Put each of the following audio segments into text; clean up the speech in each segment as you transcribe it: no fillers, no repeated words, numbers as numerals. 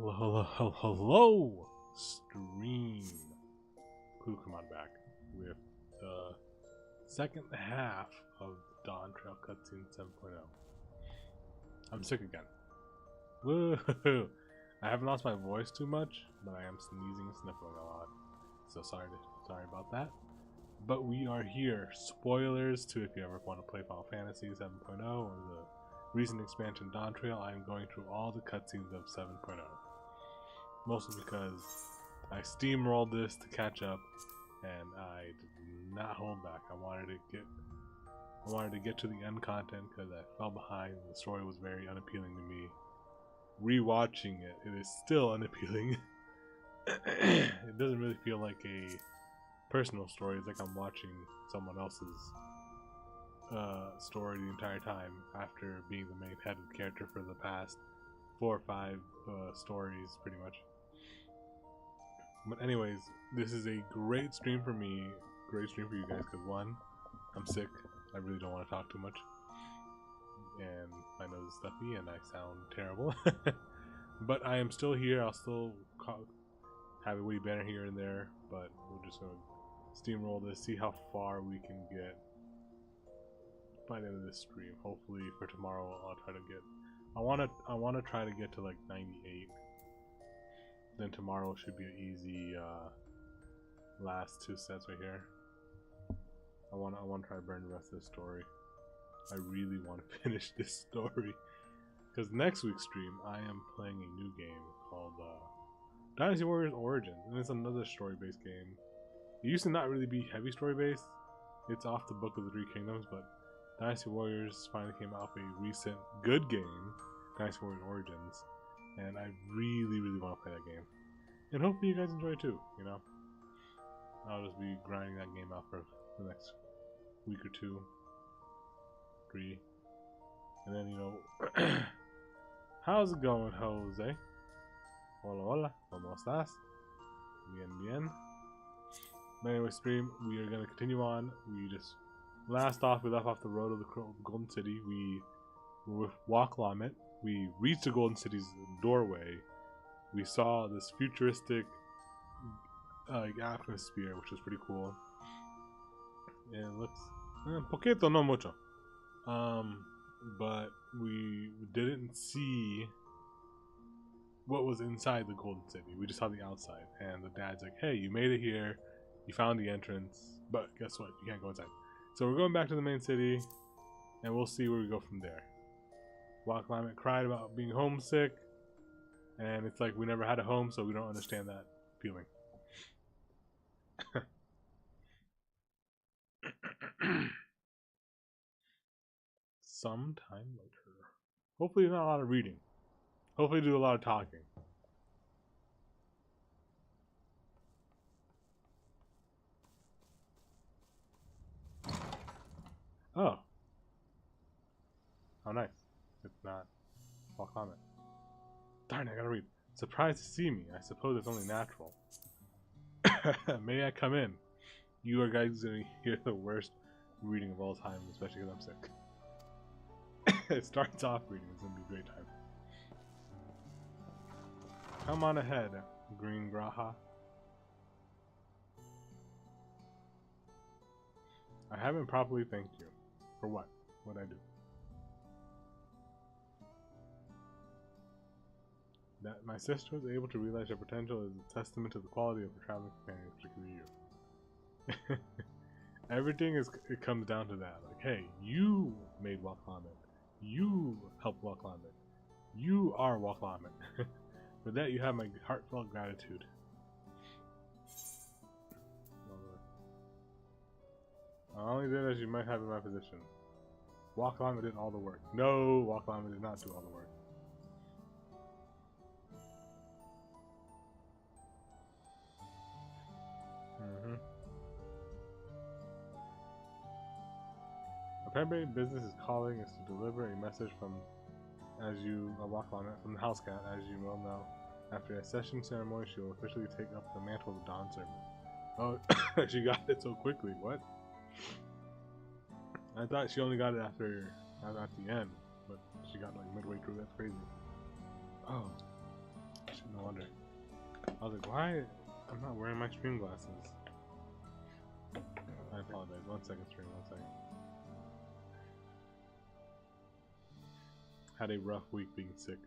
Hello, stream. Kuto back with the second half of DawnTrail cutscene 7.0. I'm sick again. Woo! I haven't lost my voice too much, but I am sneezing and sniffling a lot. So sorry about that. But we are here. Spoilers to if you ever want to play Final Fantasy 7.0 or the recent expansion DawnTrail. I am going through all the cutscenes of 7.0. Mostly because I steamrolled this to catch up, and I did not hold back. I wanted to get to the end content because I fell behind. The story was very unappealing to me. Rewatching it, it is still unappealing. It doesn't really feel like a personal story. It's like I'm watching someone else's story the entire time after being the main headed character for the past 4 or 5 stories, pretty much. But anyways, this is a great stream for me, great stream for you guys, because one, I'm sick, I really don't want to talk too much, and my nose is stuffy and I sound terrible. But I am still here. I'll still have a wee banner here and there, but we're just going to steamroll this, see how far we can get by the end of this stream. Hopefully for tomorrow I'll try to get, I want to try to get to like 98. Then tomorrow should be an easy last 2 sets right here. I want to try to burn the rest of this story. I really want to finish this story because next week's stream I am playing a new game called Dynasty Warriors Origins, and it's another story-based game. It used to not really be heavy story-based. It's off the Book of the Three Kingdoms, but Dynasty Warriors finally came out with a recent good game, Dynasty Warriors Origins, and I really want to play that game. And hopefully you guys enjoy it too, you know? I'll just be grinding that game out for the next week or 2, 3. And then, you know, how's it going, Jose? Hola, hola, ¿cómo estás? Bien. But anyway, stream, we are going to continue on. We just, last off, we left off the road of the Golden City. We were with Waklamit. We reached the Golden City's doorway. We saw this futuristic atmosphere, which was pretty cool. And it looks poquito, no mucho. But we didn't see what was inside the Golden City. We just saw the outside, and the dad's like, "Hey, you made it here. You found the entrance, but guess what? You can't go inside." So we're going back to the main city, and we'll see where we go from there. Waklamit cried about being homesick, and it's like we never had a home, so we don't understand that feeling. Sometime later. Hopefully not a lot of reading. Hopefully do a lot of talking. Oh. How nice. It's not Waklamit. Darn, I gotta read. Surprised to see me. I suppose it's only natural. May I come in? You are guys gonna hear the worst reading of all time, especially because I'm sick. It starts off reading. It's gonna be a great time. Come on ahead, Green Graha. I haven't properly thanked you. For what? What'd I do? That my sister was able to realize her potential is a testament to the quality of her traveling companion, particularly you. Everything it comes down to that. Like, hey, you made Waklamit. You helped Waklamit. You are Waklamit. For that, you have my heartfelt gratitude. I only did as you might have in my position. Waklamit did all the work. No, Waklamit did not do all the work. A primary business is calling is to deliver a message from, from the house cat, as you well know. After a session ceremony, she will officially take up the mantle of the Dawn Servant. Oh, she got it so quickly. What? I thought she only got it at the end, but she got like midway through. That's crazy. Oh, shit, no wonder. I was like, why? I'm not wearing my stream glasses. I apologize. 1 second, stream. 1 second. Had a rough week being sick.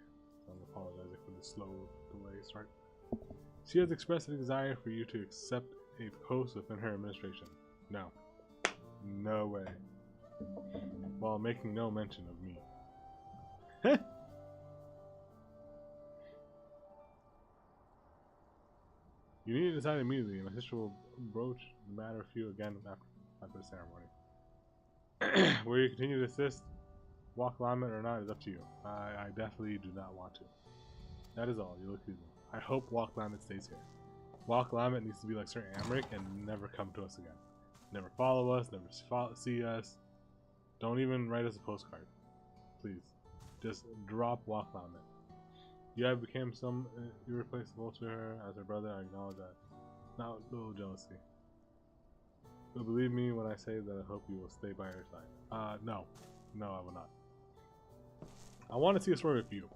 So I'm apologizing for the slow delay start. She has expressed a desire for you to accept a post within her administration. No. No way. While making no mention of me. You need to decide immediately. My sister will broach the matter with you again after the ceremony. Will you continue to assist, walk alignment or not is up to you. I definitely do not want to. That is all. You look easy. I hope walk alignment stays here. Walk alignment needs to be like Sir Amric and never come to us again. Never follow us, never see us. Don't even write us a postcard. Please. Just drop walk alignment. You have become some irreplaceable to her as her brother. I acknowledge that. Not a little jealousy. But believe me when I say that I hope you will stay by her side. No. No, I will not. I want to see a story with you.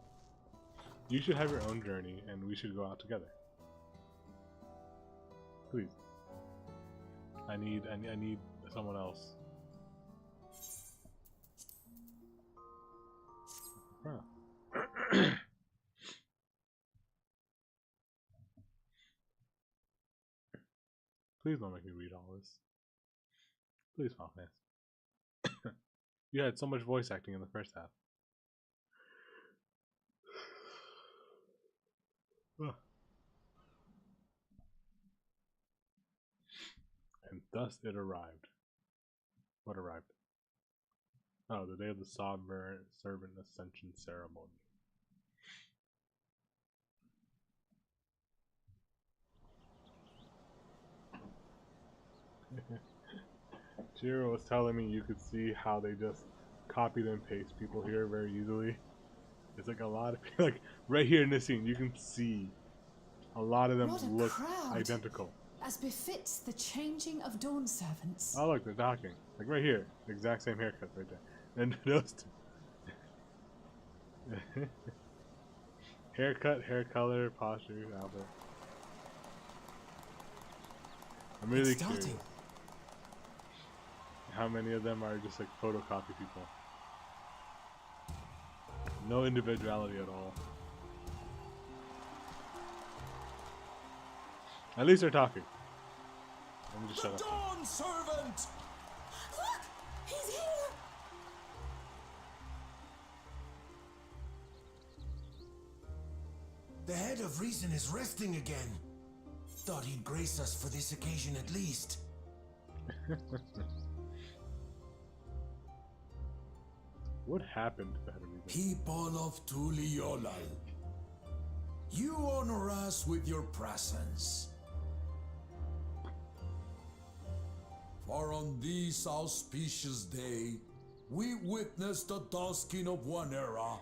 You should have your own journey and we should go out together. Please. I need someone else. Huh. Please don't make me read all this. Please, Final Fantasy. You had so much voice acting in the first half. And thus it arrived. What arrived? Oh, the day of the sovereign servant ascension ceremony. Jiro was telling me you could see how they just copied and paste people here very easily. It's like a lot of people, like right here in this scene, you can see a lot of them look identical. As befits the changing of dawn servants. Oh look, they're talking. Like right here, exact same haircut right there. And those two. Haircut, hair color, posture, outfit. I'm really curious how many of them are just like photocopy people. No individuality at all. At least they're talking. Let me just shut up. Dawn servant! Look! He's here! The head of reason is resting again. Thought he'd grace us for this occasion at least. What happened to the head of reason? People of Tuliolal, you honor us with your presence. For on this auspicious day, we witness the dusking of one era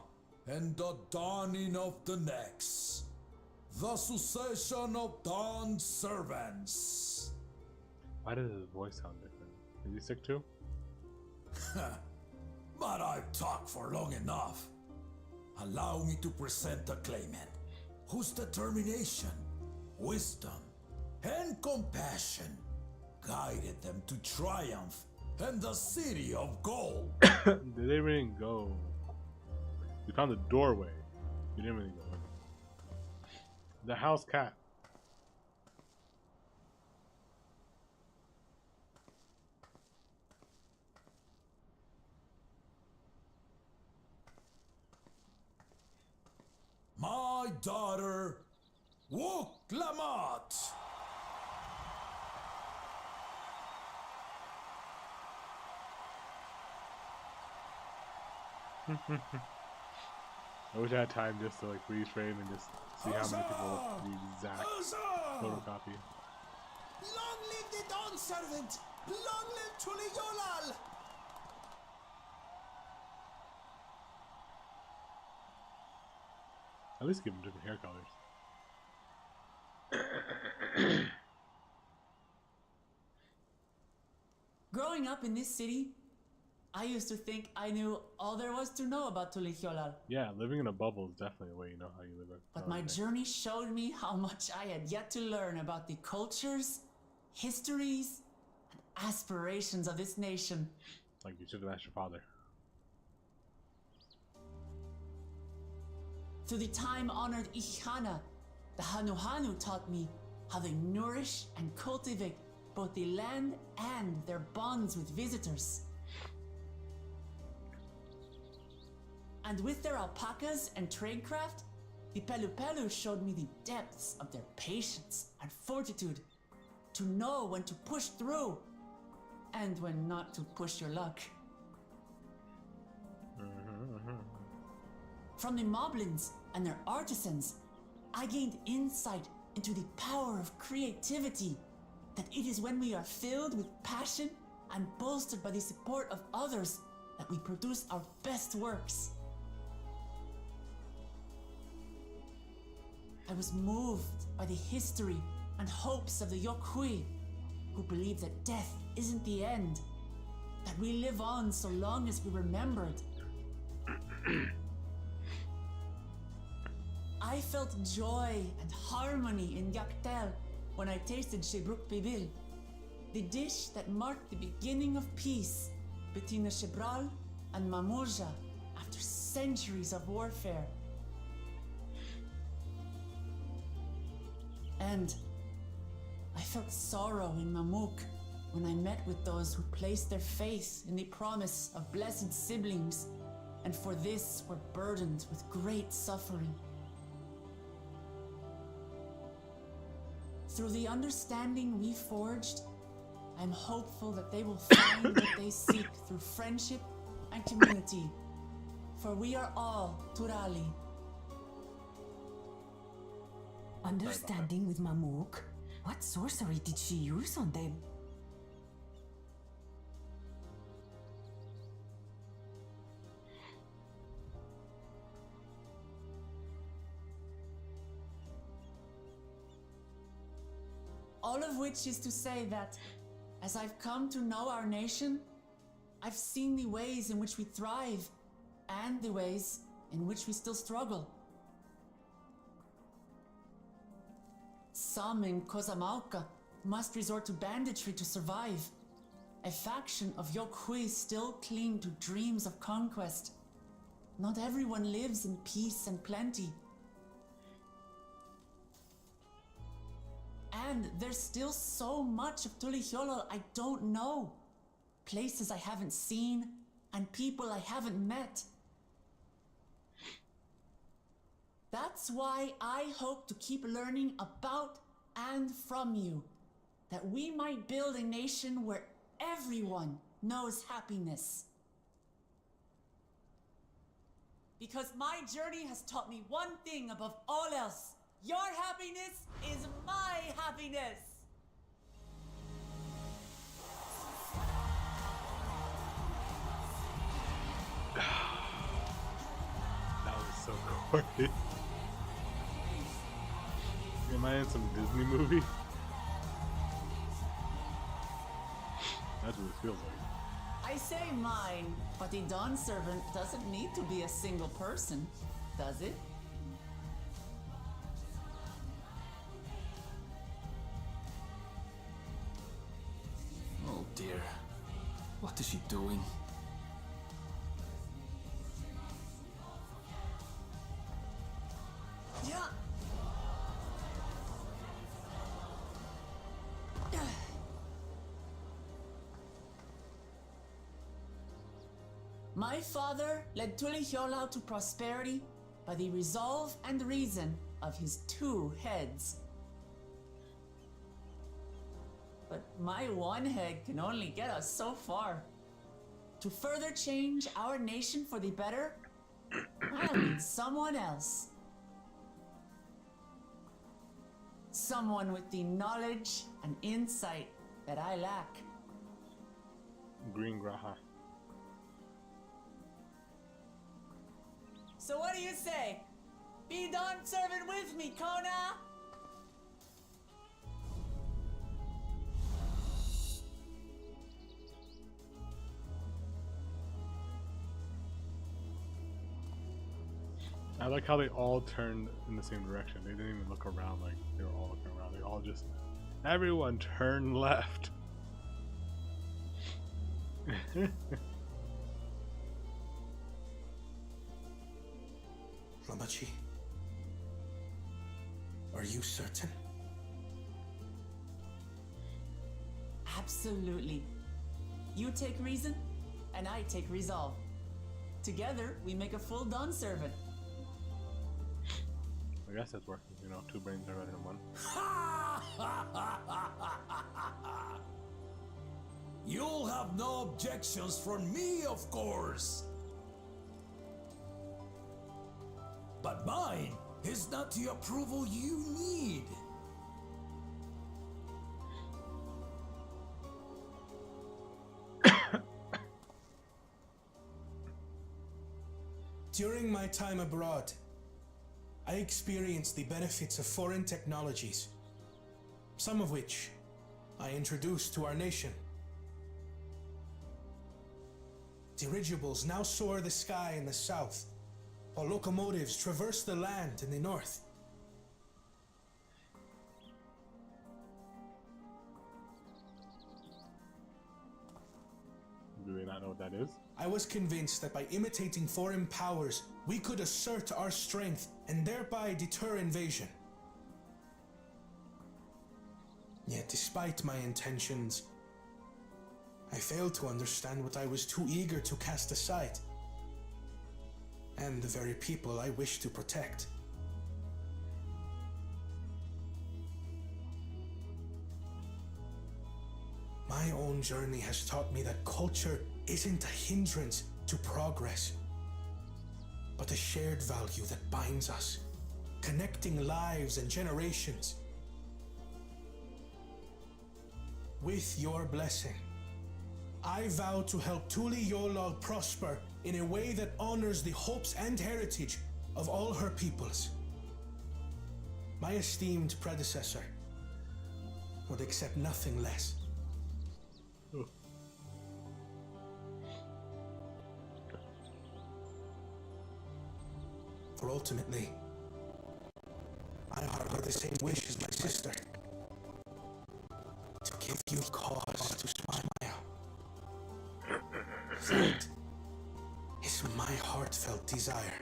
and the dawning of the next. The succession of dawn servants. Why does his voice sound different? Is he sick too? But I've talked for long enough. Allow me to present the claimant, whose determination, wisdom, and compassion guided them to triumph and the city of gold. Did they really go? You found the doorway. You didn't really go. The house cat. My daughter, Wook Lamont. I wish I had time just to like freeze frame and just see how many people look the exact photocopy. Long live the dawn servant! Long live Tuliolal! At least give them different hair colors. Growing up in this city, I used to think I knew all there was to know about Tulihyolal. Yeah, living in a bubble is definitely a way you know how you live it. But my journey showed me how much I had yet to learn about the cultures, histories, and aspirations of this nation. Like you should have asked your father. Through the time-honored Ihana, the Hanuhanu taught me how they nourish and cultivate both the land and their bonds with visitors. And with their alpacas and tradecraft, the Pelupelu showed me the depths of their patience and fortitude to know when to push through and when not to push your luck. From the Moblins and their artisans, I gained insight into the power of creativity, that it is when we are filled with passion and bolstered by the support of others that we produce our best works. I was moved by the history and hopes of the Yokhui, who believe that death isn't the end, that we live on so long as we're remembered. I felt joy and harmony in Yaktel when I tasted Shebruk Bibil, the dish that marked the beginning of peace between the Shebral and Mamurja after centuries of warfare. And I felt sorrow in Mamuk when I met with those who placed their faith in the promise of blessed siblings, and for this were burdened with great suffering. Through the understanding we forged, I'm hopeful that they will find what they seek through friendship and community, for we are all Turali. Understanding with Mamuk? What sorcery did she use on them? All of which is to say that, as I've come to know our nation, I've seen the ways in which we thrive and the ways in which we still struggle. Some in Kozamauka must resort to banditry to survive. A faction of Yokhui still cling to dreams of conquest. Not everyone lives in peace and plenty. And there's still so much of Tulihyolal I don't know. Places I haven't seen and people I haven't met. That's why I hope to keep learning about and from you, that we might build a nation where everyone knows happiness. Because my journey has taught me one thing above all else. Your happiness is my happiness! That was so corny. Am I in some Disney movie? That's what it feels like. I say mine, but the Dawn Servant doesn't need to be a single person, does it? Oh dear. What is she doing? Yeah. My father led Tulihyolal to prosperity by the resolve and reason of his 2 heads. But my one head can only get us so far. To further change our nation for the better, I'll need someone else. Someone with the knowledge and insight that I lack. Green Graha. So what do you say? Be Dawn Servant with me, Kona! I like how they all turned in the same direction. They didn't even look around like they were all looking around. They all just, everyone turn left. Ramachi, are you certain? Absolutely. You take reason, and I take resolve. Together, we make a full Dawn servant. I guess that's working. You know, two brains are better than one. You'll have no objections from me, of course. But mine is not the approval you need. During my time abroad, I experienced the benefits of foreign technologies, some of which I introduced to our nation. Dirigibles now soar the sky in the south, while locomotives traverse the land in the north. Do they not know what that is? I was convinced that by imitating foreign powers, we could assert our strength and thereby deter invasion. Yet despite my intentions, I failed to understand what I was too eager to cast aside, and the very people I wish to protect. My own journey has taught me that culture isn't a hindrance to progress, but a shared value that binds us, connecting lives and generations. With your blessing, I vow to help Tuli Yolal prosper in a way that honors the hopes and heritage of all her peoples. My esteemed predecessor would accept nothing less. For ultimately, I harbor the same wish as my sister, to give you cause to smile. That is my heartfelt desire.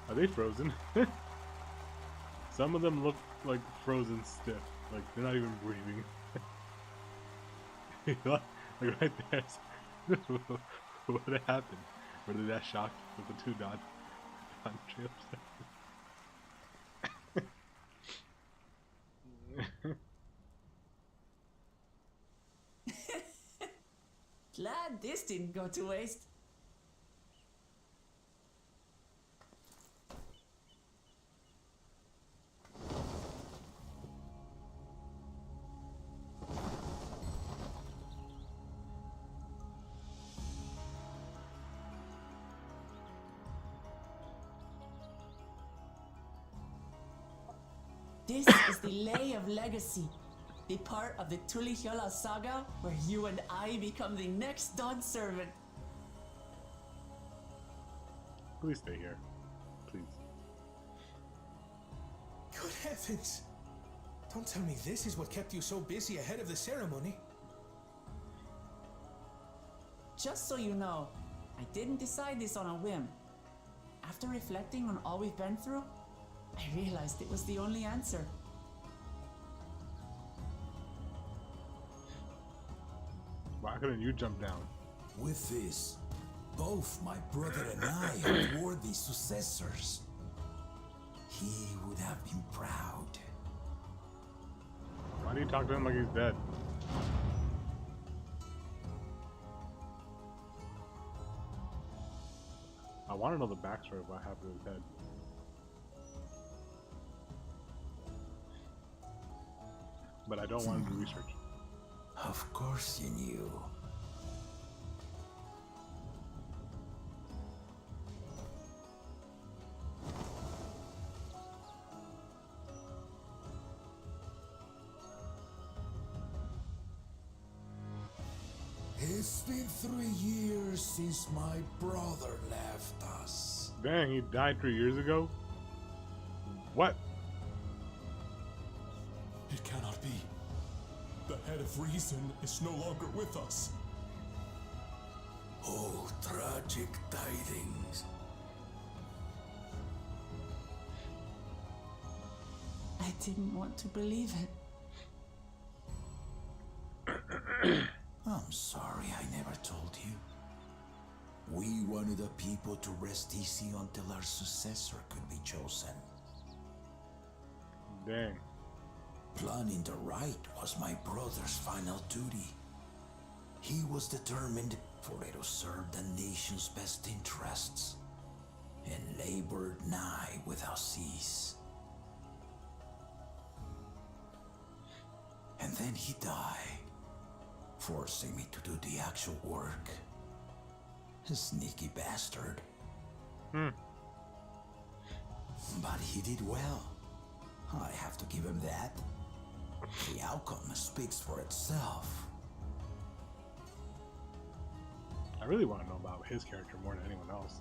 Are they frozen? Some of them look like frozen stiff. Like they're not even breathing. Like right there. What happened? Were they that shocked with the two DawnTrails? Glad this didn't go to waste. This is the Lay of Legacy, the part of the Tuli Yolal saga where you and I become the next Dawn servant. Please stay here. Please. Good heavens! Don't tell me this is what kept you so busy ahead of the ceremony. Just so you know, I didn't decide this on a whim. After reflecting on all we've been through, I realized it was the only answer. Why couldn't you jump down? With this, both my brother and I are worthy successors. He would have been proud. Why do you talk to him like he's dead? I want to know the backstory of what happened to his head. But I don't want to do research. Of course you knew. It's been 3 years since my brother left us. Dang, he died 3 years ago? What? It cannot be. The head of reason is no longer with us. Oh, tragic tidings. I didn't want to believe it. I'm sorry I never told you. We wanted the people to rest easy until our successor could be chosen. Dang. Planning the right was my brother's final duty. He was determined for it to serve the nation's best interests, and labored nigh without cease. And then he died, forcing me to do the actual work. A sneaky bastard. But he did well. I have to give him that. The outcome speaks for itself. I really want to know about his character more than anyone else.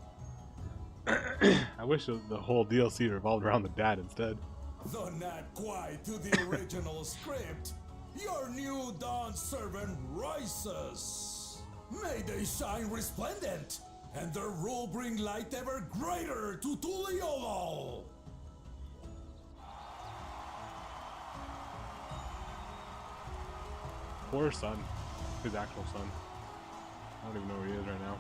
I wish the whole DLC revolved around the dad instead. Though not quite to the original script, your new Dawn servant rises. May they shine resplendent, and their rule bring light ever greater to Tuliolo. Poor son. His actual son. I don't even know where he is right now.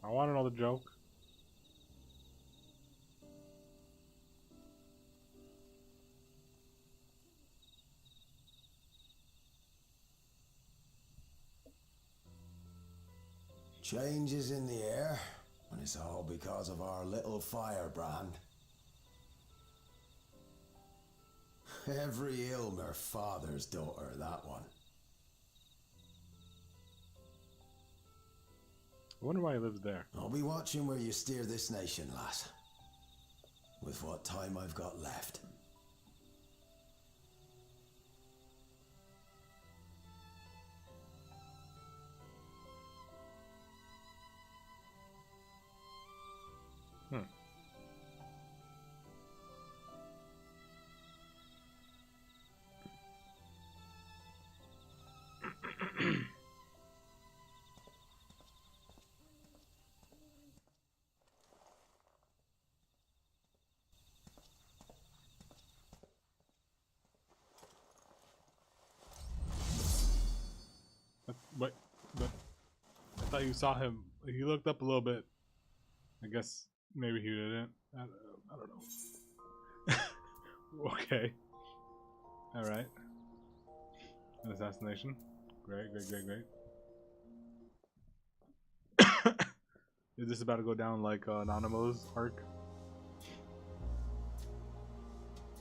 I want to know the joke. Change is in the air, and it's all because of our little firebrand. Every Ilmer father's daughter, that one. I wonder why he lives there. I'll be watching where you steer this nation, lass. With what time I've got left. But I thought you saw him. He looked up a little bit. I guess maybe he didn't. I don't know. Okay. All right. An assassination. Great, great, great, great. Is this about to go down like Anonymo's arc?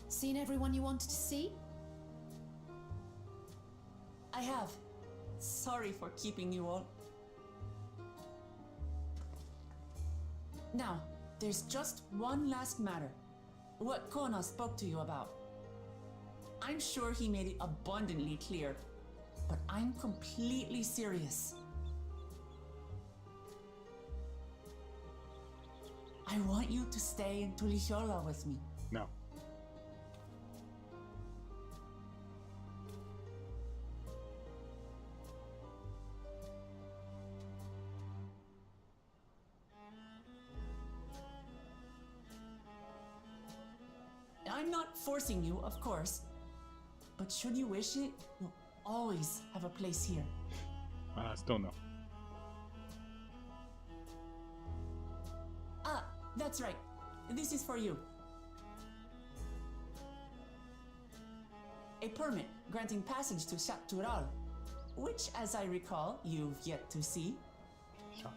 Seen everyone you wanted to see? I have. Sorry for keeping you all. Now, there's just one last matter. What Kona spoke to you about. I'm sure he made it abundantly clear, but I'm completely serious. I want you to stay in Tulichola with me. No. I'm not forcing you, of course, but should you wish it, you'll always have a place here. Still no. Ah, that's right. This is for you. A permit granting passage to Shaktural, which, as I recall, you've yet to see. Shock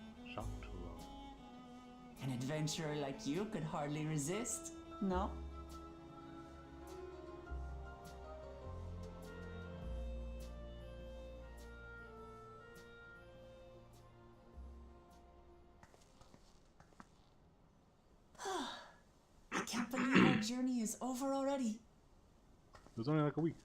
to roll. An adventurer like you could hardly resist, no? I can't believe our journey is over already. It was only like a week.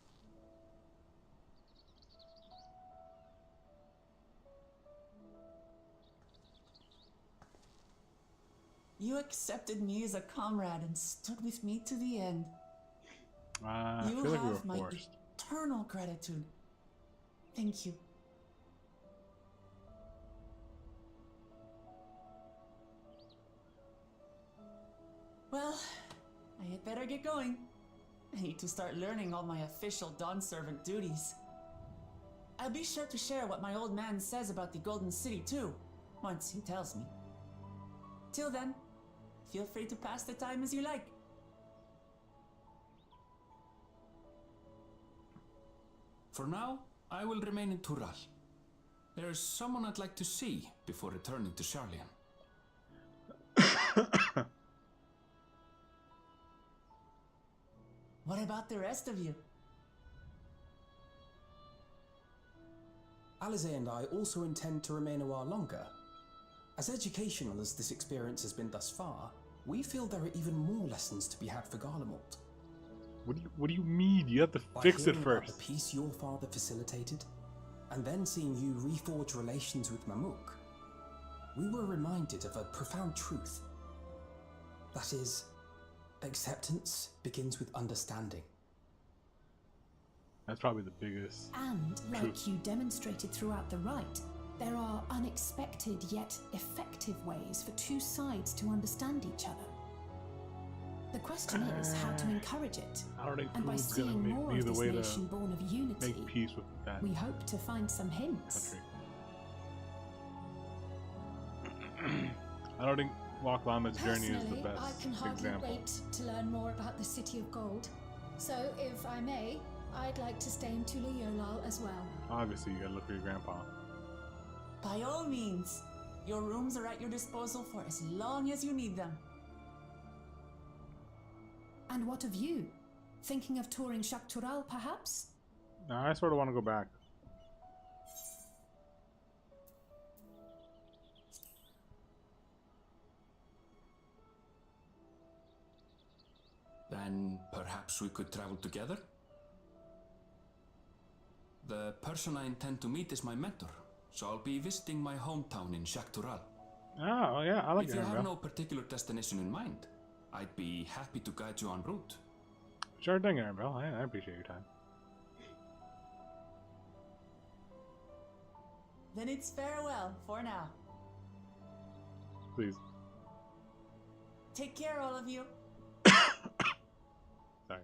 You accepted me as a comrade and stood with me to the end. I You feel like we have were my forced. eternal gratitude. Thank you. Well, I had better get going. I need to start learning all my official Dawn servant duties. I'll be sure to share what my old man says about the Golden City too, once he tells me. Till then, feel free to pass the time as you like. For now, I will remain in Tural. There's someone I'd like to see before returning to Charlian. What about the rest of you? Alize and I also intend to remain a while longer. As educational as this experience has been thus far, we feel there are even more lessons to be had for Garlemald. What do you mean? You have to By fix it hearing about first. the peace your father facilitated, and then seeing you reforge relations with Mamuk, we were reminded of a profound truth. That is, acceptance begins with understanding. That's probably the biggest. And, like truth. you demonstrated throughout the rite, there are unexpected yet effective ways for two sides to understand each other. The question is how to encourage it. I don't think And by food's gonna seeing more be of the this way to nation born of unity, make peace with that we hope to find some hints. country. I don't think Walk Lama's journey is the Personally, best I can hardly example. wait to learn more about the City of Gold. So, if I may, I'd like to stay in Tula Yolal as well. Obviously, you gotta look for your grandpa. By all means, your rooms are at your disposal for as long as you need them. And what of you? Thinking of touring Shaktural, perhaps? No, I sort of want to go back. Then perhaps we could travel together? The person I intend to meet is my mentor, so I'll be visiting my hometown in Shaktural. Oh, yeah, I like If you have Annabelle. no particular destination in mind, I'd be happy to guide you en route. Sure thing, Annabelle. I appreciate your time. Then it's farewell for now. Please. Take care, all of you. Sorry.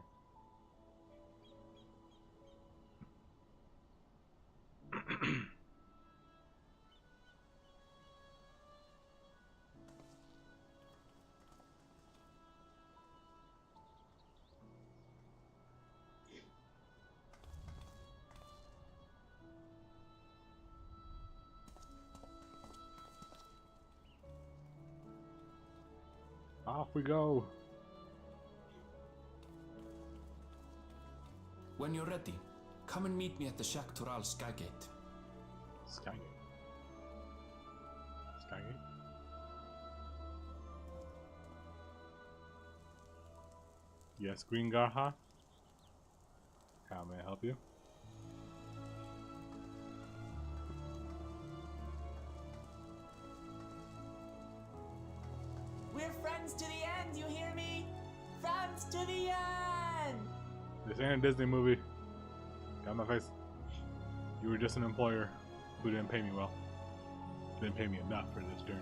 Off we go. When you're ready, come and meet me at the Shaktural Skygate. Skygate. Skygate? Yes, Green Garha? How may I help you? We're friends to the end, you hear me? Friends to the end! This ain't a Disney movie. Got my face. You were just an employer who didn't pay me well. Didn't pay me enough for this journey.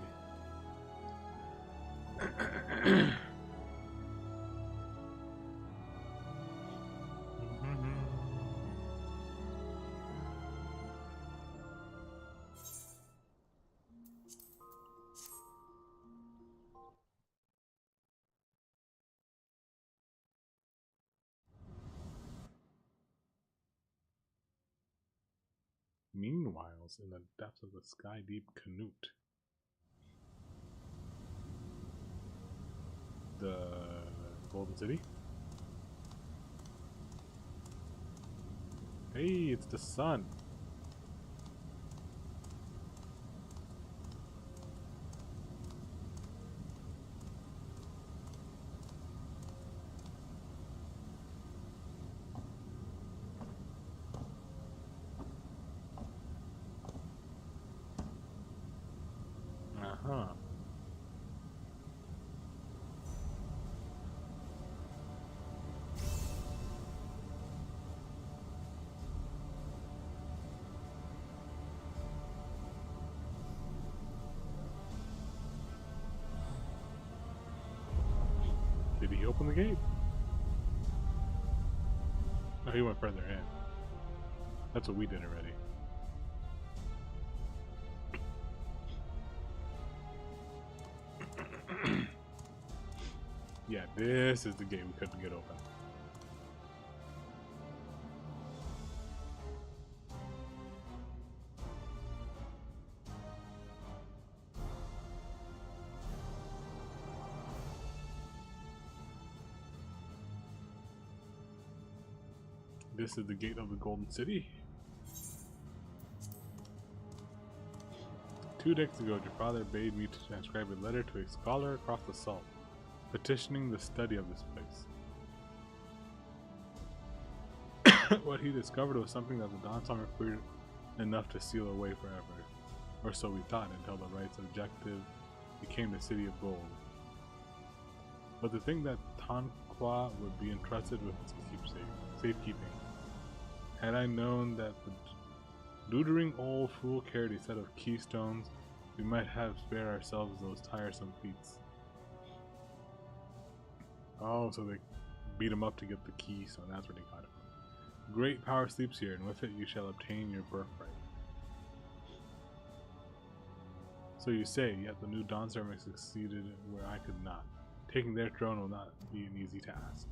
Meanwhile, in the depths of the sky deep Canute, the Golden City. Hey, it's the sun. Uh-huh. Did he open the gate? Oh, he went further in. That's what we did already. Yeah, this is the gate we couldn't get open. This is the gate of the Golden City. 2 decades ago, your father bade me to transcribe a letter to a scholar across the salt, petitioning the study of this place. What he discovered was something that the Dawn feared enough to seal away forever. Or so we thought, until the right's objective became the City of Gold. But the thing that Tonqua would be entrusted with its safekeeping. Had I known that the doodering old fool carried a set of keystones, we might have spared ourselves those tiresome feats. Oh, so they beat him up to get the key, so that's where they got it from. Great power sleeps here, and with it you shall obtain your birthright. So you say, yet the new Dawn servant succeeded where I could not. Taking their throne will not be an easy task.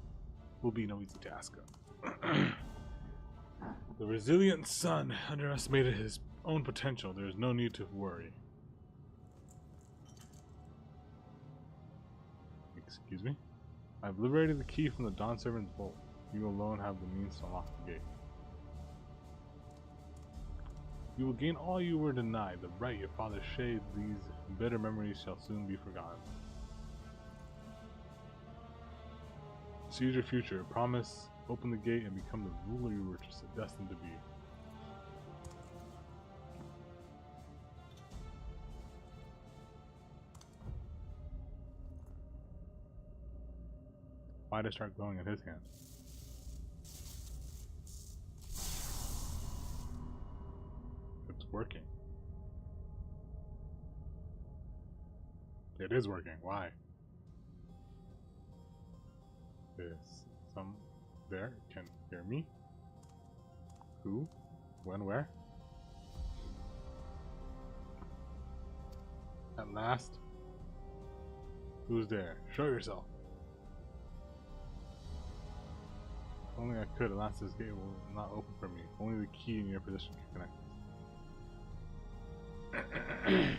Will be no easy task. The resilient son underestimated his own potential. There is no need to worry. Excuse me? I've liberated the key from the Dawn servant's vault. You alone have the means to unlock the gate. You will gain all you were denied. The right your father shaved, these bitter memories shall soon be forgotten. Seize your future. Promise. Open the gate and become the ruler you were destined to be. Why did it start glowing in his hand? It's working. It is working. Why? Is some there can hear me? Who? When? Where? At last? Who's there? Show yourself. If only I could, alas this gate will not open for me. Only the key in your position can connect.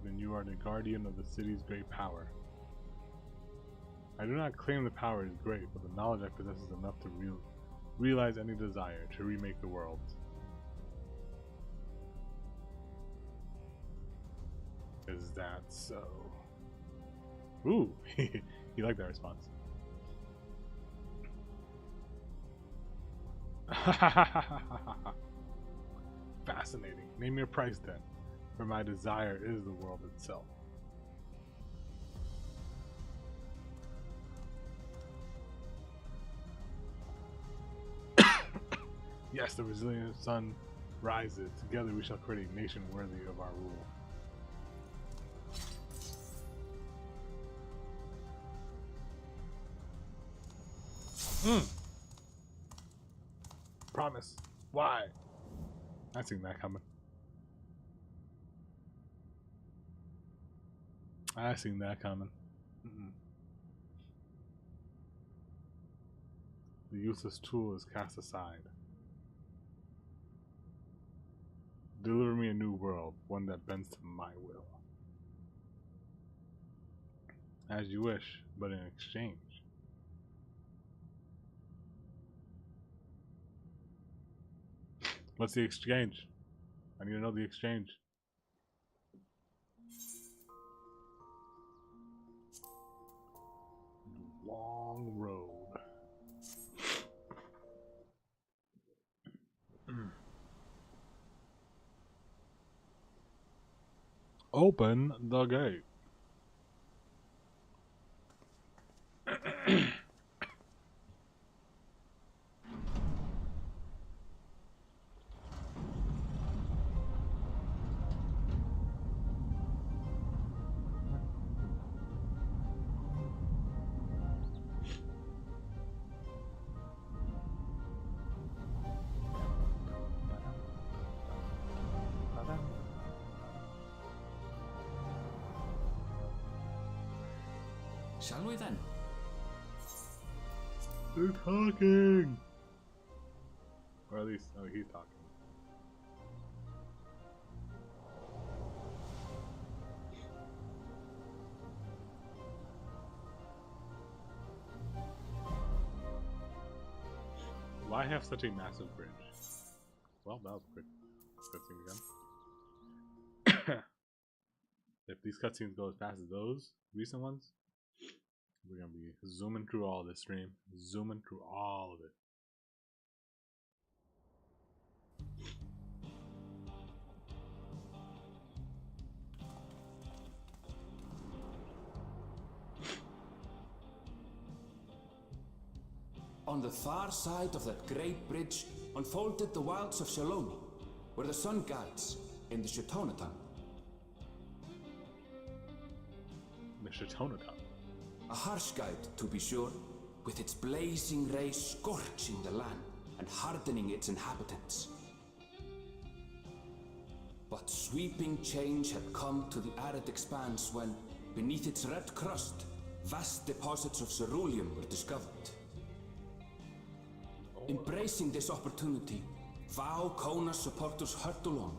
Then you are the guardian of the city's great power. I do not claim the power is great, but the knowledge I possess is enough to realize any desire to remake the world. Is that so? Ooh, he liked that response. Fascinating. Name your price then, for my desire is the world itself. Yes, the resilient sun rises. Together we shall create a nation worthy of our rule. Promise. Why? I seen that coming. I seen that coming. The useless tool is cast aside. Deliver me a new world, one that bends to my will. As you wish, but in exchange. What's the exchange? I need to know the exchange. Long road. Open the gate. Shall we then? They're talking! Or at least, oh, he's talking. Why have such a massive bridge? Well, that was a quick cutscene again. If these cutscenes go as fast as those recent ones, we're gonna be zooming through all this stream. Zooming through all of it. On the far side of that great bridge unfolded the wilds of Shaloni, where the sun guides in the Shatonaton. The Shatonaton. A harsh guide, to be sure, with its blazing rays scorching the land and hardening its inhabitants. But sweeping change had come to the arid expanse when, beneath its red crust, vast deposits of ceruleum were discovered. Embracing this opportunity, Vow Kona's supporters hurtle on,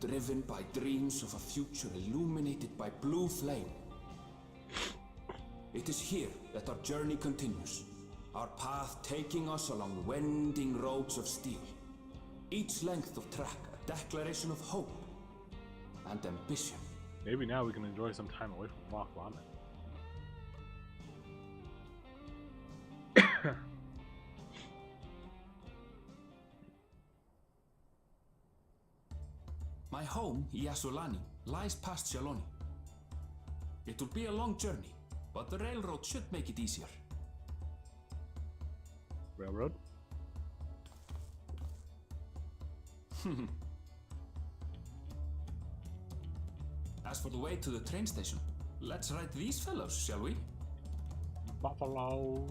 driven by dreams of a future illuminated by blue flame. It is here that our journey continues, our path taking us along winding roads of steel. Each length of track a declaration of hope and ambition. Maybe now we can enjoy some time away from Loch Lomond. My home, Yasulani, lies past Shaloni. It will be a long journey, but the railroad should make it easier. Railroad? As for the way to the train station, let's ride these fellows, shall we? Buffaloes.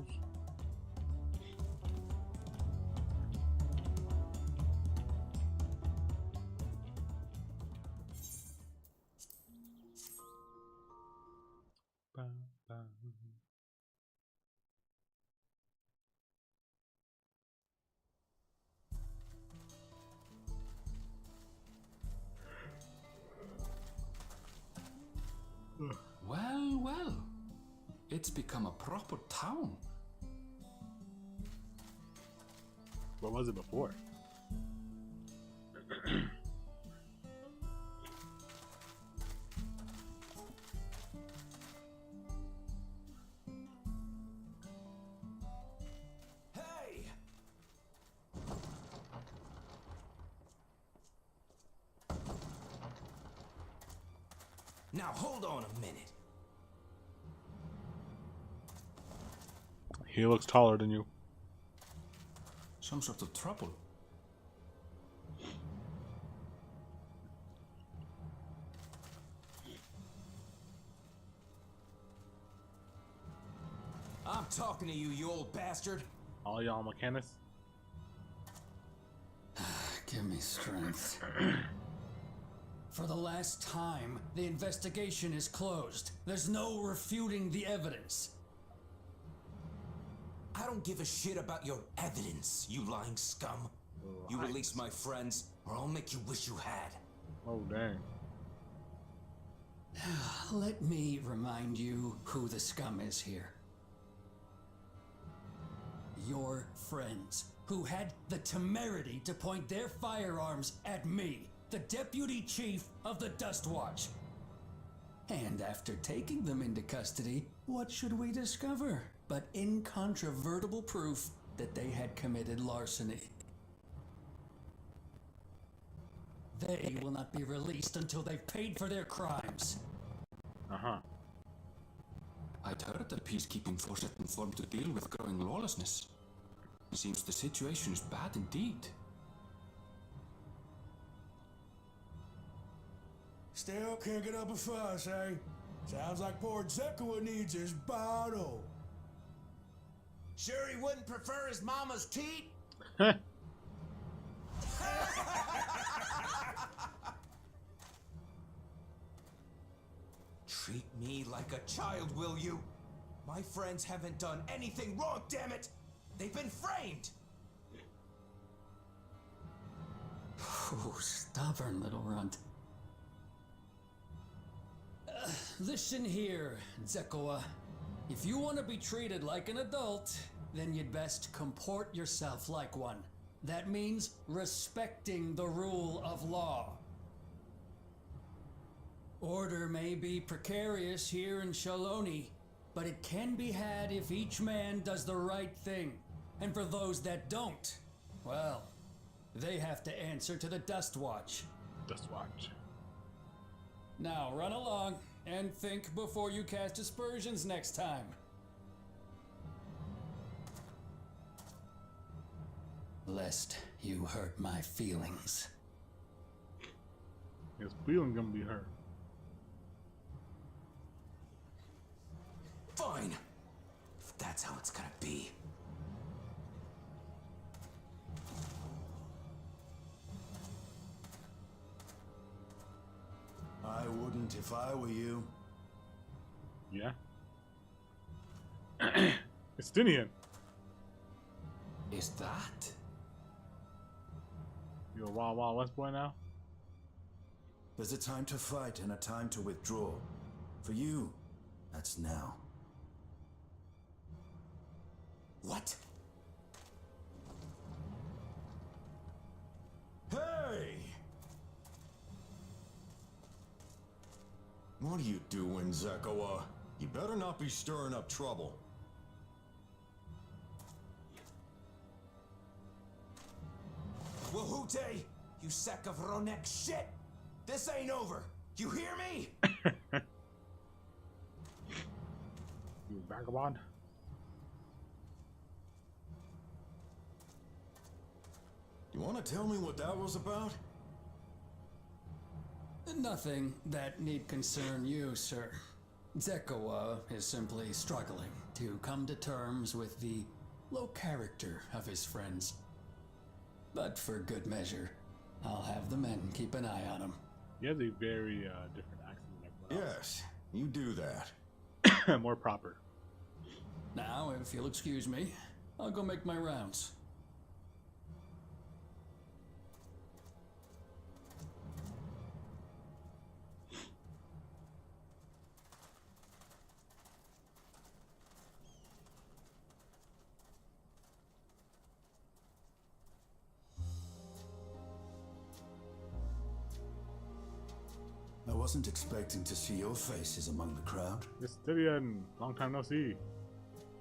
Well, well. It's become a proper town. What was it before? Hey! Now hold on a minute. He looks taller than you. Some sort of trouble. I'm talking to you, you old bastard. All y'all mechanics. Give me strength. For the last time, the investigation is closed. There's no refuting the evidence. I don't give a shit about your evidence, you lying scum. You release my friends, or I'll make you wish you had. Oh, dang. Let me remind you who the scum is here. Your friends, who had the temerity to point their firearms at me, the deputy chief of the Dust Watch. And after taking them into custody, what should we discover but incontrovertible proof that they had committed larceny? They will not be released until they've paid for their crimes. I'd heard the peacekeeping force had been formed to deal with growing lawlessness. It seems the situation is bad indeed. Still can't get up a fuss, eh? Sounds like poor Zekua needs his bottle. Sure he wouldn't prefer his mama's teat? Treat me like a child, will you? My friends haven't done anything wrong, damn it! They've been framed! Oh, stubborn little runt. Listen here, Zekua. If you want to be treated like an adult, then you'd best comport yourself like one. That means respecting the rule of law. Order may be precarious here in Shaloni, but it can be had if each man does the right thing. And for those that don't, well, they have to answer to the Dust Watch. Dust Watch. Now run along and think before you cast aspersions next time. Lest you hurt my feelings. His feelings gonna be hurt. Fine. If that's how it's gonna be. I wouldn't if I were you. Yeah. Estinian. Is that? You a Wild Wild West boy now? There's a time to fight and a time to withdraw. For you, that's now. What? Hey! What are you doing, Zekua? You better not be stirring up trouble. Wahute, you sack of Ronek shit! This ain't over! You hear me? You vagabond. You want to tell me what that was about? Nothing that need concern you, sir. Zekua is simply struggling to come to terms with the low character of his friends. But for good measure, I'll have the men keep an eye on him. He has a very different accent than everyone else. Yes, you do that. More proper. Now, if you'll excuse me, I'll go make my rounds. I wasn't expecting to see your faces among the crowd. Estinian, long time no see.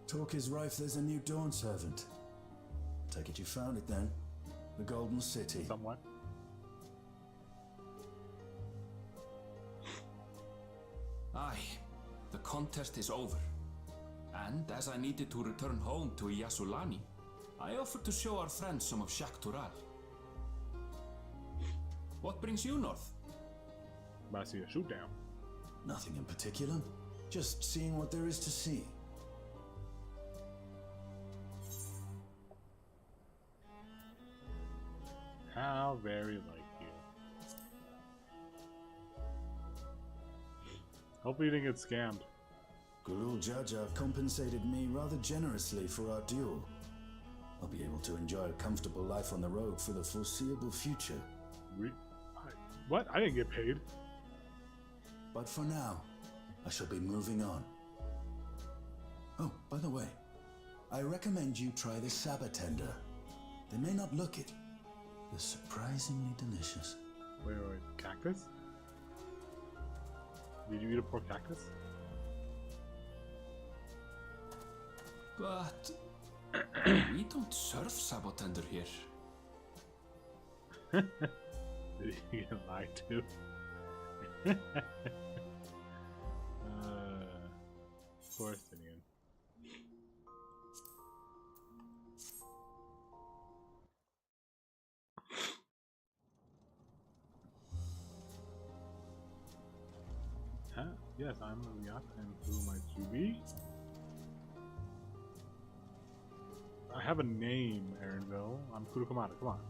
Talk is rife, there's a new Dawn servant. Take it you found it then. The Golden City. Somewhat. Aye, the contest is over. And as I needed to return home to Yasulani, I offered to show our friends some of Shak Tural. What brings you north? About to see a shoot down. Nothing in particular. Just seeing what there is to see. How very like you. Hopefully you didn't get scammed. Gurul Jaja compensated me rather generously for our duel. I'll be able to enjoy a comfortable life on the road for the foreseeable future. What? I didn't get paid. But for now, I shall be moving on. Oh, by the way, I recommend you try the Sabatender. They may not look it. They're surprisingly delicious. Wait, cactus? Did you eat a poor cactus? But we don't serve Sabatender here. Did you get lied to? Forestinian. Huh? Yes, I'm a yacht and through my QB. I have a name, Aaronville. I'm Kuto Kamada, come on.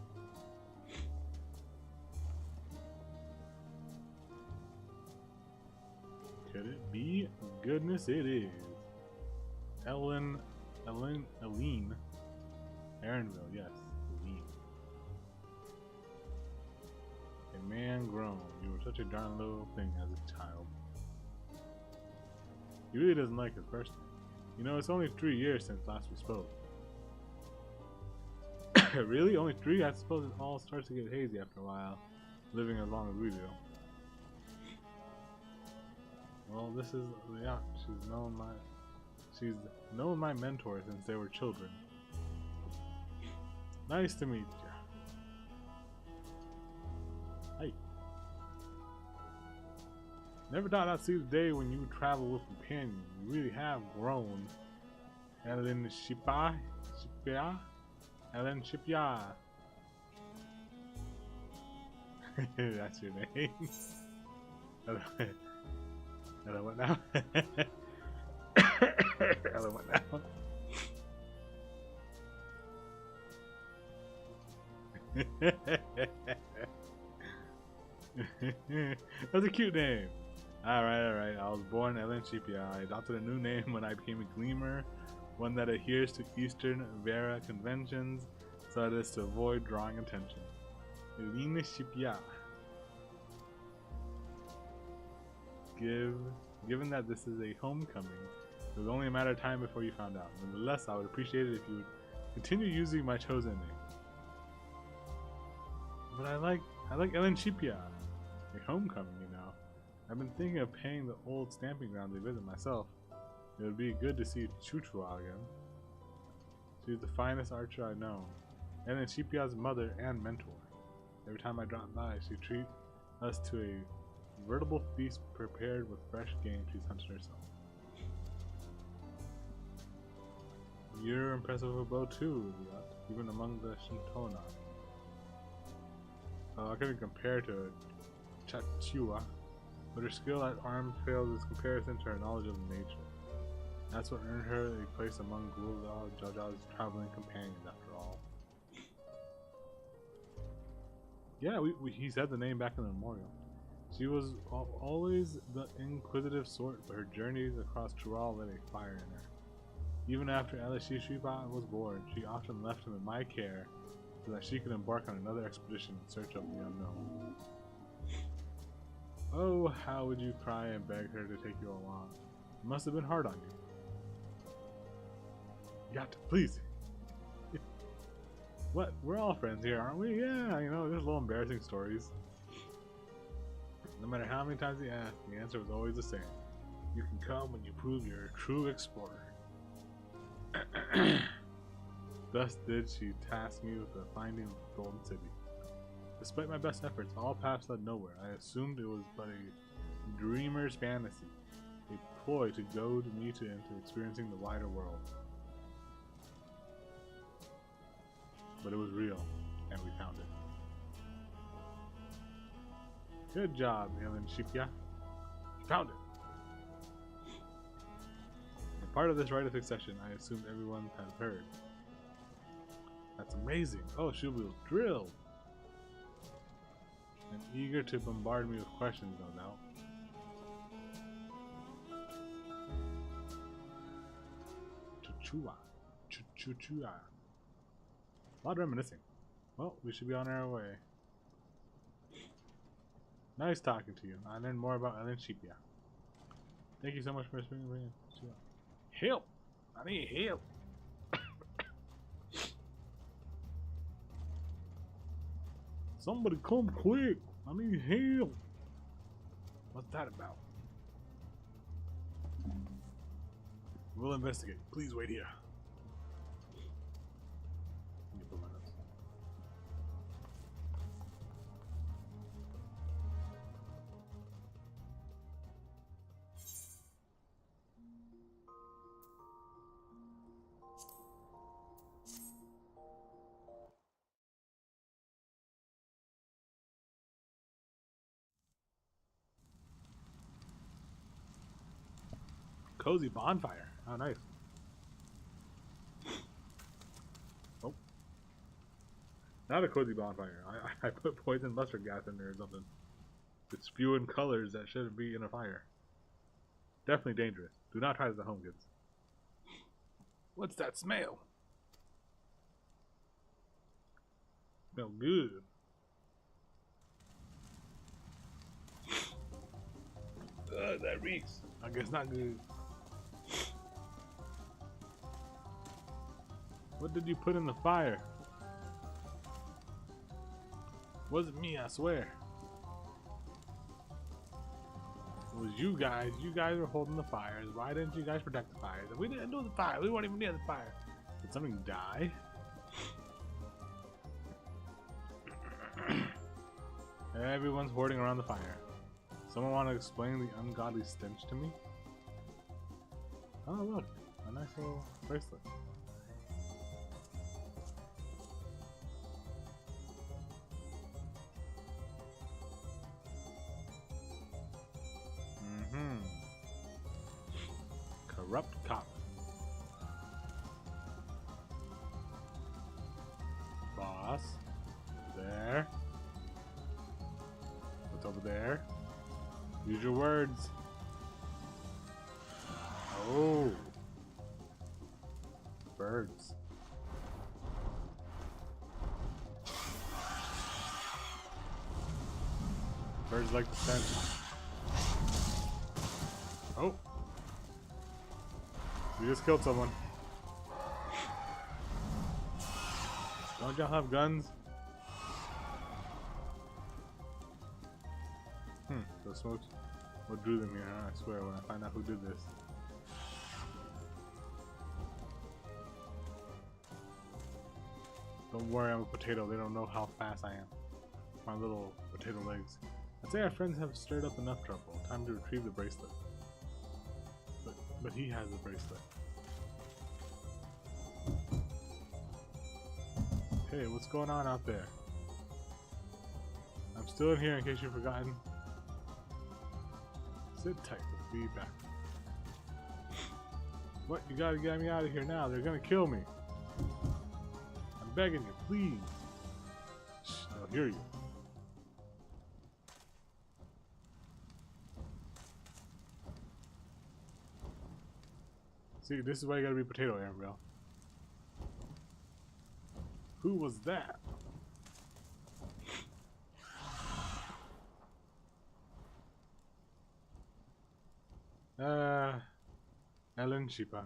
Could it be? Goodness, it is. Aline. Aaronville, yes. Aline. A man grown. You were such a darn little thing as a child. He really doesn't like us personally. You know, it's only 3 years since last we spoke. Really? Only 3? I suppose it all starts to get hazy after a while, living as long as we do. Well, this is yeah. She's known my mentor since they were children. Nice to meet you. Hey. Never thought I'd see the day when you would travel with companions. You really have grown. Ellen Shipya. Ellen Shipya. That's your name. Hello, what now? Hello, what now? That's a cute name. Alright. I was born Ellen Shipya. I adopted a new name when I became a gleamer, one that adheres to Eastern Vera conventions, so as to avoid drawing attention. Ellen Shipya. Given that this is a homecoming, it was only a matter of time before you found out. Nonetheless, I would appreciate it if you would continue using my chosen name. But I like Ellen Shipya. A homecoming, you know. I've been thinking of paying the old stamping grounds a visit myself. It would be good to see Chuchua again. She's the finest archer I know. Ellen Shipya's mother and mentor. Every time I drop by, she treats us to a veritable feast prepared with fresh game she's hunted herself. You're impressive with a bow too, even among the Shintona. I couldn't compare to Chachua, but her skill at arms fails as comparison to her knowledge of nature. That's what earned her a place among Gulal Jaja's traveling companions, after all. Yeah, he said the name back in the memorial. She was always the inquisitive sort, but her journeys across Tural lit a fire in her. Even after Elishishiba was born, she often left him in my care so that she could embark on another expedition in search of the unknown. Oh, how would you cry and beg her to take you along? It must have been hard on you. Yacht, please. What? We're all friends here, aren't we? Yeah, you know, there's little embarrassing stories. No matter how many times he asked, the answer was always the same. You can come when you prove you're a true explorer. Thus did she task me with the finding of the Golden City. Despite my best efforts, all paths led nowhere. I assumed it was but a dreamer's fantasy, a ploy to goad me into experiencing the wider world. But it was real, and we found it. Good job, Ellen Shipya. You found it. And part of this rite of succession, I assumed everyone has heard. That's amazing. Oh, she was drilled. And eager to bombard me with questions, no doubt. chua. Chua. A lot of reminiscing. Well, we should be on our way. Nice talking to you. I learned more about Island Sheepia. Thank you so much for bringing me. Help! I need help. Somebody come quick! I need help! What's that about? We'll investigate. Please wait here. Let me put my notes. Cozy bonfire. Oh, nice. Oh. Not a cozy bonfire. I put poison mustard gas in there or something. It's spewing colors that shouldn't be in a fire. Definitely dangerous. Do not try this at home, kids. What's that smell? Smell good. That reeks. I guess not good. What did you put in the fire? Wasn't me, I swear. It was you guys. You guys were holding the fires. Why didn't you guys protect the fires? We didn't do the fire. We weren't even near the fire. Did something die? Everyone's hoarding around the fire. Someone want to explain the ungodly stench to me? Oh, look. A nice little bracelet. Corrupt cop. Boss. There. What's over there? Use your words. Oh. Birds. Birds like the scent. Oh. We just killed someone. Don't y'all have guns? The smokes. What drew them here, huh? I swear, when I find out who did this. Don't worry, I'm a potato. They don't know how fast I am. My little potato legs. I'd say our friends have stirred up enough trouble. Time to retrieve the bracelet. But he has the bracelet. Hey, what's going on out there? I'm still in here in case you've forgotten. Sit tight, we'll be back. What? You gotta get me out of here now. They're gonna kill me. I'm begging you, please. Shh, they'll hear you. See, this is why you gotta be potato, Ambrelle. Who was that? Ellen Sheepa.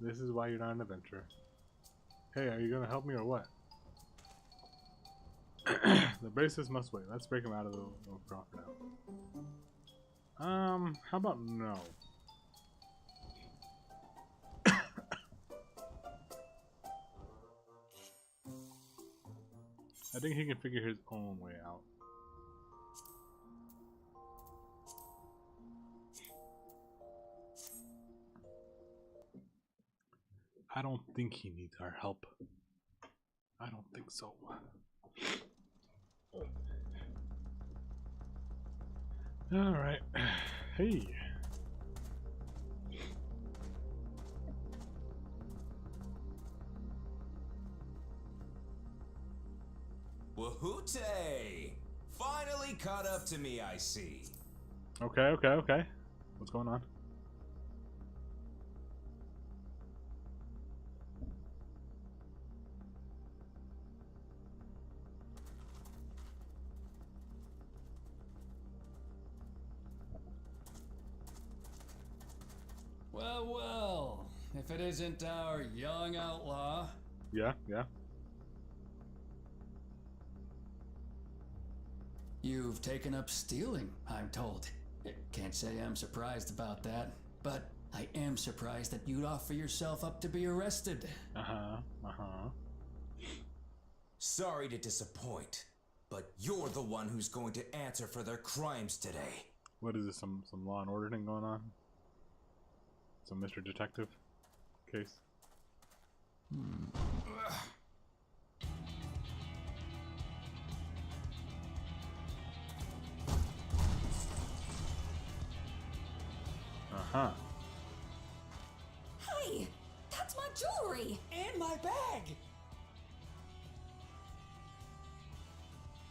This is why you're not an adventurer. Hey, are you gonna help me or what? The bracelets must wait. Let's break them out of the profit now. How about no? I think he can figure his own way out. I don't think he needs our help. I don't think so. Alright. Hey. Wahoote! Finally caught up to me, I see. Okay. What's going on? Well, well. If it isn't our young outlaw. Yeah, yeah. You've taken up stealing, I'm told. Can't say I'm surprised about that, but I am surprised that you'd offer yourself up to be arrested. Sorry to disappoint, but you're the one who's going to answer for their crimes today. What is this? Some Law and Order thing going on? Some Mr. Detective case? Uh-huh. Hey, that's my jewelry! And my bag!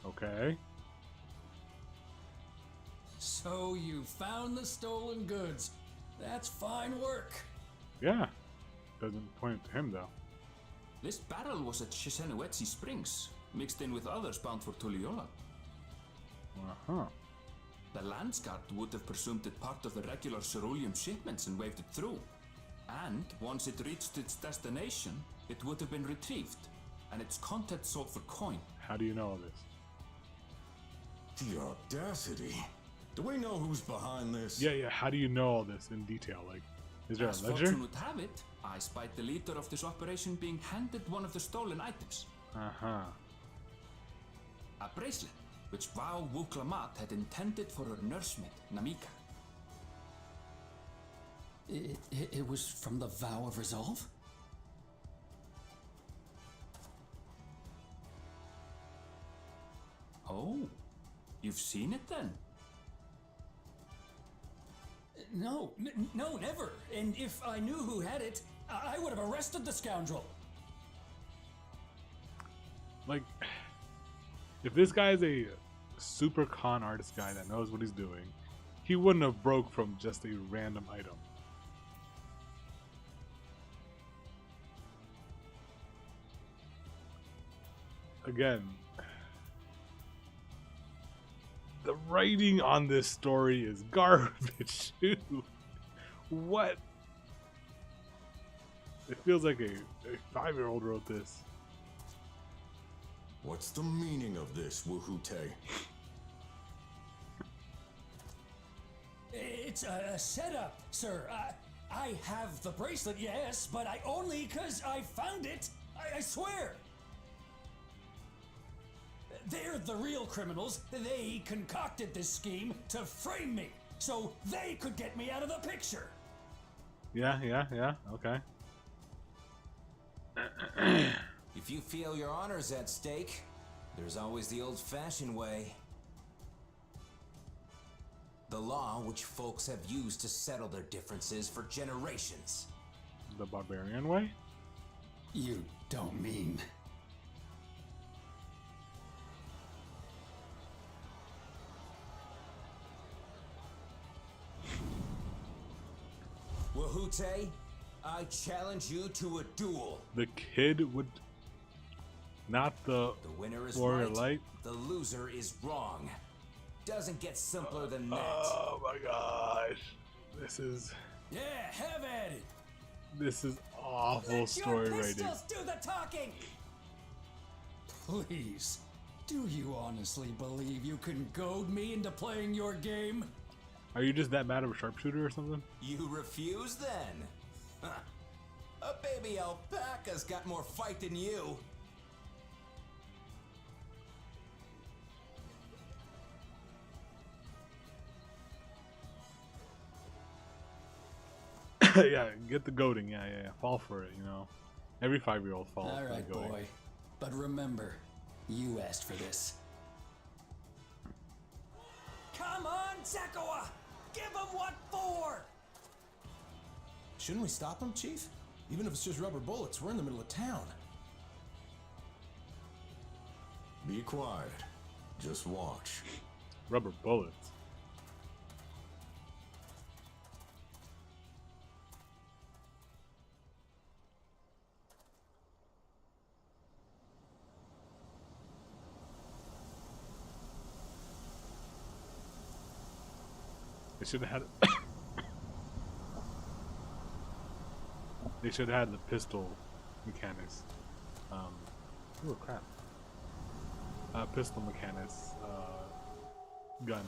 Okay. So you found the stolen goods. That's fine work. Yeah. Doesn't point to him, though. This barrel was at Shisenuetsi Springs, mixed in with others bound for Tuliyola. Uh-huh. The Landsguard would have presumed it part of the regular ceruleum shipments and waved it through. And once it reached its destination, it would have been retrieved, and its contents sold for coin. How do you know all this? The audacity. Do we know who's behind this? Yeah, how do you know all this in detail? Like, is there As a ledger? fortune would have it, I spied the leader of this operation being handed one of the stolen items. Uh-huh. A bracelet, which Vau Wuklamat had intended for her nursemaid, Namika. It was from the Vow of Resolve? Oh, you've seen it then? No, never. And if I knew who had it, I would have arrested the scoundrel. Like, if this guy is a super con artist guy that knows what he's doing, he wouldn't have broke from just a random item. Again, the writing on this story is garbage, too. What? It feels like a 5-year-old wrote this. What's the meaning of this, Wuhute? It's a setup, sir. I have the bracelet, yes, but I only because I found it. I swear. They're the real criminals. They concocted this scheme to frame me, so they could get me out of the picture. Yeah, okay. If you feel your honor's at stake, there's always the old-fashioned way. The law which folks have used to settle their differences for generations. The barbarian way? You don't mean... Wuhute, I challenge you to a duel. The kid would... Not the winner is warrior right, light? the loser is wrong. Doesn't get simpler than that. Oh my gosh. This is... Yeah, have at it. This is awful story writing. Do the talking. Please, do you honestly believe you can goad me into playing your game? Are you just that bad of a sharpshooter or something? You refuse then? Huh. A baby alpaca's got more fight than you. Yeah, get the goading. Yeah. Fall for it, you know. Every 5-year-old falls All for right, the goading. boy. But remember, you asked for this. Come on, Zakawa! Give him what for! Shouldn't we stop him, Chief? Even if it's just rubber bullets, we're in the middle of town. Be quiet. Just watch. Rubber bullets. They should have had They should have had the pistol mechanics. Oh crap. Pistol mechanics. Gun.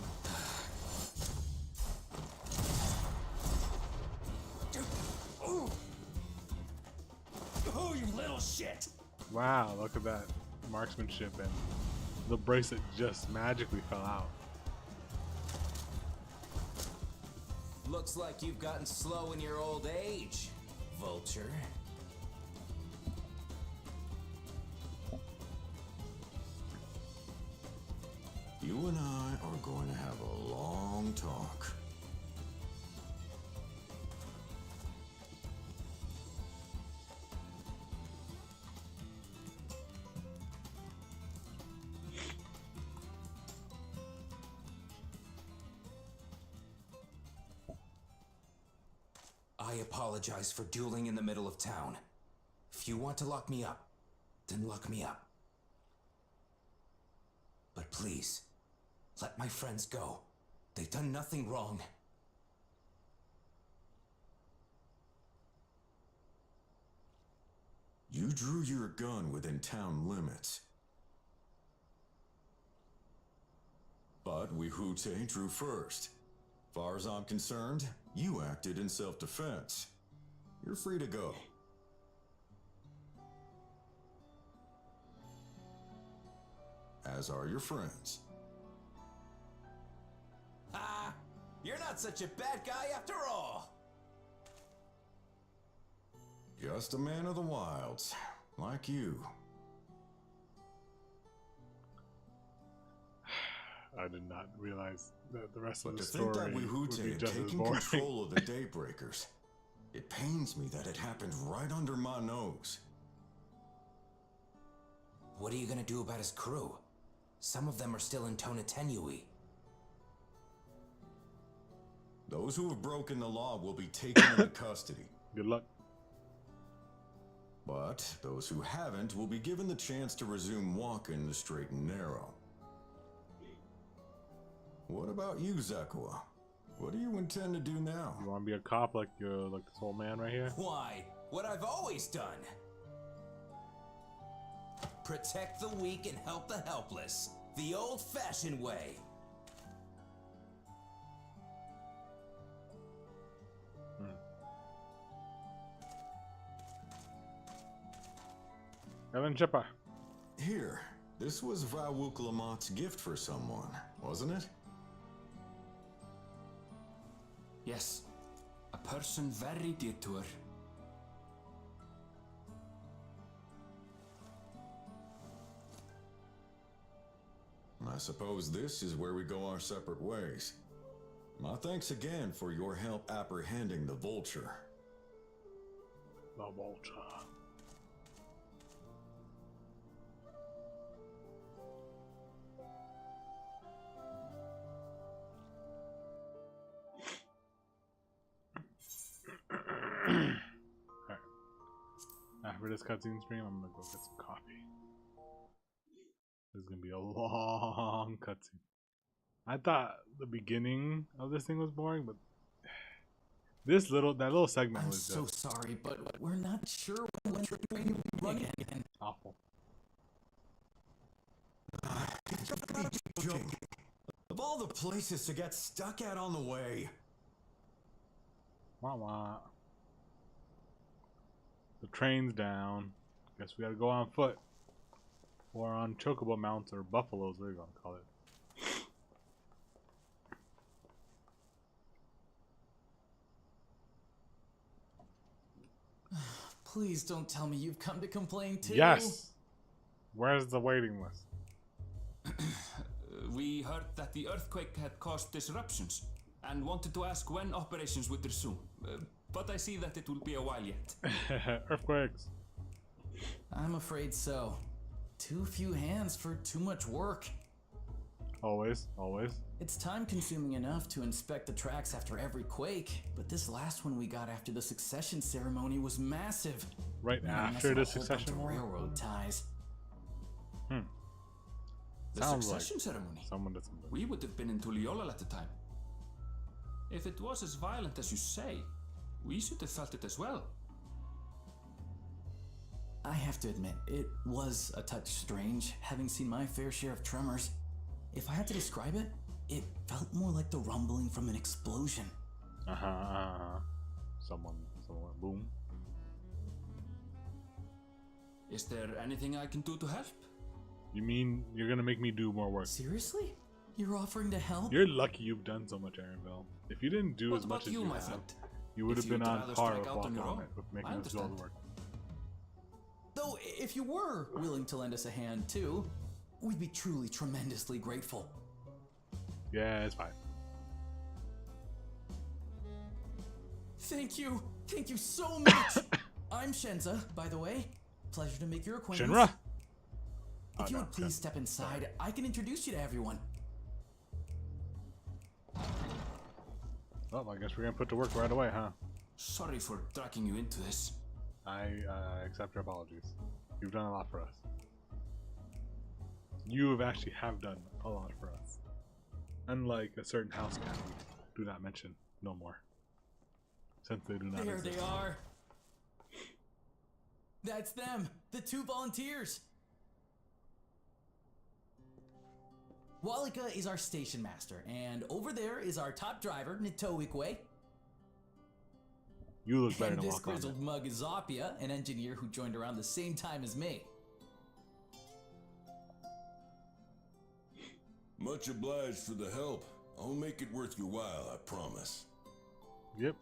Oh, you little shit! Wow, look at that marksmanship, and the bracelet just magically fell out. Looks like you've gotten slow in your old age, vulture. You and I are going to have a long talk. I apologize for dueling in the middle of town. If you want to lock me up, then lock me up. But please, let my friends go. They've done nothing wrong. You drew your gun within town limits. But Wihute drew first. Far as I'm concerned, you acted in self-defense. You're free to go. As are your friends. Ha! You're not such a bad guy after all! Just a man of the wilds, like you. I did not realize that the rest of But the to think story that would be Wihute had just as taken boring. control of the Daybreakers, it pains me that it happened right under my nose. What are you gonna do about his crew? Some of them are still in Tonatenui. Those who have broken the law will be taken into custody. Good luck. But those who haven't will be given the chance to resume walking the straight and narrow. What about you, Zakua? What do you intend to do now? You want to be a cop like this old man right here? Why? What I've always done. Protect the weak and help the helpless. The old-fashioned way. Evan Chippa. Here, this was Vawuk Lamot's gift for someone, wasn't it? Yes, a person very dear to her. I suppose this is where we go our separate ways. My thanks again for your help apprehending the vulture. The vulture. Alright. After this cutscene stream, I'm gonna go get some coffee. This is gonna be a long cutscene. I thought the beginning of this thing was boring, but that little segment was so just sorry, but we're not sure when the train will be running again. awful. Of all the places to get stuck at on the way. Wah wah. The train's down. Guess we gotta go on foot. Or on chocobo mounts or buffaloes, whatever you want to call it. Please don't tell me you've come to complain too. Yes! Where's the waiting list? We heard that the earthquake had caused disruptions and wanted to ask when operations would resume. But I see that it will be a while yet. Earthquakes. I'm afraid so. Too few hands for too much work. Always, always. It's time consuming enough to inspect the tracks after every quake, but this last one we got after the succession ceremony was massive. Right after the succession one? Railroad ties. The Sounds succession like ceremony. someone did something. We would have been in Tuliolal at the time. If it was as violent as you say, we should have felt it as well. I have to admit, it was a touch strange, having seen my fair share of tremors. If I had to describe it, it felt more like the rumbling from an explosion. Someone went boom. Is there anything I can do to help? You mean you're gonna make me do more work? Seriously? You're offering to help? You're lucky you've done so much, Aaronville. If you didn't do as much as you my have, friend? you would have been on par with strike out on your own, with making this do all the work. Though, if you were willing to lend us a hand too, we'd be truly tremendously grateful. Yeah, it's fine. Thank you so much. I'm Shenza, by the way. Pleasure to make your acquaintance. Shinra? If you would please step inside, I can introduce you to everyone. Well, I guess we're gonna put to work right away, huh? Sorry for dragging you into this. I accept your apologies. You've done a lot for us. You have actually done a lot for us. Unlike a certain house cat we do not mention no more. Since they do not There exist. they are. That's them, the 2 volunteers. Walika is our station master, and over there is our top driver, Nitoikwe. You look better And than this walk on grizzled mug is Zapia, an engineer who joined around the same time as me. Much obliged for the help. I'll make it worth your while, I promise. Yep.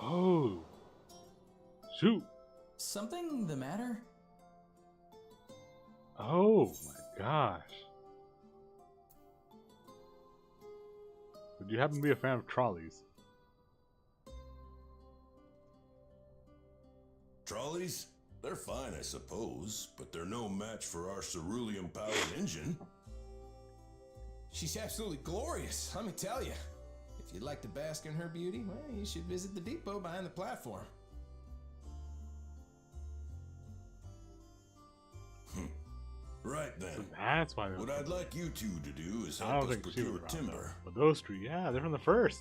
Oh. Shoot. Something the matter? Oh my gosh. Would you happen to be a fan of trolleys? Trolleys? They're fine, I suppose, but they're no match for our cerulean-powered engine. She's absolutely glorious, let me tell you. If you'd like to bask in her beauty, well, you should visit the depot behind the platform. Right then. So that's why. What I'd like you two to do is I help don't us think she procure was around, timber. though. But those three, yeah, they're from the first.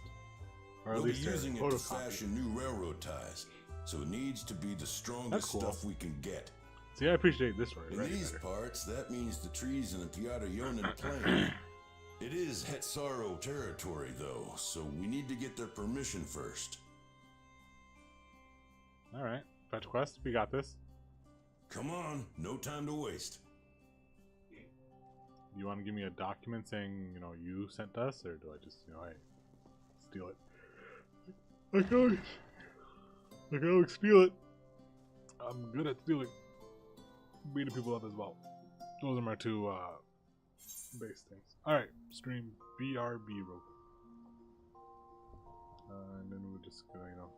Or at We'll be least they're using it to photocopied. fashion new railroad ties, so it needs to be the strongest cool. stuff we can get. See, I appreciate this one. In Right these better. parts, that means the trees in the Piata Yonan plain. It is Hetsaro territory, though, so we need to get their permission first. Alright, fetch quest, we got this. Come on, no time to waste. You want to give me a document saying, you know, you sent us, or do I just, you know, hey, steal it? I can always steal it. I'm good at stealing. Beating people up as well. Those are my two base things. Alright, stream BRB real quick. And then we'll just go, you know.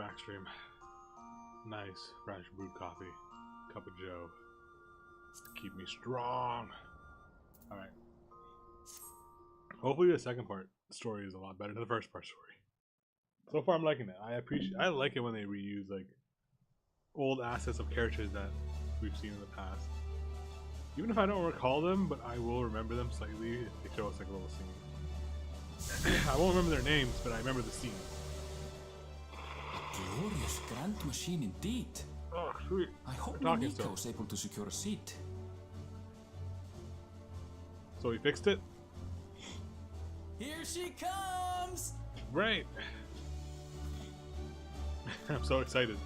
back stream. Nice, fresh brewed coffee. Cup of joe. Keep me strong. Alright. Hopefully the second part story is a lot better than the first part story. So far I'm liking it. I like it when they reuse like old assets of characters that we've seen in the past. Even if I don't recall them, but I will remember them slightly if they show us like a little scene. I won't remember their names, but I remember the scenes. A glorious grand machine indeed. Oh, sweet. I hope Talking Nico is able to secure a seat. So we fixed it? Here she comes! Right. I'm so excited.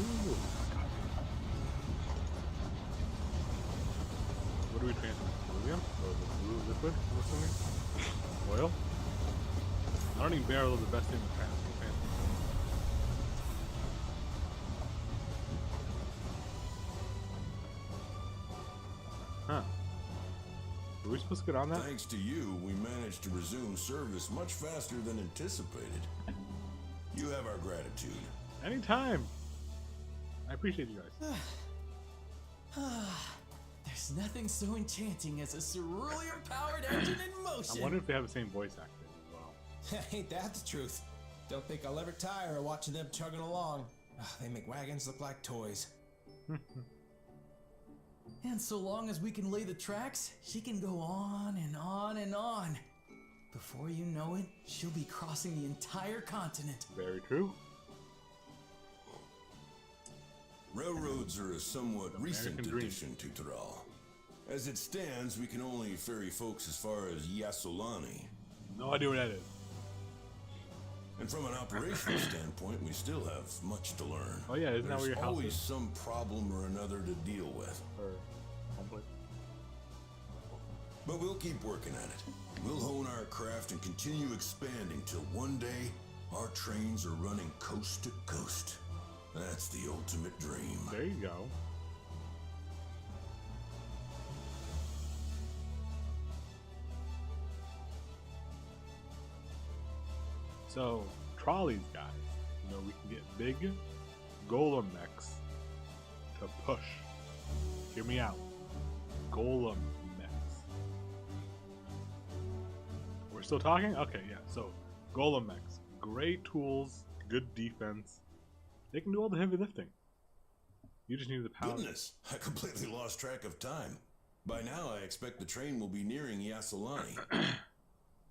Ooh. What do we transfer? Helium? Or the blue liquid? I'm assuming? Oil? I don't think barrel is the best thing to transfer. Huh. Were we supposed to get on that? Thanks to you, we managed to resume service much faster than anticipated. You have our gratitude. Anytime. I appreciate you guys. There's nothing so enchanting as a cerulean-powered engine in motion. I wonder if they have the same voice actors as well. Ain't that the truth? Don't think I'll ever tire of watching them chugging along. They make wagons look like toys. And so long as we can lay the tracks, she can go on and on and on. Before you know it, she'll be crossing the entire continent. Very true. Railroads are a somewhat recent American dream. addition to Tyrell. As it stands, we can only ferry folks as far as Yassolani. No idea where that is. And from an operational standpoint, we still have much to learn. Oh yeah, isn't that where your There's house always is? some problem or another to deal with. Or someplace. But we'll keep working at it. We'll hone our craft and continue expanding till one day our trains are running coast to coast. That's the ultimate dream. There you go. So, trolleys, guys. You know, we can get big golem mechs to push. Hear me out. Golem mechs. We're still talking? Okay, yeah. So, golem mechs. Great tools, good defense. They can do all the heavy lifting. You just need the power. Goodness, I completely lost track of time. By now, I expect the train will be nearing Yassolani.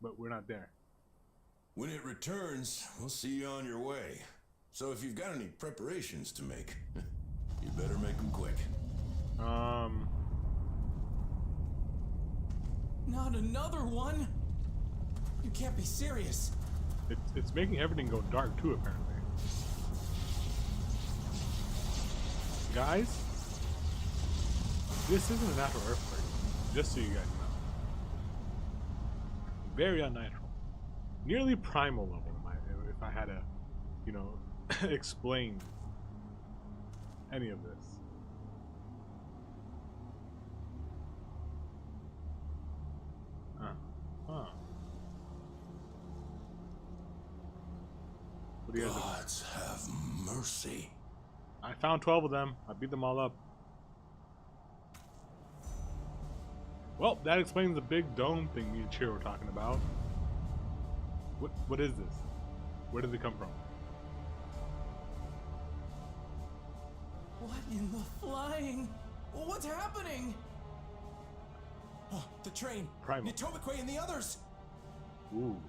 But we're not there. When it returns, we'll see you on your way. So if you've got any preparations to make, you better make them quick. Not another one? You can't be serious. It's making everything go dark too, apparently. Guys, this isn't a natural earthquake, just so you guys know. Very unnatural. Nearly primal level, if I had to, you know, explain any of this. What do you guys think? Gods have mercy. I found 12 of them. I beat them all up. Well, that explains the big dome thing me and Cheer were talking about. What is this? Where did it come from? What in the flying? What's happening? Oh, the train. Primal. Nitomikwe and the others. Ooh.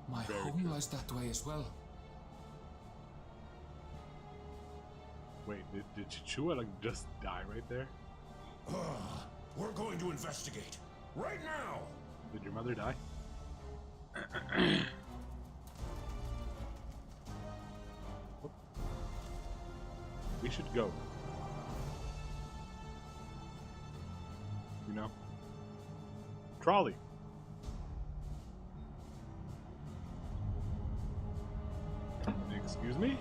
My home lies that way as well. Wait, did Chichua like just die right there? We're going to investigate. Right now! Did your mother die? We should go. You know? Trolley. Excuse me?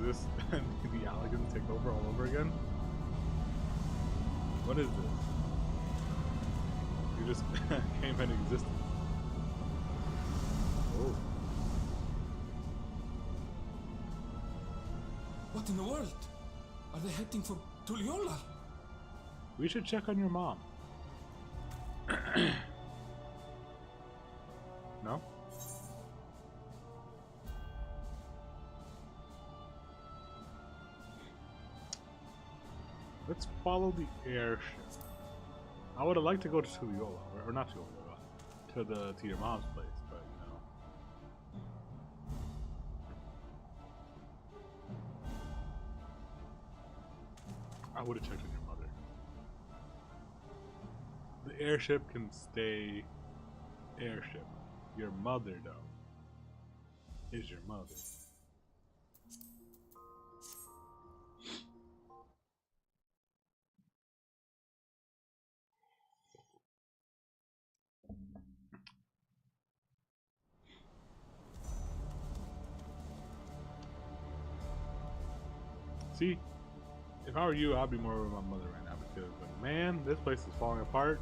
this the Alligans take over all over again? What is this? You just came into existence. Oh. What in the world? Are they heading for Tuliyollal? We should check on your mom. No? Let's follow the airship. I would have liked to go to Tuliyollal, or not Tuliyollal, to your mom's place, but you know. I would have checked on your mother. The airship can stay airship. Your mother, though, is your mother. See, if I were you, I'd be more with my mother right now because, man, this place is falling apart.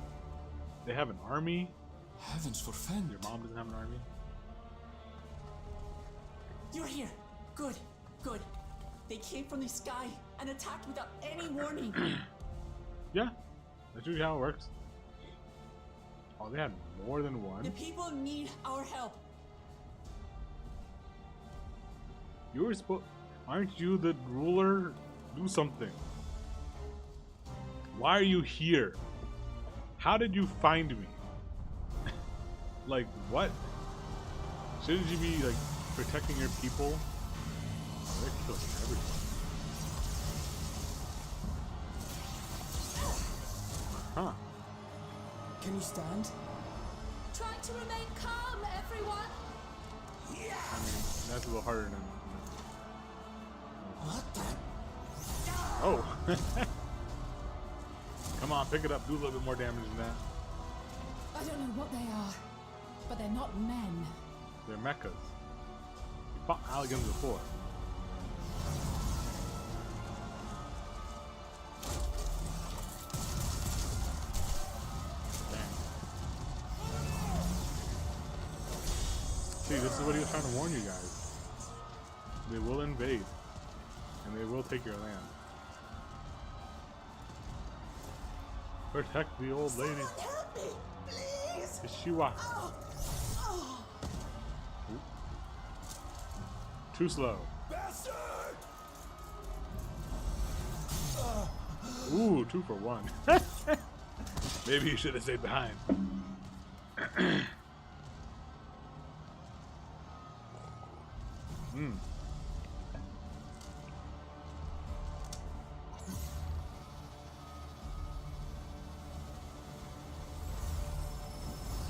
They have an army. Heavens forfend. Your mom doesn't have an army. You're here. Good, good. They came from the sky and attacked without any warning. Yeah, that's usually how it works. Oh, they had more than one. The people need our help. You were supposed. Aren't you the ruler? Do something. Why are you here? How did you find me? Like, what? Shouldn't you be, like, protecting your people? They're killing everyone. Huh. Can you stand? Try to remain calm, everyone. I mean, that's a little harder than... What the? Oh! Come on, pick it up. Do a little bit more damage than that. I don't know what they are, but they're not men. They're mechas. You fought Alligans before. See, this is what he was trying to warn you guys. They will invade. And they will take your land. Protect the old lady. Help me, please. Ishiwa. Too slow. Bastard! Ooh, 2 for 1. Maybe you should have stayed behind.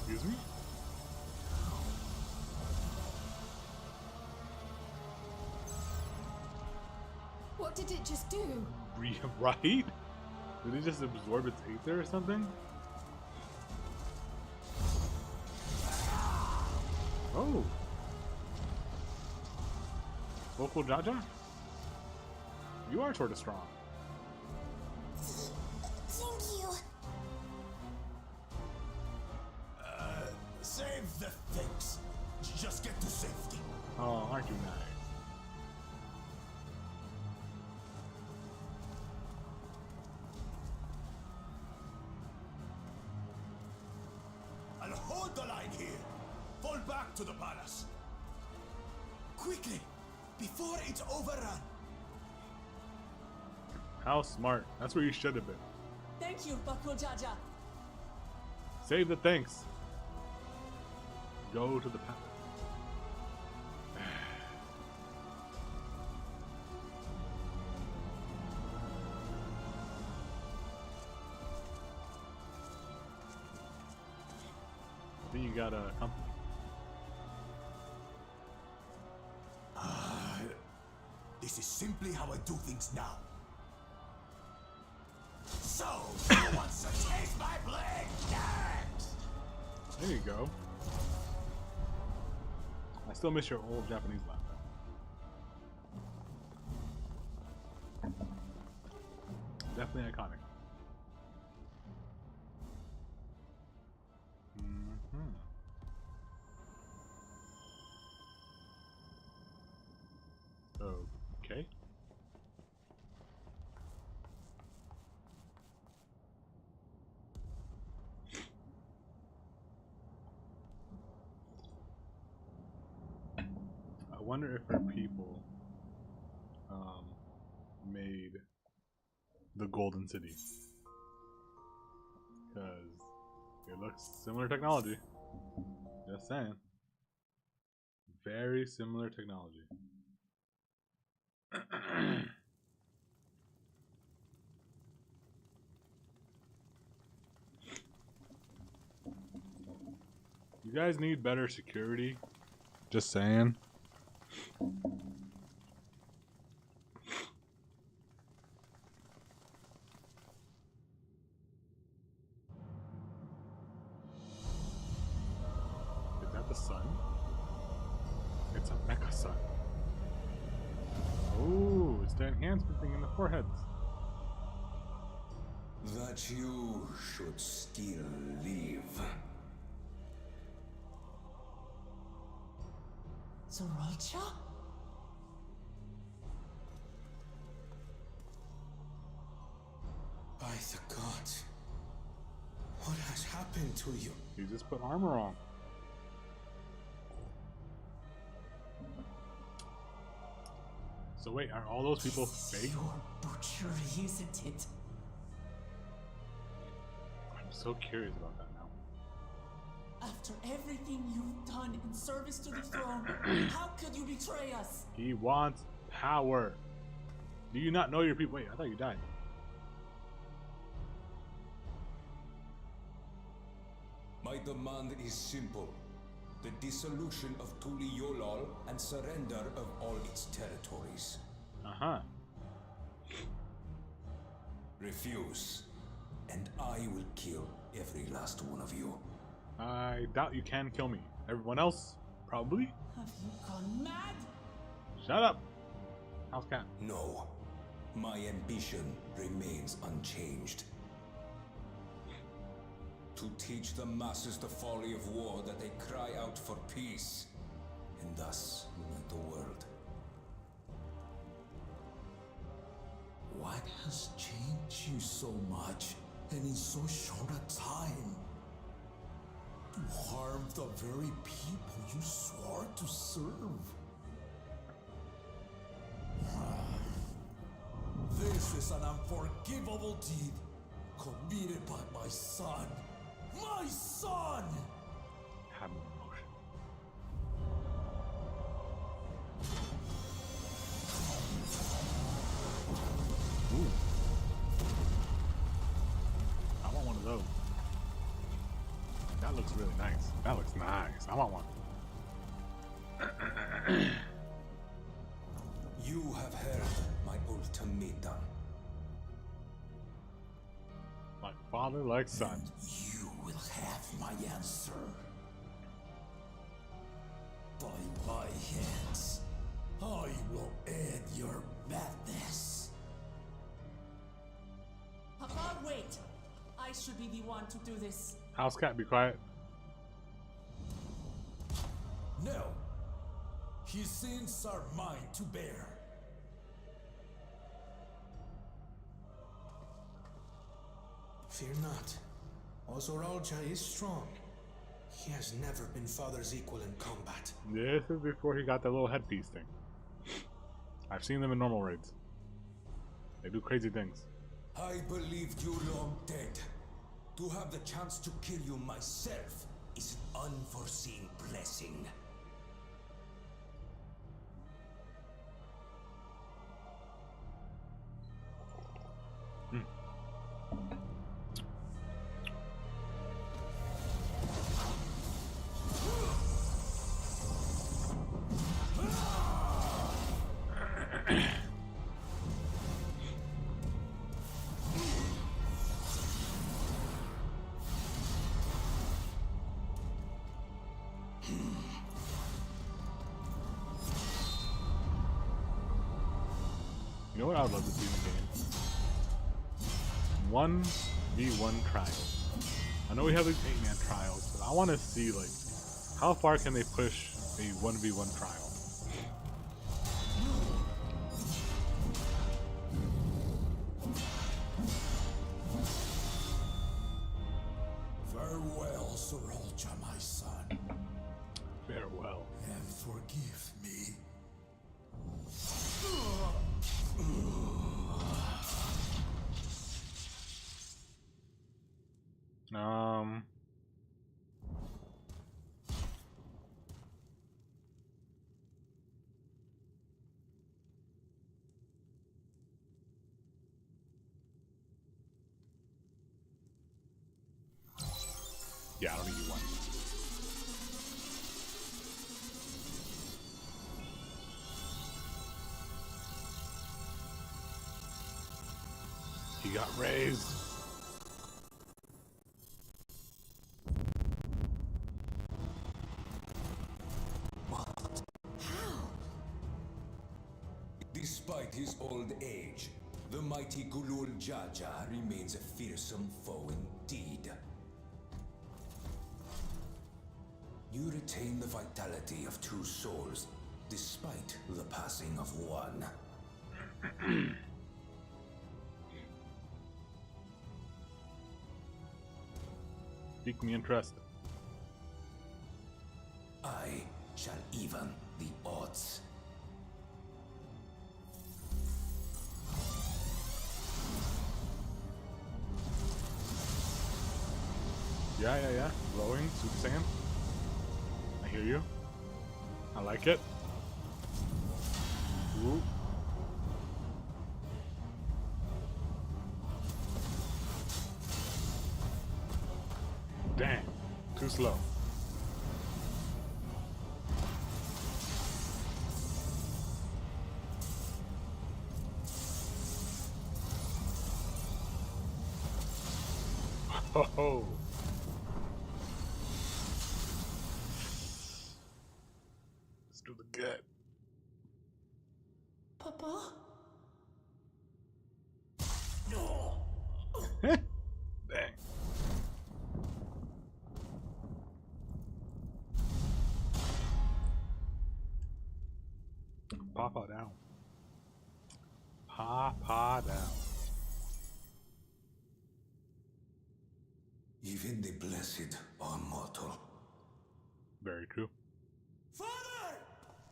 Excuse me? What did it just do? Right? Did it just absorb its aether or something? Oh. Vocal Jaja? You are sort of strong. Thank you. Save the things. Just get to safety. Oh, aren't you nice? I'll hold the line here. Fall back to the palace. Quickly, before it's overrun. How smart. That's where you should have been. Thank you, Bakul Jaja. Save the thanks. Go to the palace. I think you got a company. This is simply how I do things now. So, who wants to taste my blade next? There you go. I still miss your old Japanese laugh. definitely iconic. Okay. I wonder if our people made the Golden City, because it looks similar technology. Just saying. Very similar technology. You guys need better security. Just saying. Is that the sun? It's a mecha sun. Oh, it's the enhancement thing in the foreheads. That you should still live. Zorolcha? By the gods. What has happened to you? You just put armor on. So wait, are all those people fake? Your butchery, isn't it? I'm so curious about that now. After everything you've done in service to the throne, how could you betray us? He wants power. Do you not know your people? Wait, I thought you died. My demand is simple. The dissolution of Tuli Yolal and surrender of all its territories. Uh-huh. Refuse, and I will kill every last one of you. I doubt you can kill me. Everyone else, probably. Have you gone mad? Shut up. House cat. No. My ambition remains unchanged. To teach the masses the folly of war, that they cry out for peace, and thus unite the world. What has changed you so much, and in so short a time? To harm the very people you swore to serve. This is an unforgivable deed committed by my son. My son! Have no emotion. Ooh. I want one of those. That looks really nice. That looks nice. I want one. You have heard my ultimatum. Like father, like son. You will have my answer. By my hands, I will end your madness. Papa, wait. I should be the one to do this. House cat, be quiet. No. His sins are mine to bear. Fear not. Ozoralja is strong. He has never been father's equal in combat. This is before he got that little headpiece thing. I've seen them in normal raids. They do crazy things. I believed you long dead. To have the chance to kill you myself is an unforeseen blessing. You know what I would love to see in the game? 1v1 trials. I know we have these 8-man trials, but I want to see like how far can they push a 1v1 trial. Farewell, Sir Olja, my son. Farewell. And forgive me. Yeah, I don't think you won. He got raised. Despite his old age, the mighty Gulul Jaja remains a fearsome foe indeed. You retain the vitality of 2 souls, despite the passing of 1. Pique me interest. I shall even the odds. Yeah. Glowing, Super Saiyan. I hear you. I like it. Ooh. Dang. Too slow. Ho. Let's do the gut. Papa? Dang. Papa down. Papa down. Even the blessed are mortal. Very true. Father!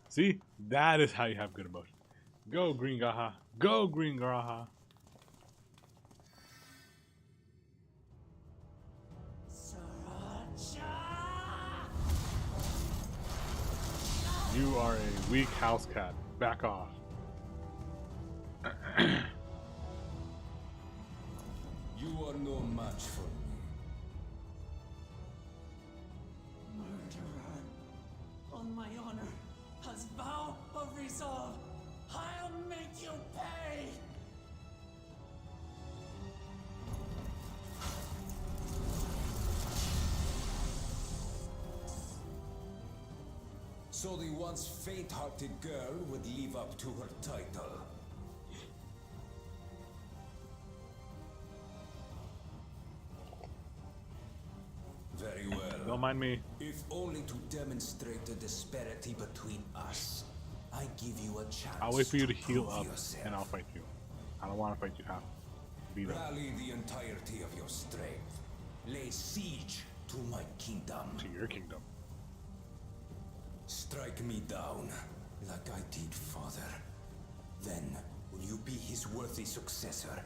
See? That is how you have good emotion. Go, Green Gaha. Go, Green Gaha. You are a weak house cat. Back off. You are no match for me. Murderer, on my honor, as vow of resolve, I'll make you pay! So the once faint-hearted girl would live up to her title. Very well. Don't mind me. If only to demonstrate the disparity between us, I give you a chance. I'll wait for you to heal prove up yourself. and I'll fight you. I don't want to fight you half. Beat up. Rally the entirety of your strength. Lay siege to my kingdom. To your kingdom. Strike me down, like I did father. Then, will you be his worthy successor?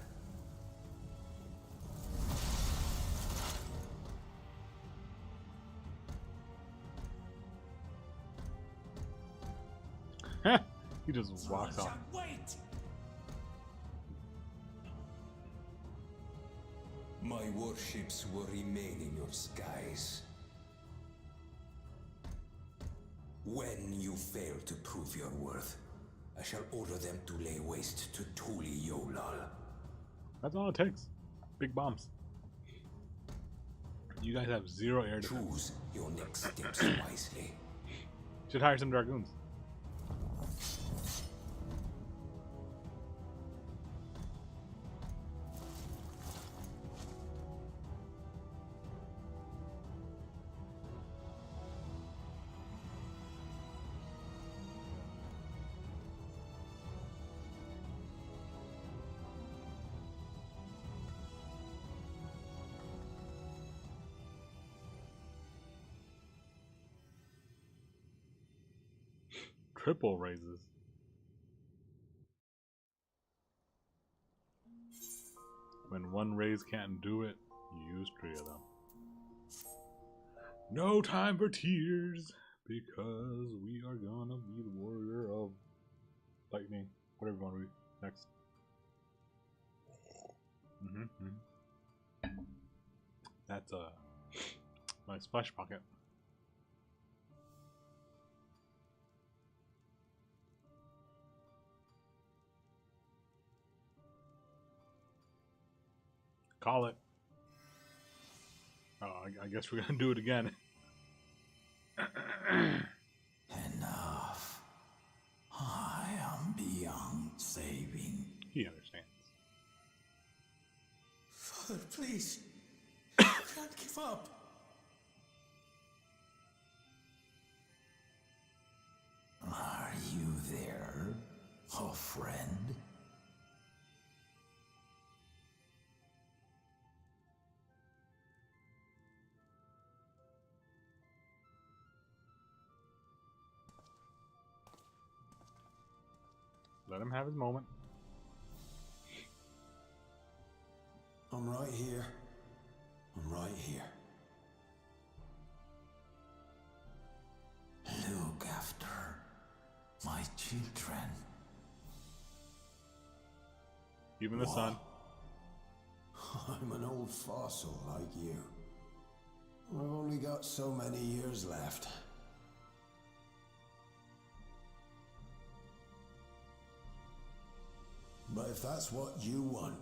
He just walks off. Wait! My warships will remain in your skies. When you fail to prove your worth, I shall order them to lay waste to Tuli Yolal. That's all it takes. Big bombs. You guys have 0 air defense. Choose your next steps wisely. Should hire some dragoons. triple raises. When one raise can't do it, you use 3 of them. No time for tears, because we are gonna be the warrior of lightning. Whatever you want to be next. That's my splash pocket. Call it. Oh, I guess we're gonna do it again. Enough. I am beyond saving. He understands. Father, please. I can't give up. Are you there, oh friend? Let him have his moment. I'm right here. I'm right here. Look after my children. Even the sun. I'm an old fossil like you. I've only got so many years left. But if that's what you want,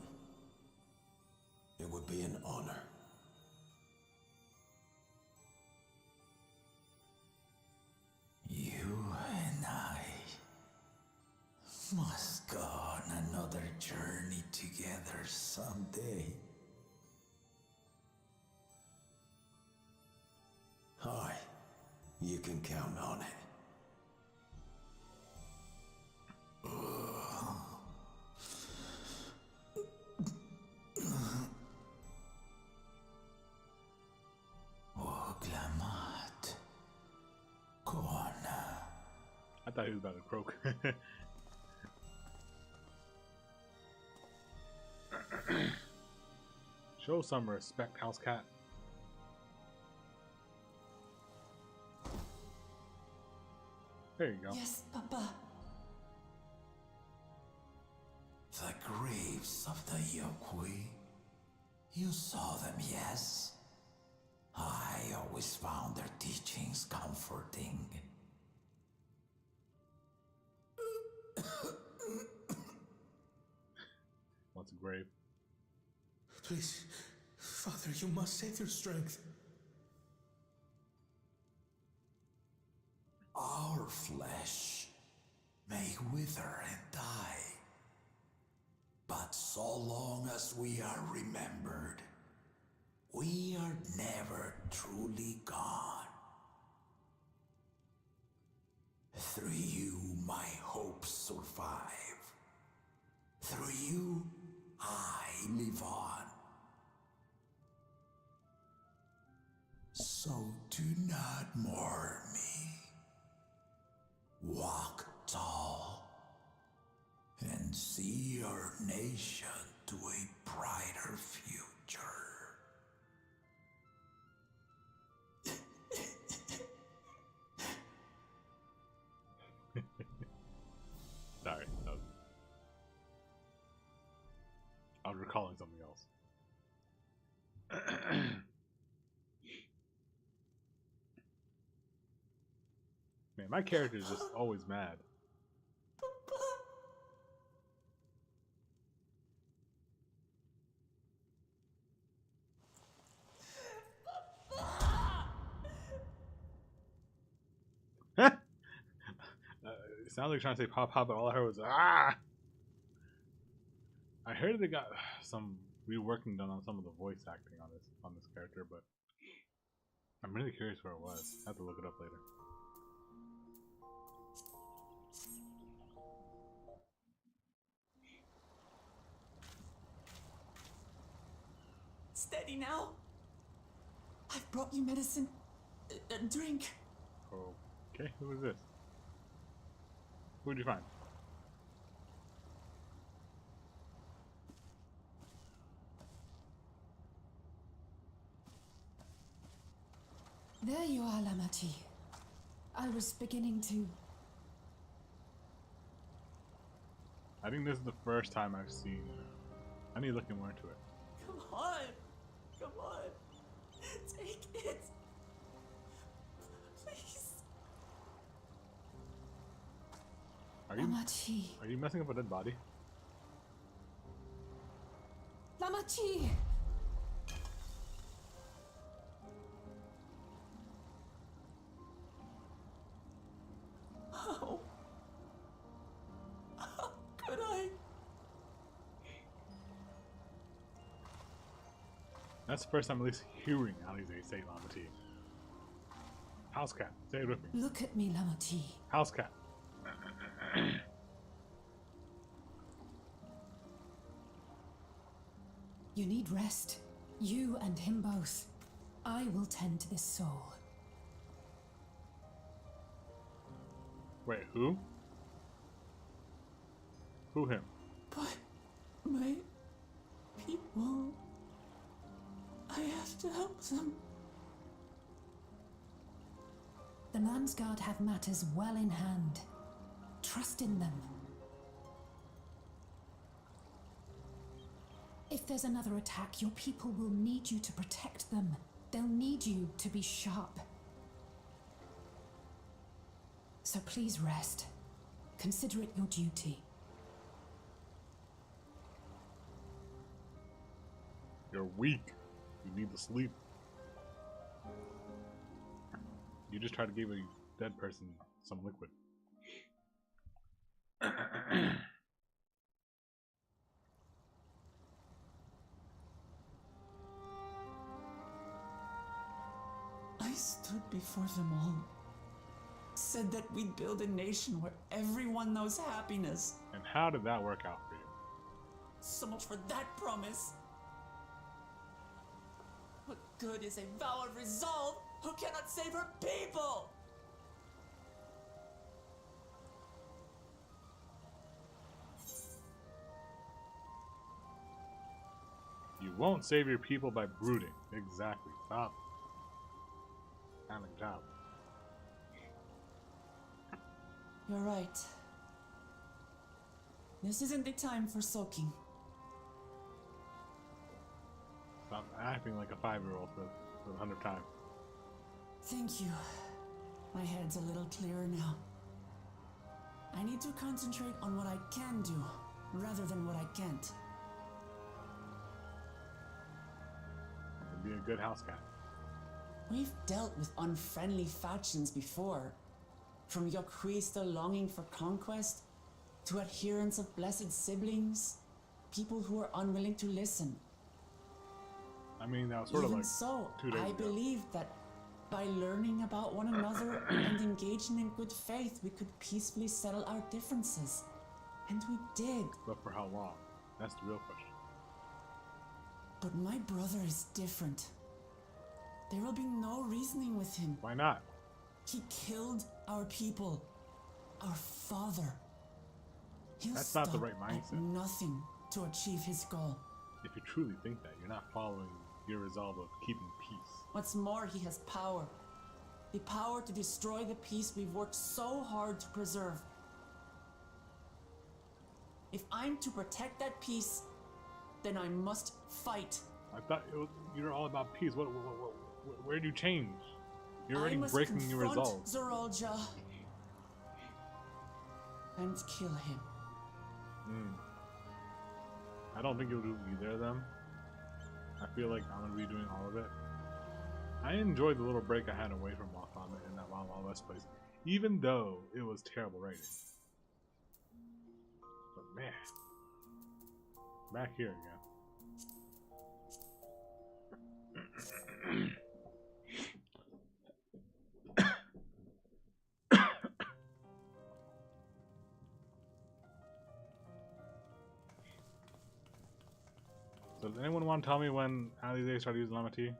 it would be an honor. You and I must go on another journey together someday. Aye, you can count on it. I thought he was about to croak. Show some respect, house cat. There you go. Yes, Papa. The graves of the Yokui. You saw them, yes? I always found their teachings comforting. What's a grave? Please, Father, you must save your strength. Our flesh may wither and die, but so long as we are remembered, we are never truly gone. Through you, my hopes survive. Through you, I live on. So do not mourn me. Walk tall and see your nation to a brighter future. Sorry. I was recalling something else. Man, my character is just always mad. It sounds like trying to say pop, but all I heard was ah. I heard they got some reworking done on some of the voice acting on this character, but I'm really curious where it was. I have to look it up later. Steady now. I've brought you medicine. A drink. Okay, who is this? Who'd you find? There you are, Lamati. I was beginning to... I think this is the first time I've seen... I need to look more into it. Come on! Come on! Take it! Please! Are you messing up a dead body? Lamati! How could I? That's the first time at least hearing Alize say Lamati. House cat, say it with me. Look at me, Lamati. House cat. You need rest. You and him both. I will tend to this soul. Wait, who? Who him? But my people... I have to help them. The Landsguard have matters well in hand. Trust in them. If there's another attack, your people will need you to protect them. They'll need you to be sharp. So please rest. Consider it your duty. You're weak. You need to sleep. You just tried to give a dead person some liquid. I stood before them all. Said that we'd build a nation where everyone knows happiness. And how did that work out for you? So much for that promise. What good is a vow of resolve who cannot save her people? You won't save your people by brooding. Exactly. Stop. Kind of job. You're right. This isn't the time for sulking. Stop acting like a 5-year-old for the 100th time. Thank you. My head's a little clearer now. I need to concentrate on what I can do, rather than what I can't. And be a good house cat. We've dealt with unfriendly factions before. From Yokwista longing for conquest, to adherents of blessed siblings, people who are unwilling to listen. I mean, that was sort Even of like so, 2 days I ago. believe that by learning about one another and engaging in good faith, we could peacefully settle our differences. And we did. But for how long? That's the real question. But my brother is different. There will be no reasoning with him. Why not? He killed our people. Our father. He'll That's not the stop right at mindset. nothing to achieve his goal. If you truly think that, you're not following your resolve of keeping peace. What's more, he has power. The power to destroy the peace we've worked so hard to preserve. If I'm to protect that peace, then I must fight. I thought you were all about peace. Where do you change? You're already I must breaking your resolve. Zorolja and kill him. I don't think you'll do either of them. I feel like I'm gonna be doing all of it. I enjoyed the little break I had away from Wakanda in that Wild Wild West place, even though it was terrible writing. But man, back here again. So does anyone want to tell me when Alize started using Lamati?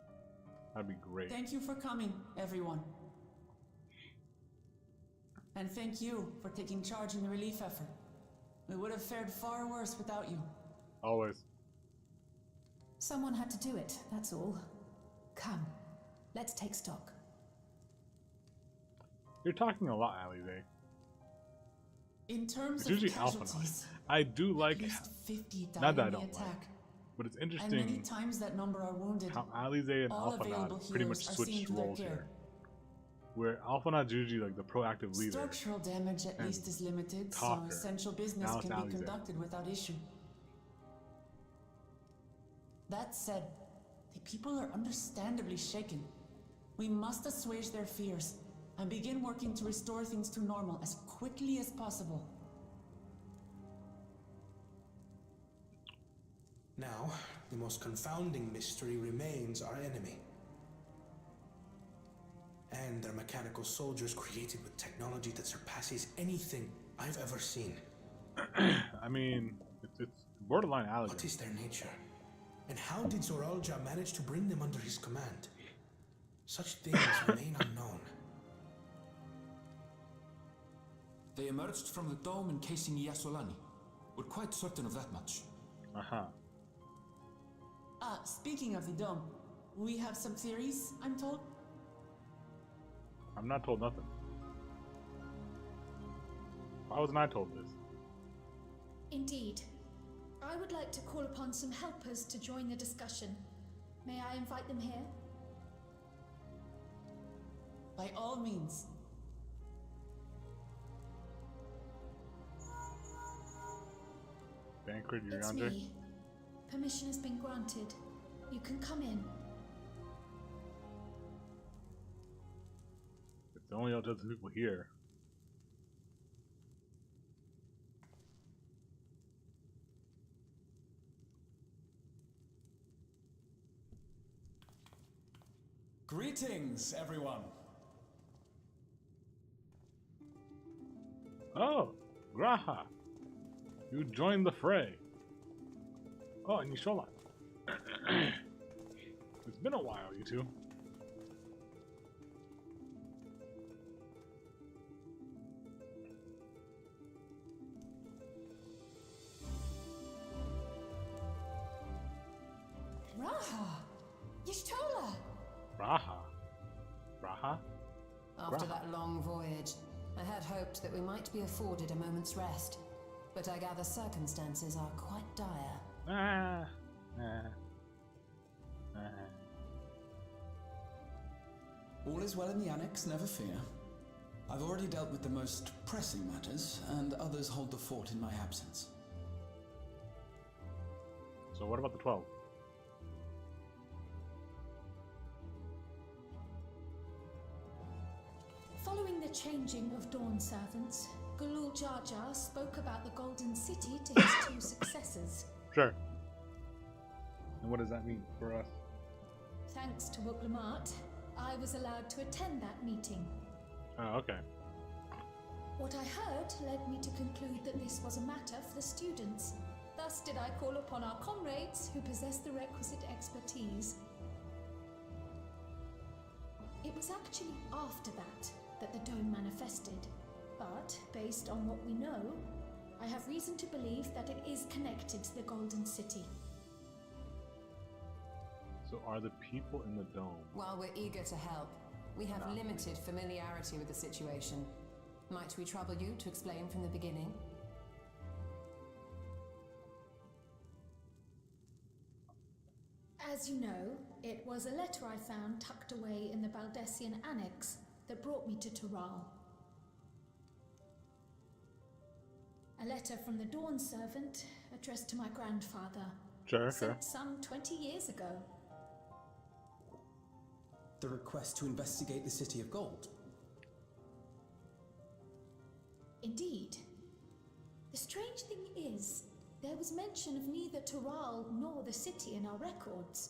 That'd be great. Thank you for coming, everyone. And thank you for taking charge in the relief effort. We would have fared far worse without you. Always. Someone had to do it, that's all. Come, let's take stock. You're talking a lot, Alize. In terms It's of usually casualties, I do like, at least 50 died not that I in the don't attack. like, but it's And many interesting times that number are wounded. how Alize and All available Alphanod pretty much healers are seen switched to their roles care. here. Where Alphanod's usually like the proactive leader. Structural damage at and least is limited, so talker. essential business Now it's can be Alize. conducted without issue. That said, the people are understandably shaken. We must assuage their fears and begin working to restore things to normal as quickly as possible. Now, the most confounding mystery remains our enemy. And their mechanical soldiers created with technology that surpasses anything I've ever seen. I mean, it's borderline Alize. What is their nature? And how did Zoralja manage to bring them under his command? Such things remain unknown. They emerged from the dome encasing Yasolani. We're quite certain of that much. Uh-huh. Speaking of the dome, we have some theories, I'm told. I'm not told nothing. Why wasn't I told this? Indeed. I would like to call upon some helpers to join the discussion. May I invite them here? By all means. Bankard, It's Yonder. me. Permission has been granted. You can come in. It's the only other people here. Greetings, everyone. Oh, Graha. You joined the fray. Oh, and Nishola. It's been a while, you two. Raha! Y'shtola! Raha. Raha? After Graha. that long voyage, I had hoped that we might be afforded a moment's rest, but I gather circumstances are quite dire. All is well in the annex, never fear. I've already dealt with the most pressing matters, and others hold the fort in my absence. So what about the 12? Following the changing of Dawn servants, Galul Jar Jar spoke about the Golden City to his two successors. Sure. And what does that mean for us? Thanks to Wuklamart, I was allowed to attend that meeting. Oh, okay. What I heard led me to conclude that this was a matter for the students. Thus did I call upon our comrades who possess the requisite expertise. It was actually after that the dome manifested, but based on what we know, I have reason to believe that it is connected to the Golden City. So are the people in the dome? While we're eager to help, we have limited familiarity with the situation. Might we trouble you to explain from the beginning? As you know, it was a letter I found tucked away in the Baldessian annex that brought me to Tural. A letter from the Dawn servant addressed to my grandfather. Sure. Sent some 20 years ago. The request to investigate the City of Gold. Indeed. The strange thing is, there was mention of neither Tural nor the city in our records.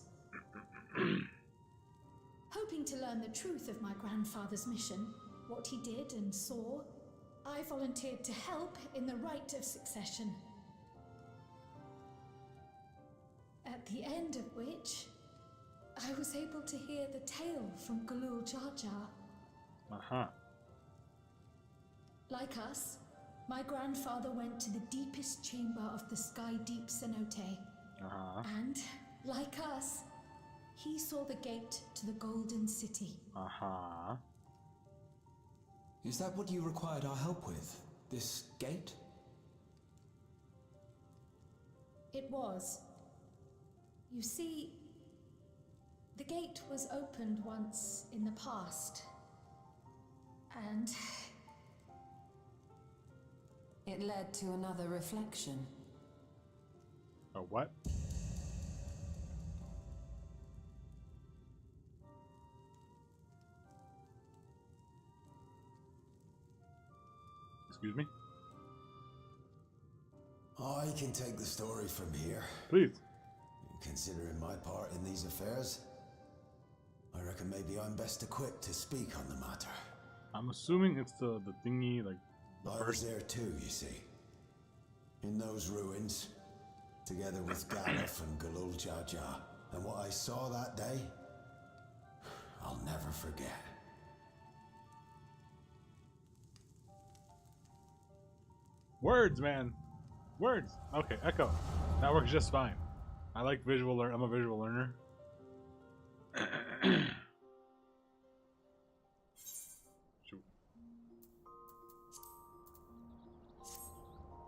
Hoping to learn the truth of my grandfather's mission, what he did and saw, I volunteered to help in the rite of succession. At the end of which, I was able to hear the tale from Galul Jar Jar. Uh-huh. Like us, my grandfather went to the deepest chamber of the sky deep cenote. And, like us, he saw the gate to the Golden City. Is that what you required our help with? This gate? It was. You see, the gate was opened once in the past. And it led to another reflection. A what? Excuse me? I can take the story from here. Please. Considering my part in these affairs, I reckon maybe I'm best equipped to speak on the matter. I'm assuming it's the thingy, like, the I was there too, you see. In those ruins, together with Galuf and Galul Jaja. And what I saw that day, I'll never forget. Words, man. Words. Okay, Echo. That works just fine. I like visual learn. I'm a visual learner.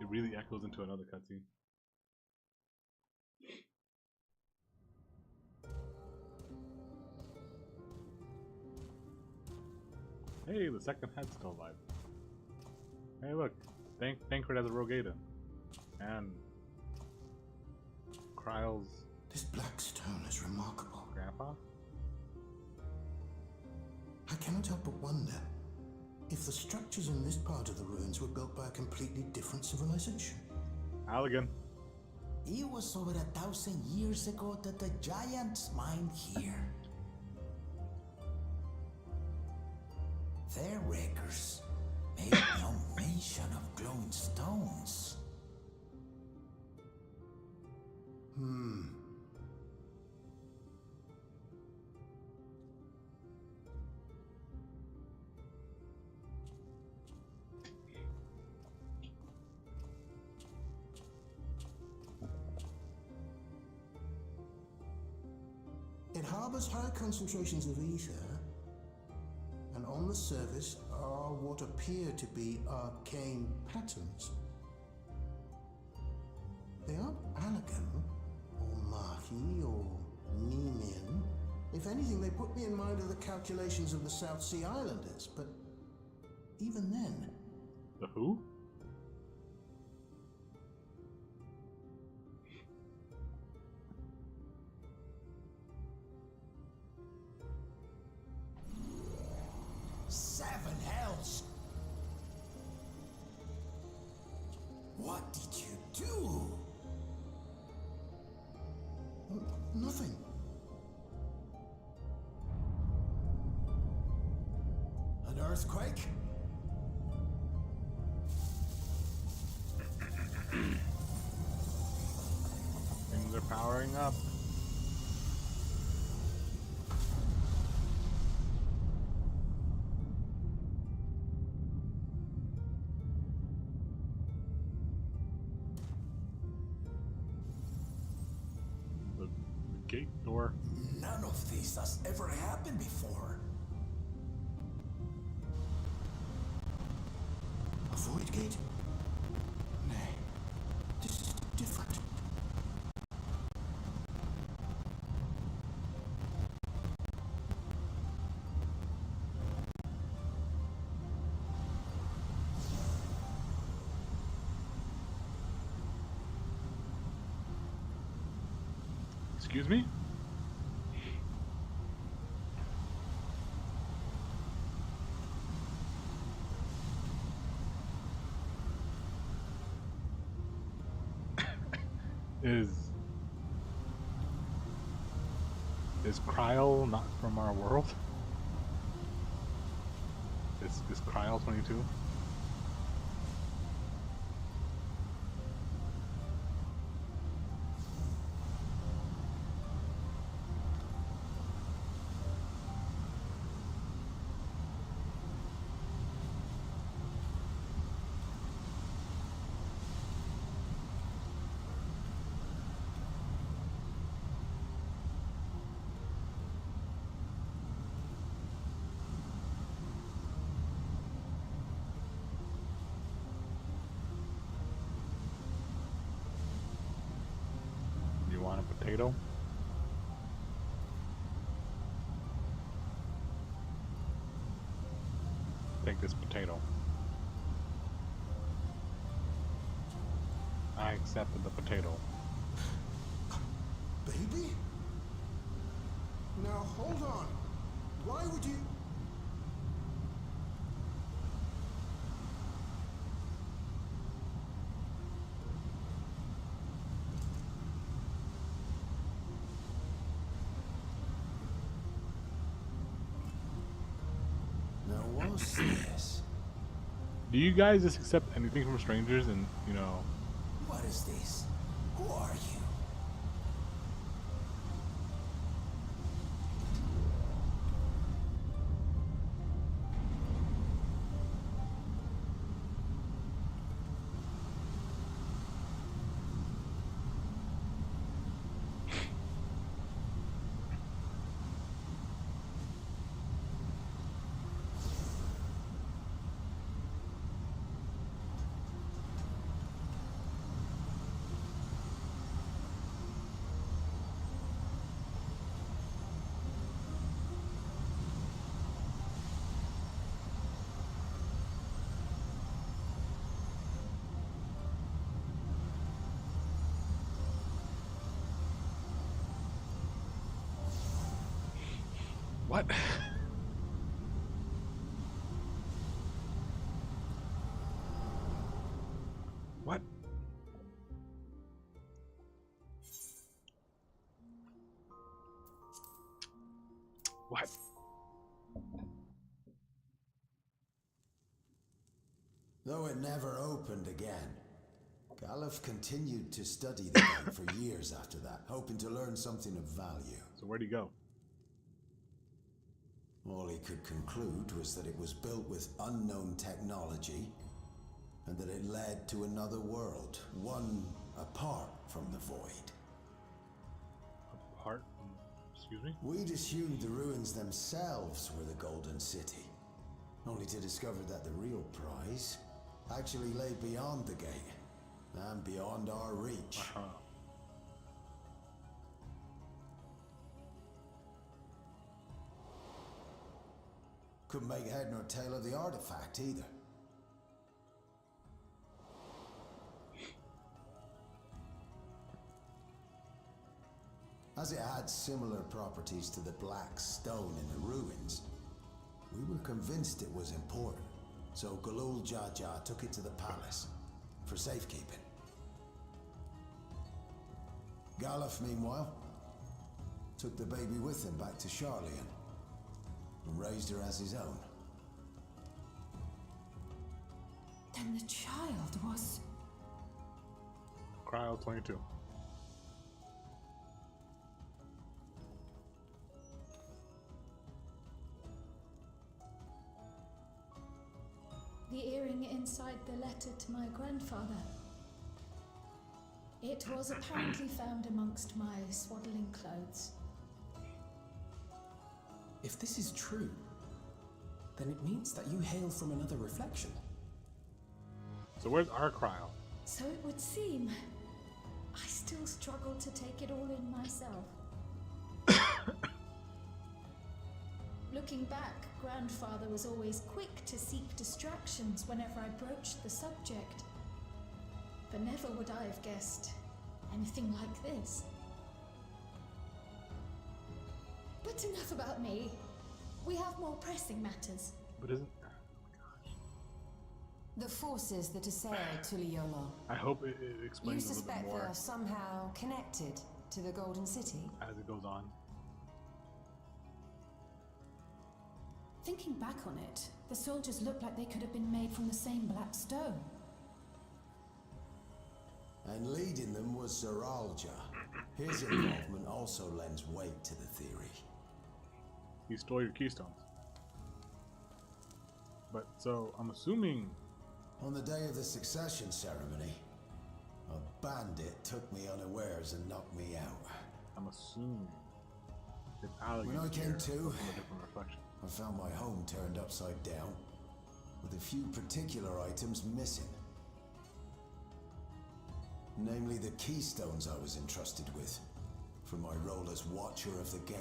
It really echoes into another cutscene. Hey, the second head's still alive. Hey, look. Tancred has a rogue Ada. And Kryle's... This black stone is remarkable. Grandpa? I cannot help but wonder if the structures in this part of the ruins were built by a completely different civilization. Halligan. It was over 1,000 years ago that the giants mined here. Their wreckers made no mention of glowing stones. It harbors high concentrations of ether, and on the surface are what appear to be arcane patterns. They aren't Allegan, or Mahi, or Nemian. If anything, they put me in mind of the calculations of the South Sea Islanders, but even then... The who? Seven hells! What did you do? Nothing. An earthquake? Things are powering up. Gate door. None of this has ever happened before. A void gate? Nay, this is different. Excuse me? Is Kryle not from our world? Is Kryle 22? want a potato? Take this potato. I accepted the potato. Baby? Now hold on. Why would you... Now what's this? Do you guys just accept anything from strangers and, you know... What is this? Who are you? What? What? What? Though it never opened again, Galuf continued to study the game for years after that, hoping to learn something of value. So where'd he go? All he could conclude was that it was built with unknown technology, and that it led to another world, one apart from the void. Apart? Excuse me? We'd assumed the ruins themselves were the Golden City, only to discover that the real prize actually lay beyond the gate, and beyond our reach. Couldn't make head nor tail of the artifact either. As it had similar properties to the black stone in the ruins, we were convinced it was important, so Galul Jaja took it to the palace for safekeeping. Galuf, meanwhile, took the baby with him back to Charlian and raised her as his own. Then the child was... Cryo 22. The earring inside the letter to my grandfather. It was apparently found amongst my swaddling clothes. If this is true, then it means that you hail from another reflection. So where's our cryo? So it would seem. I still struggle to take it all in myself. Looking back, Grandfather was always quick to seek distractions whenever I broached the subject. But never would I have guessed anything like this. But enough about me. We have more pressing matters. But isn't... The forces that assailed Tuliyola. I hope it You explains a little bit suspect more they are somehow connected to the Golden City? as it goes on. Thinking back on it, the soldiers look like they could have been made from the same black stone. And leading them was Zeralja. His involvement also lends weight to the theory. He stole your keystones. But so I'm assuming on the day of the succession ceremony, a bandit took me unawares and knocked me out. I'm assuming if when I came to, a different reflection. I found my home turned upside down, with a few particular items missing. Namely the keystones I was entrusted with, for my role as Watcher of the Gate.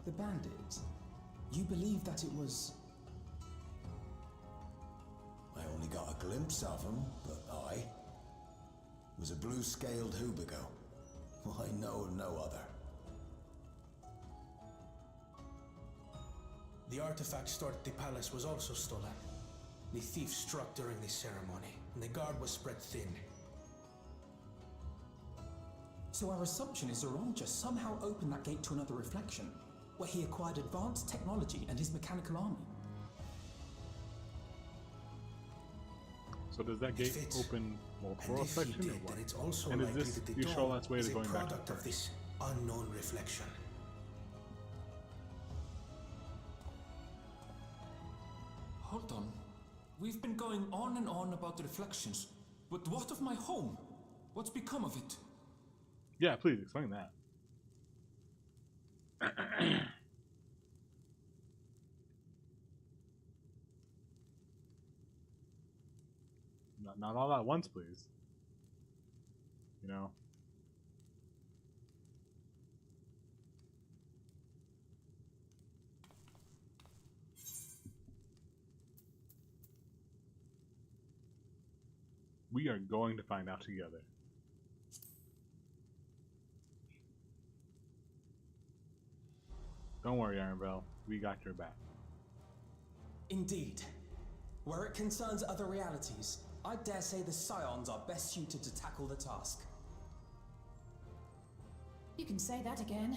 The bandit. You believe that it was... I only got a glimpse of him, but I was a blue-scaled Hubigo. I know of no other. The artifact stored at the palace was also stolen. The thief struck during the ceremony, and the guard was spread thin. So our assumption is Zoranja somehow opened that gate to another reflection, where he acquired advanced technology and his mechanical army. So does that gate open multiple reflections, or what? It's also and is likely this that the the dawn last way is to a going back? product of this unknown reflection. Hold on. We've been going on and on about the reflections, but what of my home? What's become of it? Yeah, please explain that. Not all at once, please. You know. We are going to find out together. Don't worry, Ironbell. We got your back. Indeed. Where it concerns other realities, I dare say the Scions are best suited to tackle the task. You can say that again.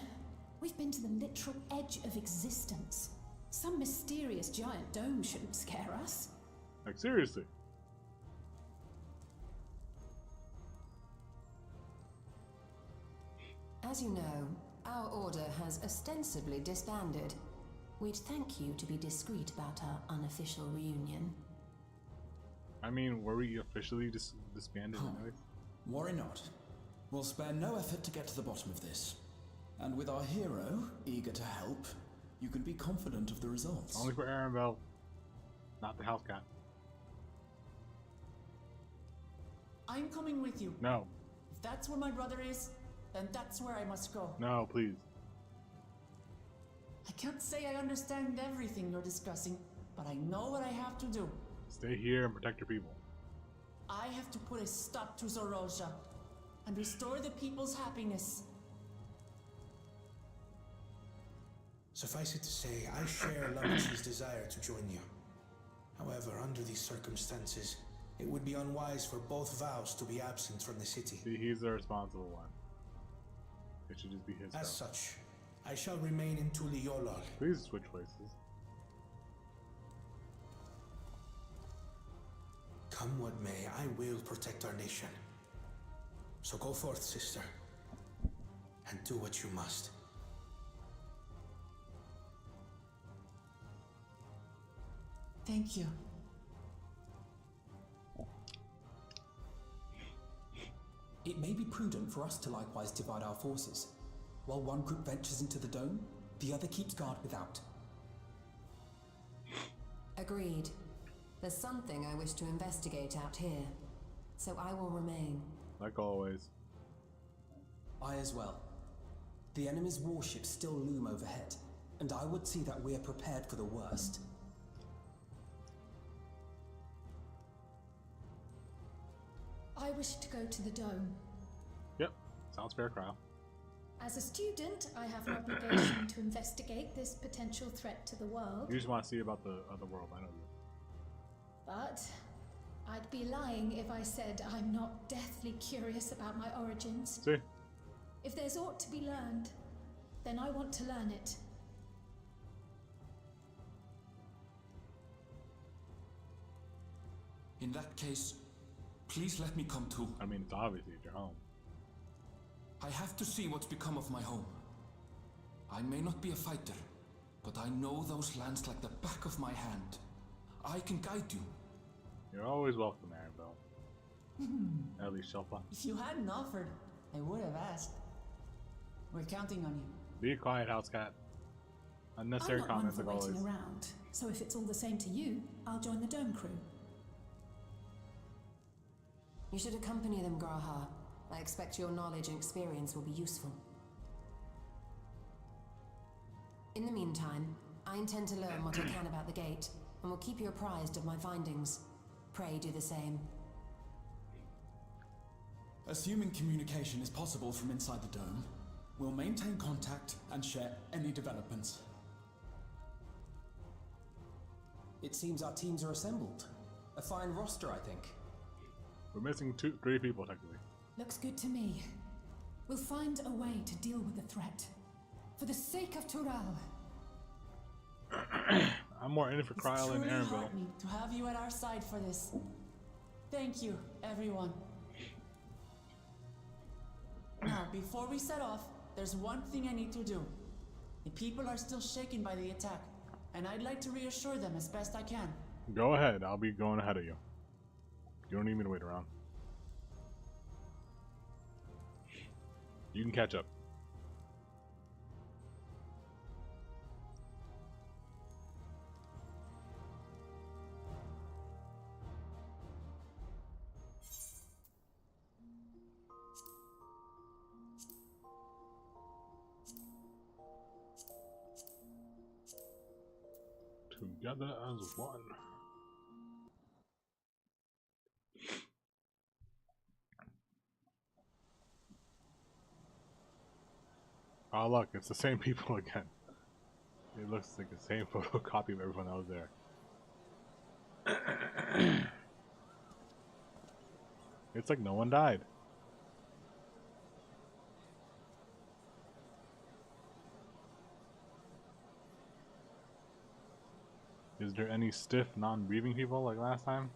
We've been to the literal edge of existence. Some mysterious giant dome shouldn't scare us. Like, seriously. As you know, our order has ostensibly disbanded. We'd thank you to be discreet about our unofficial reunion. I mean, were we officially disbanded anyways? Worry not. We'll spare no effort to get to the bottom of this. And with our hero eager to help, you can be confident of the results. Only for Ironbell, not the house cat. I'm coming with you. No. If that's where my brother is, then that's where I must go. No, please. I can't say I understand everything you're discussing, but I know what I have to do. Stay here and protect your people. I have to put a stop to Zoranja and restore the people's happiness. Suffice it to say, I share Lamachi's desire to join you. However, under these circumstances, it would be unwise for both vows to be absent from the city. See, he's the responsible one. It should just be his As vow. such, I shall remain in Tuliolol. Please switch places. Come what may, I will protect our nation. So go forth, sister, and do what you must. Thank you. It may be prudent for us to likewise divide our forces. While one group ventures into the dome, the other keeps guard without. Agreed. There's something I wish to investigate out here, so I will remain. Like always. I as well. The enemy's warships still loom overhead, and I would see that we are prepared for the worst. I wish to go to the dome. Yep, sounds fair, Cryle. As a student, I have an obligation to investigate this potential threat to the world. You just want to see about the other world, I know you. But I'd be lying if I said I'm not deathly curious about my origins. See? If there's aught to be learned, then I want to learn it. In that case, please let me come too. I mean, it's obviously your home. I have to see what's become of my home. I may not be a fighter, but I know those lands like the back of my hand. I can guide you. You're always welcome, Ironbell. At least Shelpa. If you hadn't offered, I would have asked. We're counting on you. Be quiet, house cat. Unnecessary I'm not one comments for like always. waiting around, so if it's all the same to you, I'll join the dome crew. You should accompany them, Graha. I expect your knowledge and experience will be useful. In the meantime, I intend to learn what I can about the gate, and will keep you apprised of my findings. Pray do the same. Assuming communication is possible from inside the dome, we'll maintain contact and share any developments. It seems our teams are assembled. A fine roster, I think. We're missing 3 people, technically. Looks good to me. We'll find a way to deal with the threat. For the sake of Tural. I'm more in it for Cryle and It's truly Aaronville. heartening to have you at our side for this. Thank you, everyone. Now, before we set off, there's one thing I need to do. The people are still shaken by the attack, and I'd like to reassure them as best I can. Go ahead, I'll be going ahead of you. You don't need me to wait around. You can catch up. Together as one. Oh look, it's the same people again. It looks like the same photocopy of everyone that was there. It's like no one died. Is there any stiff, non-breathing people like last time?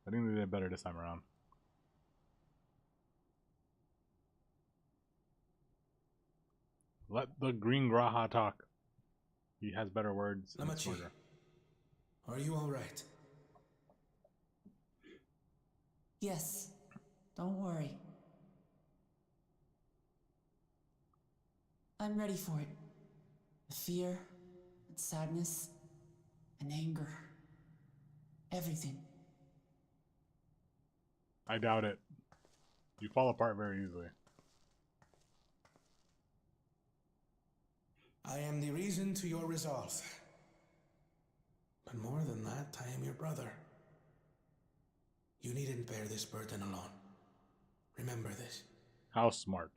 I think they did better this time around. Let the Green Graha talk. He has better words. Namachi, are you alright? Yes, don't worry. I'm ready for it. The fear, and sadness, and anger. Everything. I doubt it. You fall apart very easily. I am the reason to your resolve. But more than that, I am your brother. You needn't bear this burden alone. Remember this. How smart.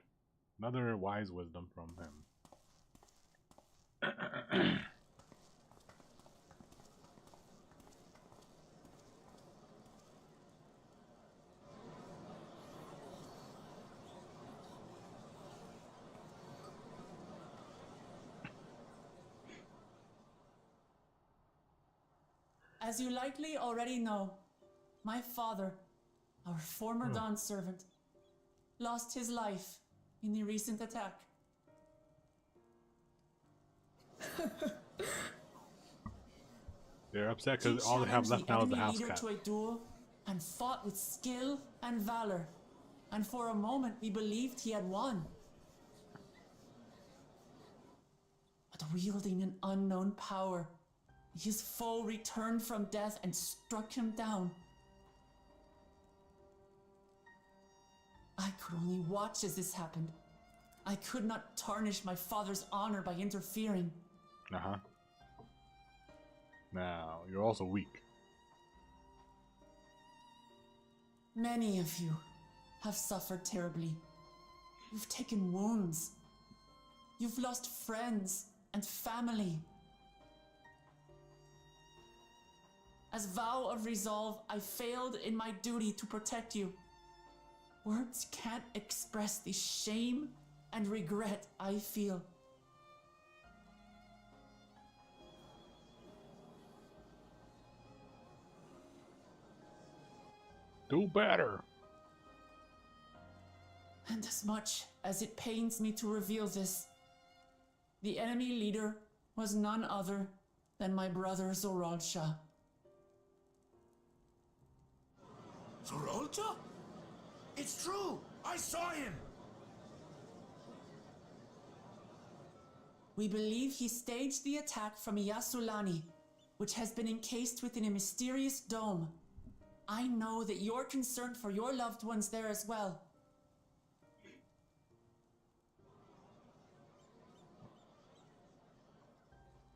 Another wise wisdom from him. As you likely already know, my father, our former Dawn servant, lost his life in the recent attack. They're upset because all they have left now is the house cat. To a duel and fought with skill and valor, and for a moment we believed he had won. But wielding an unknown power, his foe returned from death and struck him down. I could only watch as this happened. I could not tarnish my father's honor by interfering. Uh-huh. Now, you're also weak. Many of you have suffered terribly. You've taken wounds. You've lost friends and family. As vow of resolve, I failed in my duty to protect you. Words can't express the shame and regret I feel. Do better. And as much as it pains me to reveal this, the enemy leader was none other than my brother Zoralcha. Zoralcha? It's true! I saw him! We believe he staged the attack from Yasulani, which has been encased within a mysterious dome. I know that you're concerned for your loved ones there as well.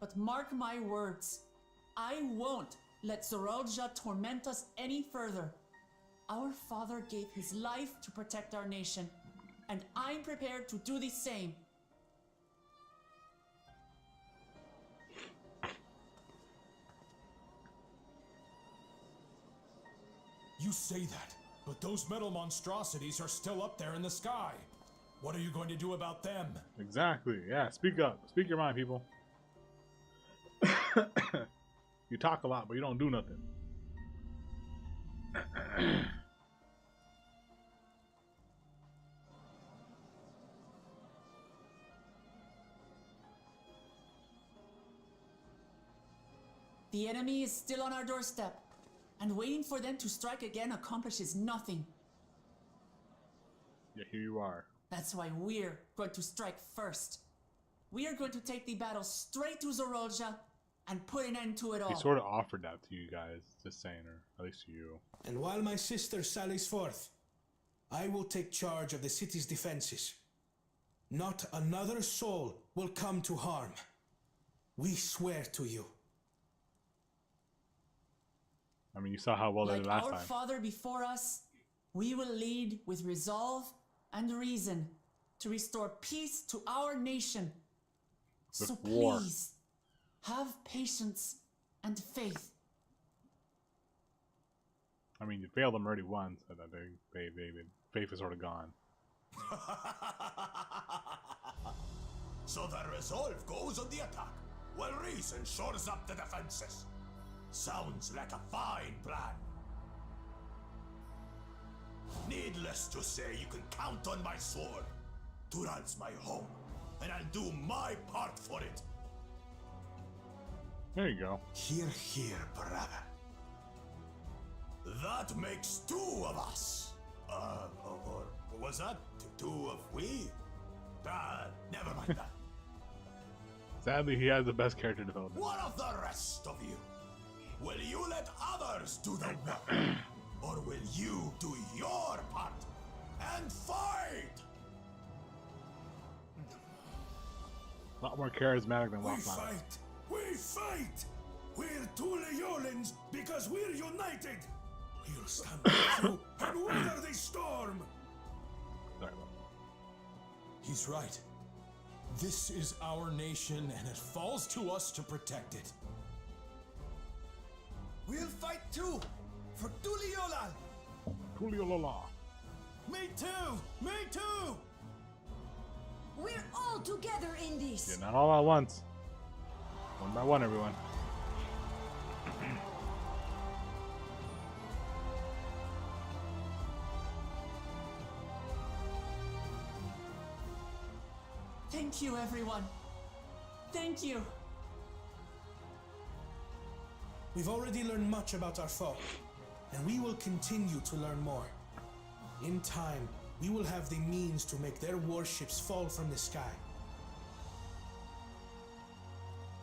But mark my words, I won't let Zoralja torment us any further. Our father gave his life to protect our nation, and I'm prepared to do the same. You say that, but those metal monstrosities are still up there in the sky. What are you going to do about them? Exactly. Yeah, speak up. Speak your mind, people. You talk a lot, but you don't do nothing. The enemy is still on our doorstep, and waiting for them to strike again accomplishes nothing. Yeah, here you are. That's why we're going to strike first. We are going to take the battle straight to Zoralja and put an end to it all. He sort of offered that to you guys, just saying, or at least to you. And while my sister sallies forth, I will take charge of the city's defenses. Not another soul will come to harm. We swear to you. I mean, you saw how well they did last Like time. our father before us, we will lead with resolve and reason to restore peace to our nation. With So war. please, have patience and faith. I mean, you failed them already once, so that faith is sort of gone. So the resolve goes on the attack, while reason shores up the defenses. Sounds like a fine plan. Needless to say, you can count on my sword. Tural's my home, and I'll do my part for it. There you go. Hear, hear, brother. That makes two of us. Or was that two of we? Never mind that. Sadly, he has the best character development. What of the rest of you? Will you let others do the work? Or will you do your part and fight? A lot more charismatic than We Wildflower. fight! We fight! We're Thule Yolans because we're united! We'll stand with you and weather the storm! Sorry, He's right. This is our nation, and it falls to us to protect it. We'll fight too! For Tuliola! Tuliolala. Me too! Me too! We're all together in this. Yeah, not all at once. One by one, everyone. Thank you, everyone. Thank you. We've already learned much about our foe, and we will continue to learn more. In time, we will have the means to make their warships fall from the sky.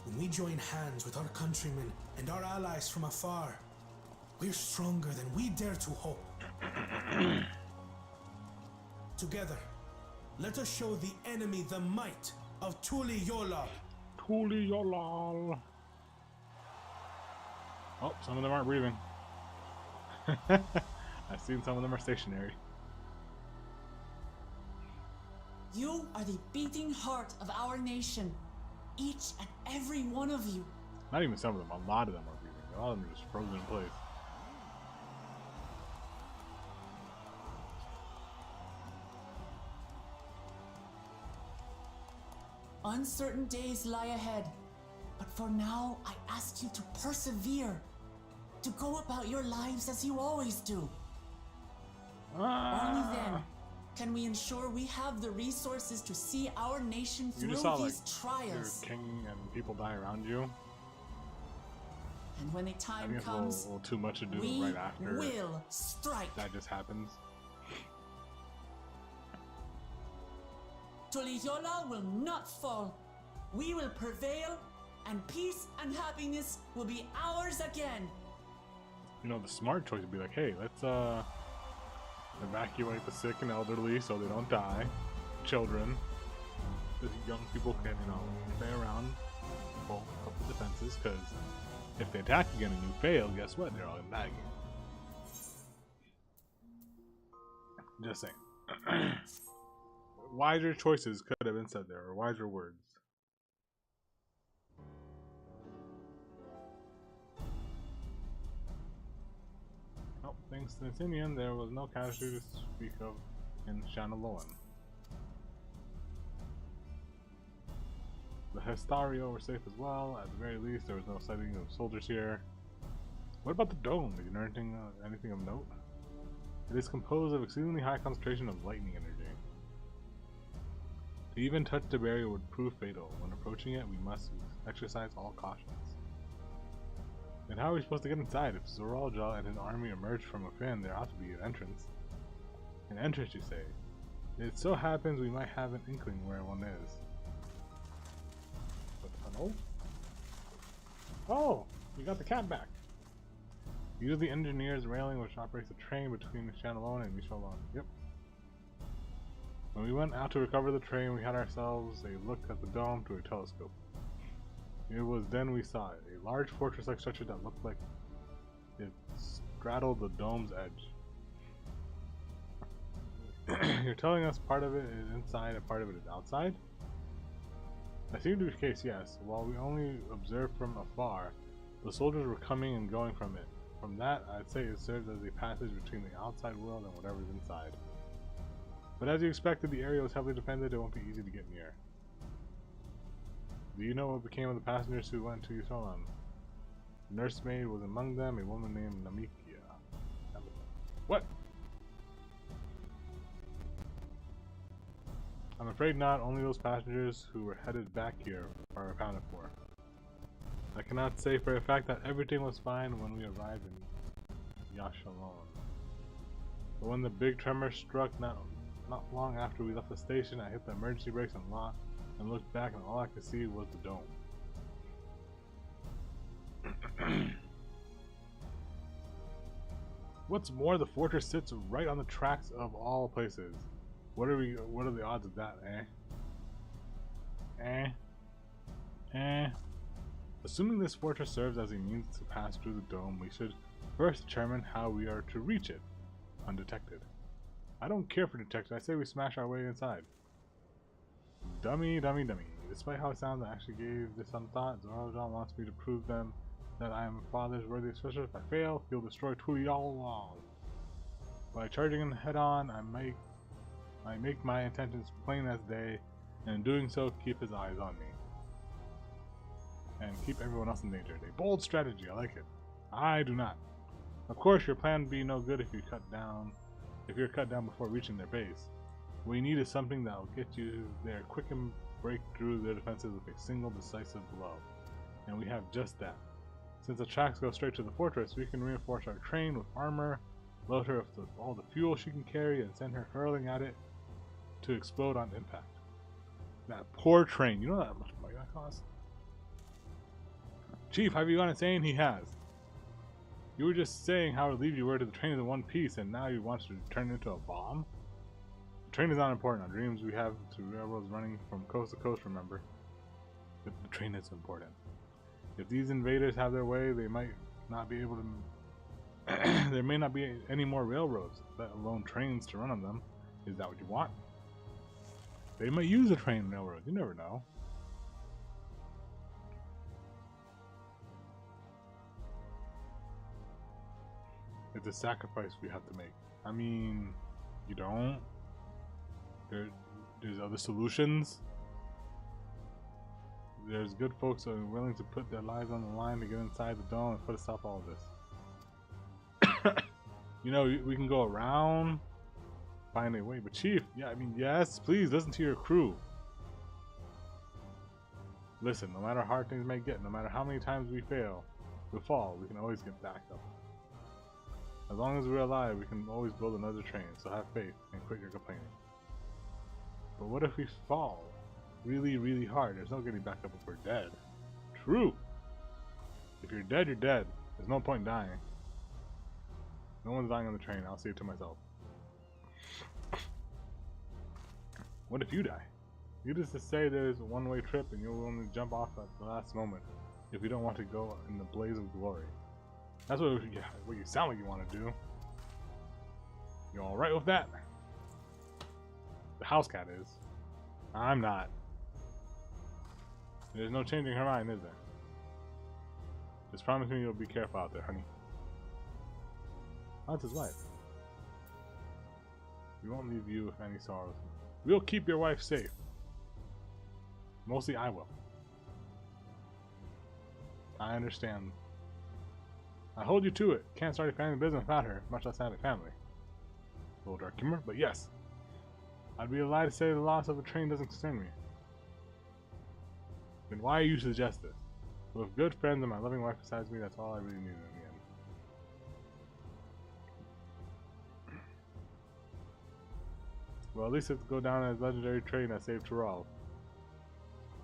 When we join hands with our countrymen and our allies from afar, we're stronger than we dare to hope. Together, let us show the enemy the might of Tuliyolal. Tuliyolal. Oh, some of them aren't breathing. I've seen some of them are stationary. You are the beating heart of our nation. Each and every one of you. Not even some of them, a lot of them are breathing. A lot of them are just frozen in place. Uncertain days lie ahead, but for now, I ask you to persevere, to go about your lives as you always do. Only then can we ensure we have the resources to see our nation You through just saw these like trials. your king and people die around you. And when the I time think it's comes, a little too much to do we right after will strike. that just happens. Tuliola will not fall. We will prevail, and peace and happiness will be ours again. You know, the smart choice would be like, hey, let's evacuate the sick and elderly so they don't die. Children. The young people can, you know, stay around. pull up the defenses, because if they attack again and you fail, guess what? They're all gonna die again. Just saying. Wiser choices could have been said there, or wiser words. Oh, thanks to Nathaniel, there was no casualty to speak of in Shanaloan. The Hestario were safe as well. At the very least, there was no sighting of soldiers here. What about the dome? Did you learn anything of note? It is composed of exceedingly high concentration of lightning energy. To even touch the barrier would prove fatal. When approaching it, we must exercise all cautions. And how are we supposed to get inside? If Zoralja and his army emerged from within, there ought to be an entrance. An entrance, you say? It so happens we might have an inkling where one is. A tunnel? Oh! We got the cat back! Use the engineer's railing which operates a train between Shanaloan and Michelon. Yep. When we went out to recover the train, we had ourselves a look at the dome through a telescope. It was then we saw it, a large fortress-like structure that looked like it straddled the dome's edge. You're telling us part of it is inside and part of it is outside? That seemed to be the case, yes. While we only observed from afar, the soldiers were coming and going from it. From that, I'd say it served as a passage between the outside world and whatever's inside. But as you expected, the area was heavily defended, it won't be easy to get near. Do you know what became of the passengers who went to Yusolan? The nursemaid was among them, a woman named Namikia. What? I'm afraid not. Only those passengers who were headed back here are accounted for. I cannot say for a fact that everything was fine when we arrived in Yashalon. But when the big tremor struck not long after we left the station, I hit the emergency brakes and looked back, and all I could see was the dome. What's more, the fortress sits right on the tracks of all places. What are the odds of that, Assuming this fortress serves as a means to pass through the dome, we should first determine how we are to reach it undetected. I don't care for detected, I say we smash our way inside. Dummy. Despite how it sounds, I actually gave this some thought. Zoralja wants me to prove them that I am a father's worthy successor. If I fail, he'll destroy Tuyalal. By charging him head on, I make my intentions plain as day, and in doing so, keep his eyes on me. And keep everyone else in danger. A bold strategy, I like it. I do not. Of course, your plan would be no good if you're cut down before reaching their base. What you need is something that will get you there quick and break through their defenses with a single decisive blow. And we have just that. Since the tracks go straight to the fortress, we can reinforce our train with armor, load her with all the fuel she can carry, and send her hurling at it to explode on impact. That poor train, you know how much money that costs? Chief, have you gone insane? He has. You were just saying how relieved you were to the train is in one piece, and now you want to turn it into a bomb? The train is not important. Our dreams we have to railroads running from coast to coast, remember. But the train is important. If these invaders have their way, they might not be able to... there may not be any more railroads, let alone trains to run on them. Is that what you want? They might use a train railroad. You never know. It's a sacrifice we have to make. I mean, you don't. There's other solutions. There's good folks who are willing to put their lives on the line to get inside the dome and put a stop to all this. You know, we can go around, find a way. But Chief, yeah, I mean, yes, please listen to your crew. Listen, no matter how hard things may get, no matter how many times we fall, we can always get back up. As long as we're alive, we can always build another train, so have faith and quit your complaining. But what if we fall really, really hard? There's no getting back up if we're dead. True! If you're dead, you're dead. There's no point in dying. No one's dying on the train, I'll see it to myself. What if you die? Needless to say, there's a one-way trip and you'll only jump off at the last moment if you don't want to go in the blaze of glory. That's what you sound like you want to do. You alright with that? The house cat is. I'm not. There's no changing her mind, is there? Just promise me you'll be careful out there, honey. That's his wife. We won't leave you with any sorrows. We'll keep your wife safe. Mostly I will. I understand. I hold you to it. Can't start a family business without her, much less have a family. A little dark humor, but yes. I'd be a lie to say the loss of a train doesn't concern me. Then why you suggest this? With good friends and my loving wife besides me, that's all I really need in the end. Well, at least it's go down as legendary train that saved Tyrell.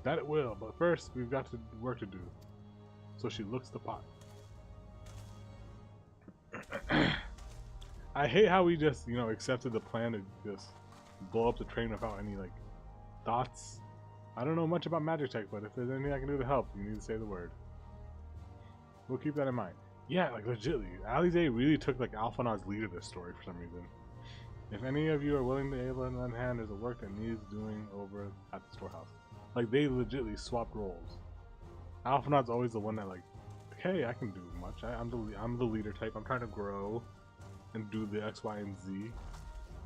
That it will, but first we've got work to do. So she looks the part. I hate how we just, accepted the plan to just blow up the train without any, thoughts. I don't know much about magic tech, but if there's anything I can do to help, you need to say the word. We'll keep that in mind. Yeah, legitly. Alize really took, Alphanaud's lead of this story for some reason. If any of you are willing to able to lend a hand, there's a work that needs doing over at the storehouse. They legitly swapped roles. Alphanaud's always the one that, hey, I can do much. I'm the leader type. I'm trying to grow and do the X, Y, and Z.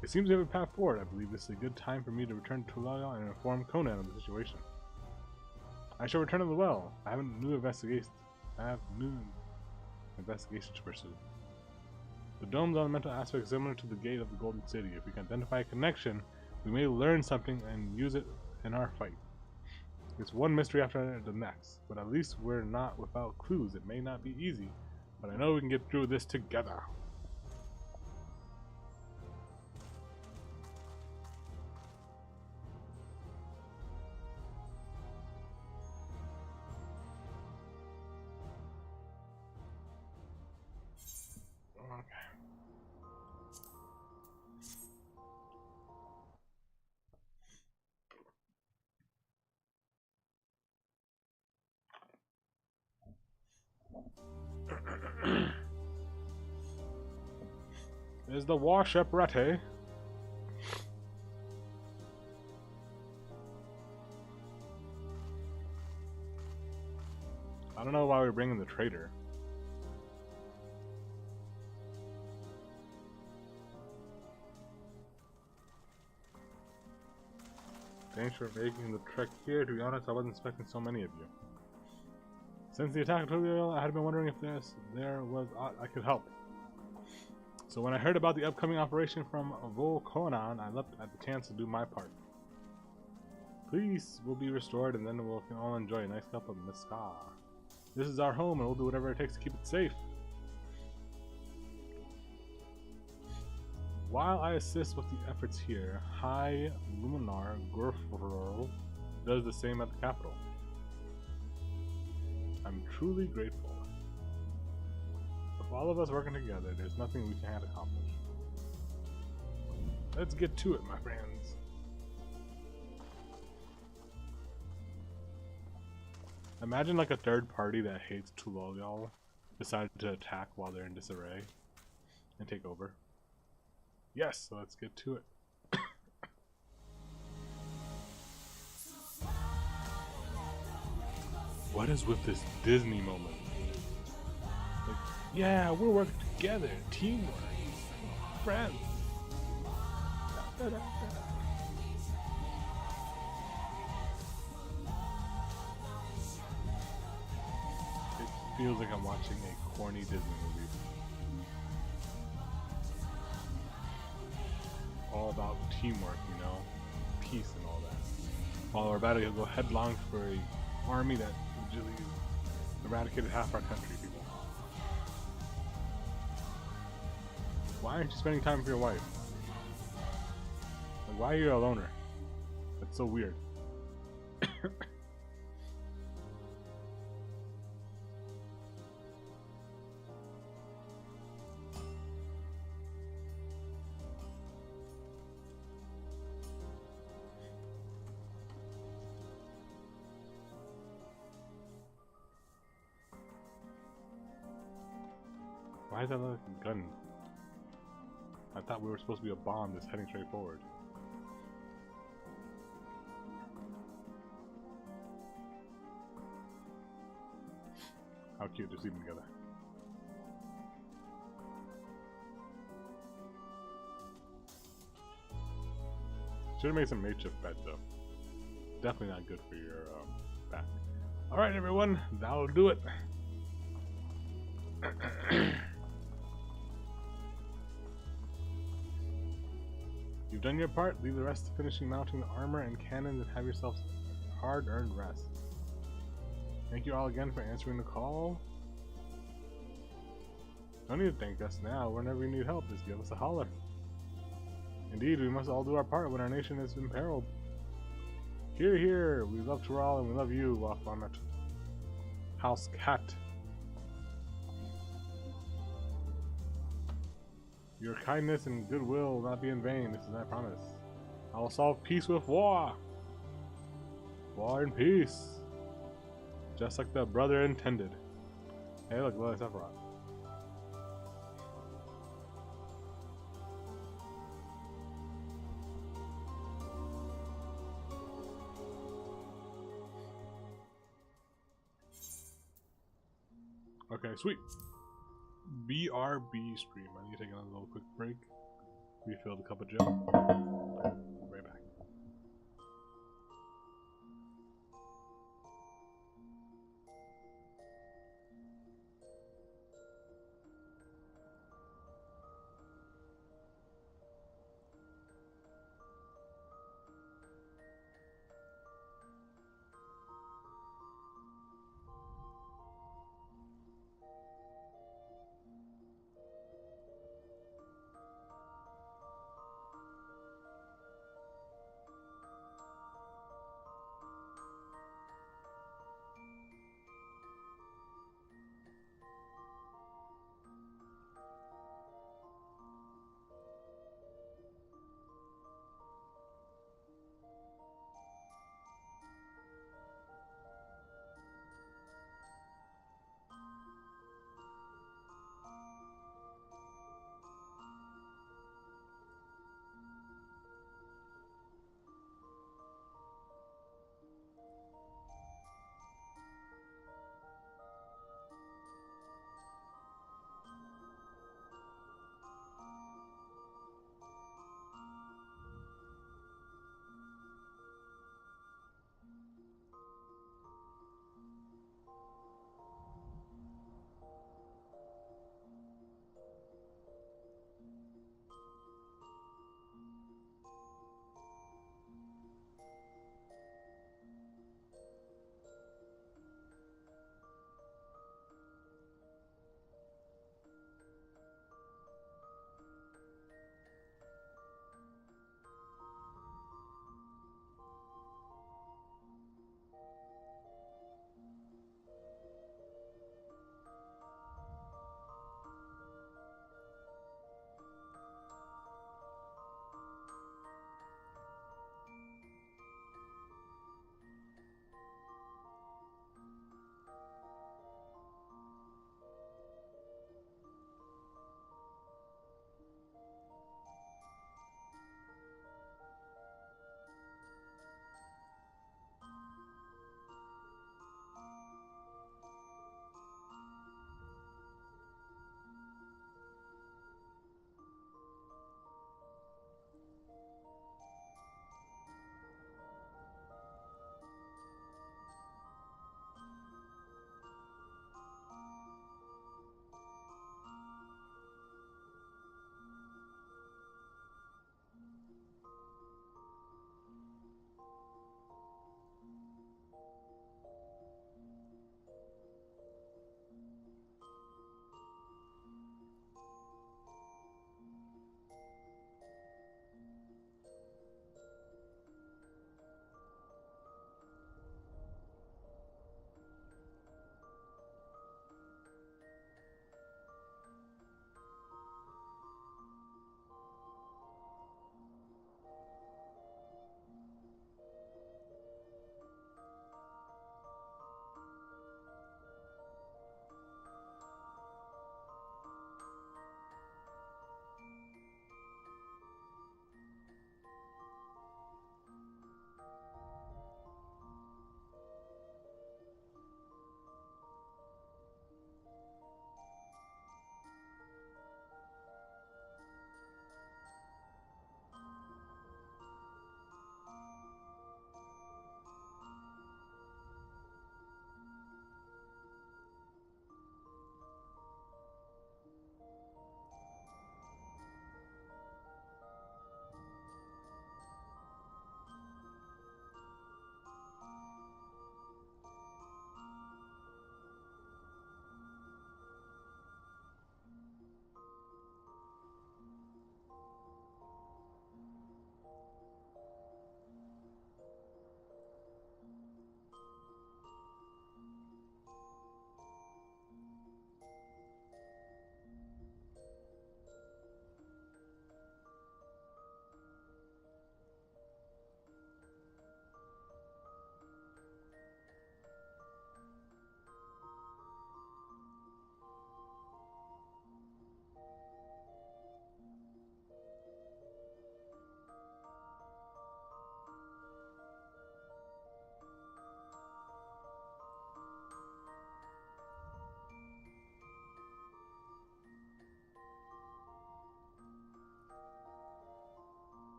It seems we have a path forward. I believe this is a good time for me to return to Tulaya and inform Conan of the situation. I shall return to the well. I have new investigations to pursue. The dome's elemental aspect is similar to the gate of the Golden City. If we can identify a connection, we may learn something and use it in our fight. It's one mystery after the next, but at least we're not without clues. It may not be easy, but I know we can get through this together. Is the warship ready? I don't know why we're bringing the trader. Thanks for making the trek here. To be honest, I wasn't expecting so many of you. Since the attack of Tokyo, I had been wondering if there was I could help. So when I heard about the upcoming operation from Conan, I leapt at the chance to do my part. Peace will be restored, and then we'll all enjoy a nice cup of mescal. This is our home, and we'll do whatever it takes to keep it safe. While I assist with the efforts here, High Luminar Gurfrol does the same at the capital. I'm truly grateful. With all of us working together, there's nothing we can't accomplish. Let's get to it, my friends. Imagine a third party that hates Tulolial decided to attack while they're in disarray and take over. Yes, so let's get to it. What is with this Disney moment? Yeah, we're working together, teamwork, friends. It feels like I'm watching a corny Disney movie. All about teamwork, peace and all that. While we're about to go headlong for an army that legitimately eradicated half our country, people. Why aren't you spending time with your wife? Why are you a loner? That's so weird. Why is that like a gun? I thought we were supposed to be a bomb just heading straight forward. How cute, they're sleeping together. Should have made some makeshift beds though. Definitely not good for your back. Alright everyone, that'll do it. You've done your part, leave the rest to finishing mounting the armor and cannons and have yourselves hard-earned rest. Thank you all again for answering the call. Don't need to thank us now. Whenever you need help, just give us a holler. Indeed, we must all do our part when our nation is imperiled. Hear, hear! We love Tural and we love you, Wafflamet. House Cat. Your kindness and goodwill will not be in vain, this is my promise. I will solve peace with war. War and peace. Just like the brother intended. Hey look, Lily Sephiroth. Okay, sweet. BRB stream. I need to take another little quick break. Refill the cup of Joe. Right back.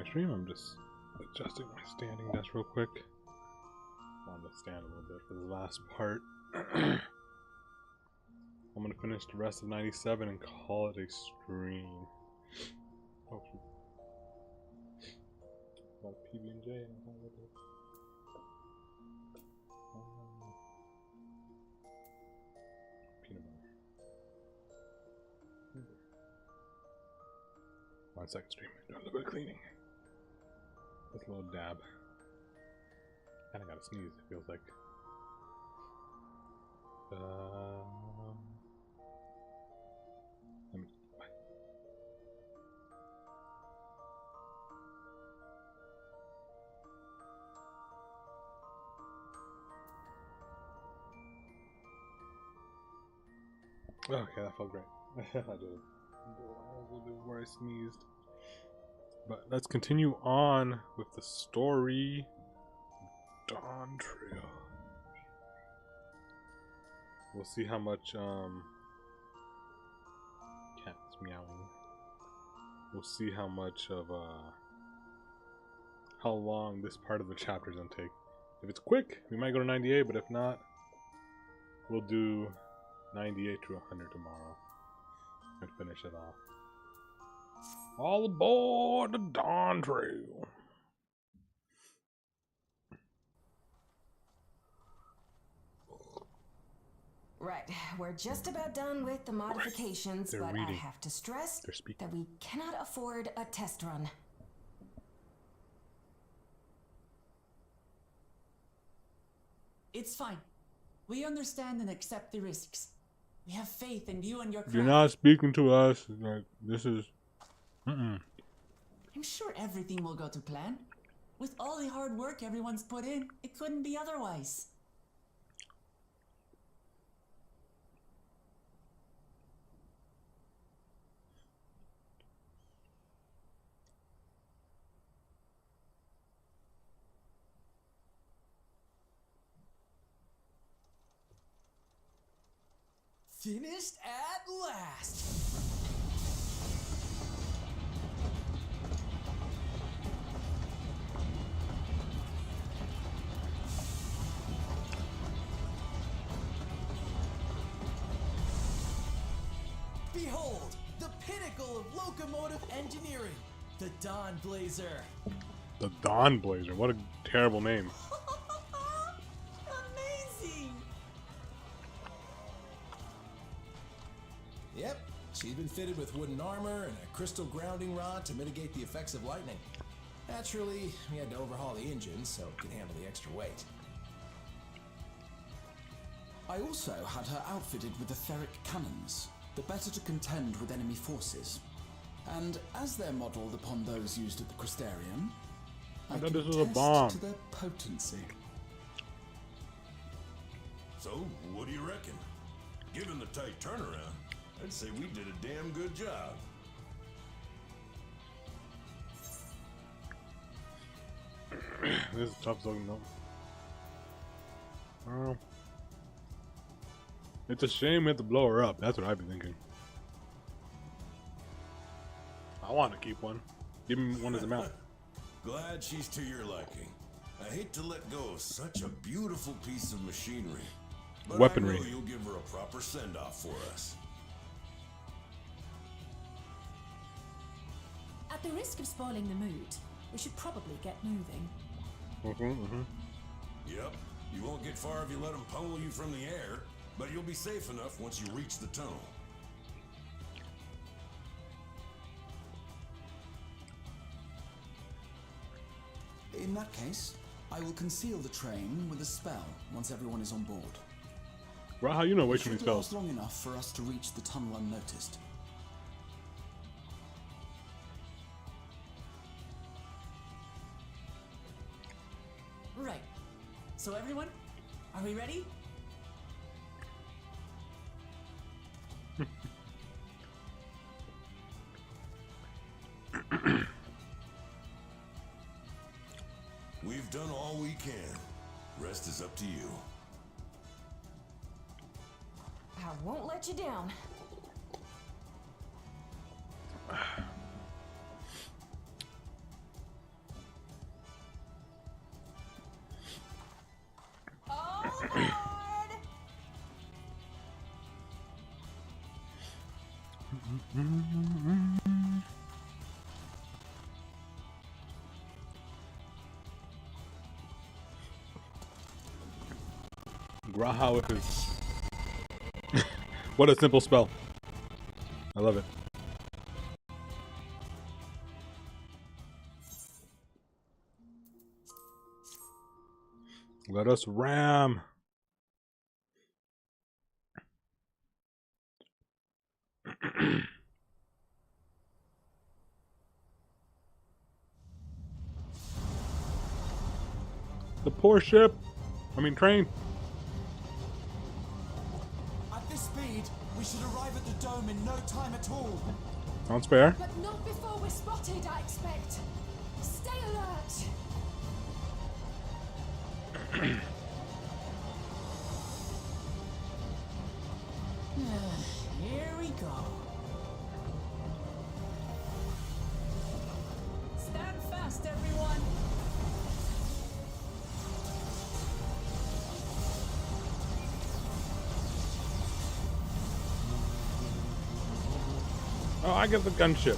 stream. I'm just adjusting my standing desk real quick. I wanted to stand a little bit for the last part. I'm gonna finish the rest of 97 and call it a stream. Oh shoot. Got a PB&J and all of it. Peanut butter. 1 second stream. Do a little bit of cleaning. Just a little dab. Kinda gotta sneeze, it feels like. Let me. Okay, that felt great. I did a little bit where I sneezed. But let's continue on with the story. DawnTrail. We'll see how much cat's meowing. We'll see how much of how long this part of the chapter is gonna take. If it's quick, we might go to 98, but if not, we'll do 98 to 100 tomorrow and finish it off. All aboard the DawnTrail. Right, we're just about done with the modifications, but I have to stress that we cannot afford a test run. It's fine. We understand and accept the risks. We have faith in you and your craft. You're not speaking to us. Like, this is... I'm sure everything will go to plan. With all the hard work everyone's put in, it couldn't be otherwise. Finished at last! Behold, the pinnacle of locomotive engineering, the Dawn Blazer. The Dawn Blazer. What a terrible name. Amazing! Yep, she's been fitted with wooden armor and a crystal grounding rod to mitigate the effects of lightning. Naturally, we had to overhaul the engine so it could handle the extra weight. I also had her outfitted with etheric cannons, the better to contend with enemy forces. And as they're modelled upon those used at the Crystarium, I thought can this was a attest bomb. to their potency. So, what do you reckon? Given the tight turnaround, I'd say we did a damn good job. This is tough looking though. Well, it's a shame we have to blow her up. That's what I'd be thinking. I want to keep one. Give me one as a mount. Glad she's to your liking. I hate to let go of such a beautiful piece of machinery. But Weaponry. I know you'll give her a proper send-off for us. At the risk of spoiling the mood, we should probably get moving. Yep. You won't get far if you let them pummel you from the air, but you'll be safe enough once you reach the tunnel. In that case, I will conceal the train with a spell once everyone is on board. Well, how you know It which one should spells? last long enough for us to reach the tunnel unnoticed. Right. So everyone, are we ready? We've done all we can. Rest is up to you. I won't let you down. Graha with his... What a simple spell. I love it. Let us ram. The poor ship. I mean train. At this speed, we should arrive at the dome in no time at all. Sounds fair. But not before we're spotted, I expect. Stay alert. Here we go. Stand fast, everyone. Oh, I get the gunship.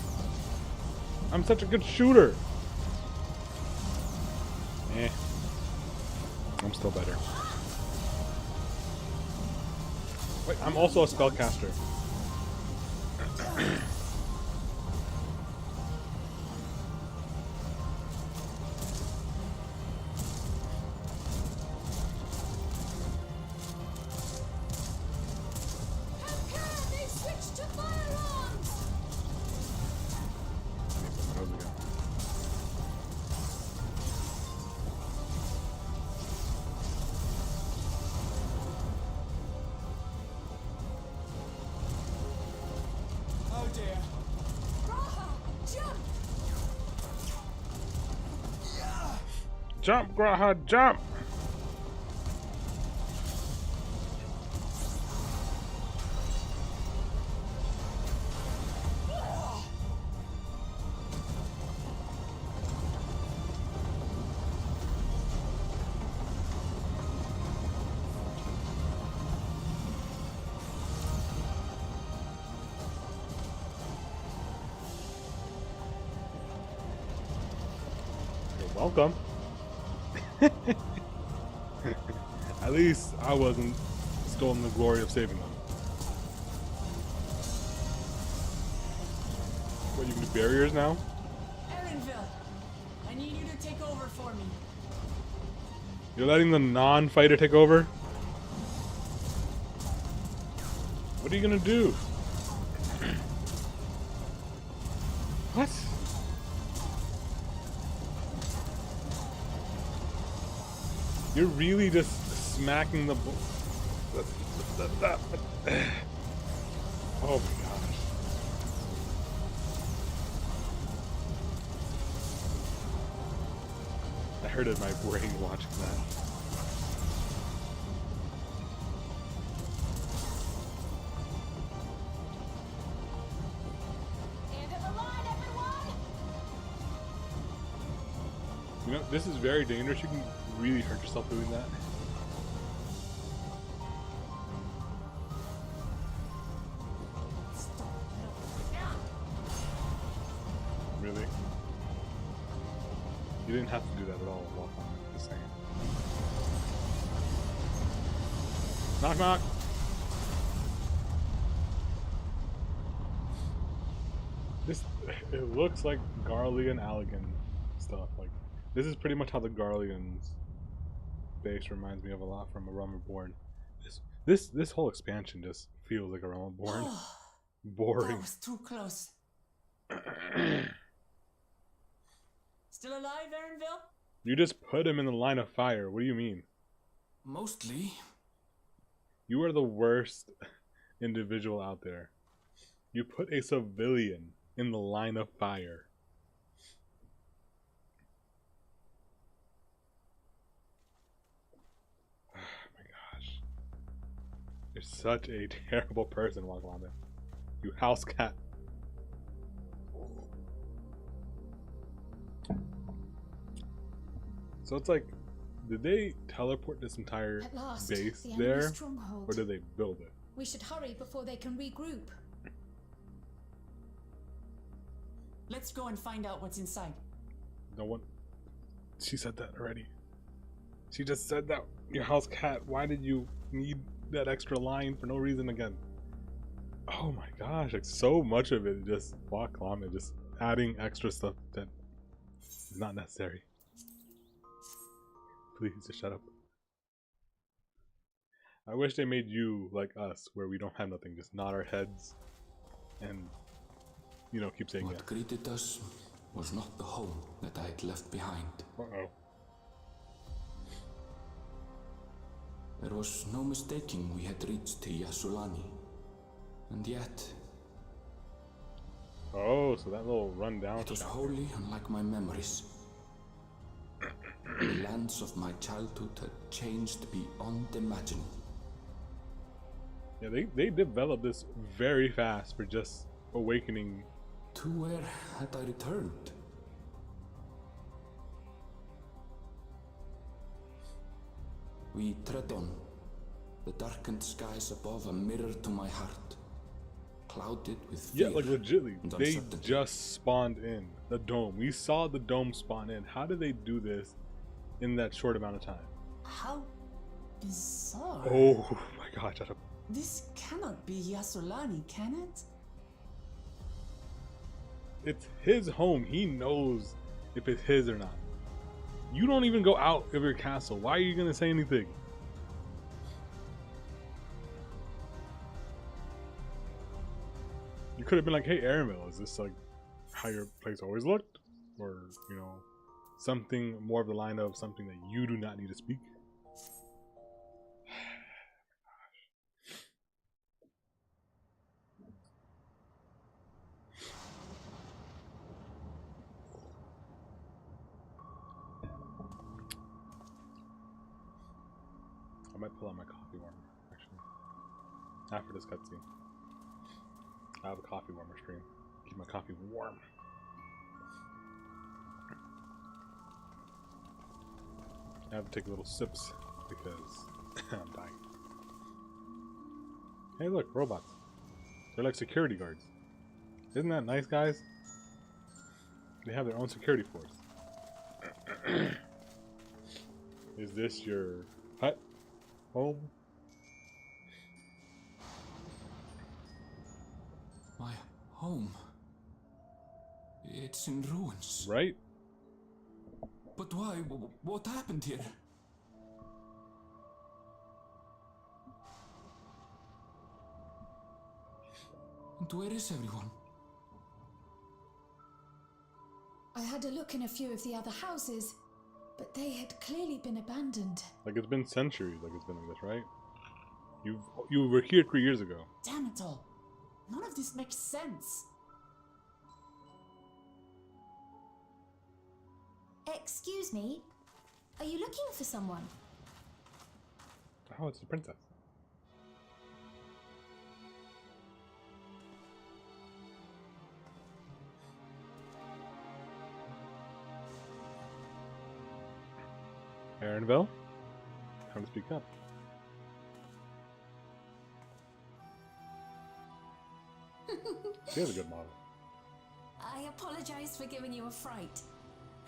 I'm such a good shooter. Eh. I'm still better. Wait, I'm also a spellcaster. They switched to firearms. Oh dear. Raha, jump! Jump, Graha, jump! You're welcome. At least I wasn't stolen the glory of saving them. What, you can do barriers now? Erinville, I need you to take over for me. You're letting the non-fighter take over? What are you gonna do? What? You're really just smacking the oh my gosh. I hurted my brain watching that. End of the line, everyone! You know, this is very dangerous. You can really hurt yourself doing that. Really? You didn't have to do that at all. Well, I'm just saying. Knock knock! This, it looks like Garlean Allegan stuff. Like, this is pretty much how the Garleans base reminds me of a lot from A Realm Reborn. This whole expansion just feels like A Realm Reborn. Boring. That was too close. Still alive, Erinville? You just put him in the line of fire. What do you mean? Mostly. You are the worst individual out there. You put a civilian in the line of fire. Oh my gosh. You're such a terrible person, Waglanda. You house cat. So it's like, did they teleport this entire At last, base the enemy there? stronghold. Or did they build it? We should hurry before they can regroup. Let's go and find out what's inside. No one. She said that already. She just said that. Your house cat. Why did you need that extra line for no reason again? Oh my gosh, like so much of it just just adding extra stuff that is not necessary. Please just shut up. I wish they made you like us, where we don't have nothing, just nod our heads and, you know, keep saying What greeted us was not the home that I had left behind. Uh-oh. There was no mistaking we had reached Yasulani. And yet... Oh, so that little rundown. It was wholly unlike my memories. The lands of my childhood had changed beyond imagining. Yeah, they developed this very fast for just awakening. To where had I returned? We tread on. The darkened skies above a mirror to my heart. Clouded with fear. Yeah, like legitly. And They uncertainty. just spawned in the dome. We saw the dome spawn in. How did they do this in that short amount of time? How bizarre. Oh my god, shut up. This cannot be Yasulani, can it? It's his home. He knows if it's his or not. You don't even go out of your castle. Why are you gonna say anything? You could have been like, hey, Aramil, is this like how your place always looked? Or, you know, something more of the line of something that you do not need to speak? I might pull out my coffee warmer, actually. After this cutscene. I have a coffee warmer stream. Keep my coffee warm. I have to take little sips because I'm dying. Hey look, robots. They're like security guards. Isn't that nice, guys? They have their own security force. Is this your hut? Home? My home. It's in ruins. Right? But why? What happened here? And where is everyone? I had a look in a few of the other houses, but they had clearly been abandoned. Like it's been centuries, like it's been like this, right? You were here 3 years ago. Damn it all. None of this makes sense. Excuse me, are you looking for someone? Oh, it's the princess. Aaronville, time to speak up. She has a good model. I apologize for giving you a fright.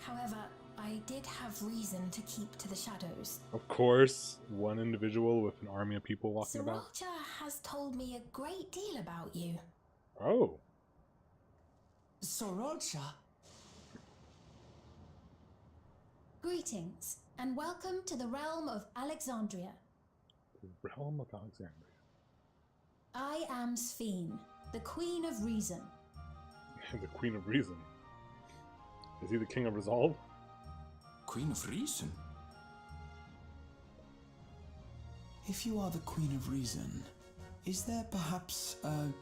However, I did have reason to keep to the shadows. Of course, one individual with an army of people walking about. Sriracha has told me a great deal about you. Oh. Sriracha? Greetings, and welcome to the realm of Alexandria. The realm of Alexandria. I am Sphene, the Queen of Reason. The Queen of Reason. Is he the King of Resolve? Queen of Reason? If you are the Queen of Reason, is there perhaps a...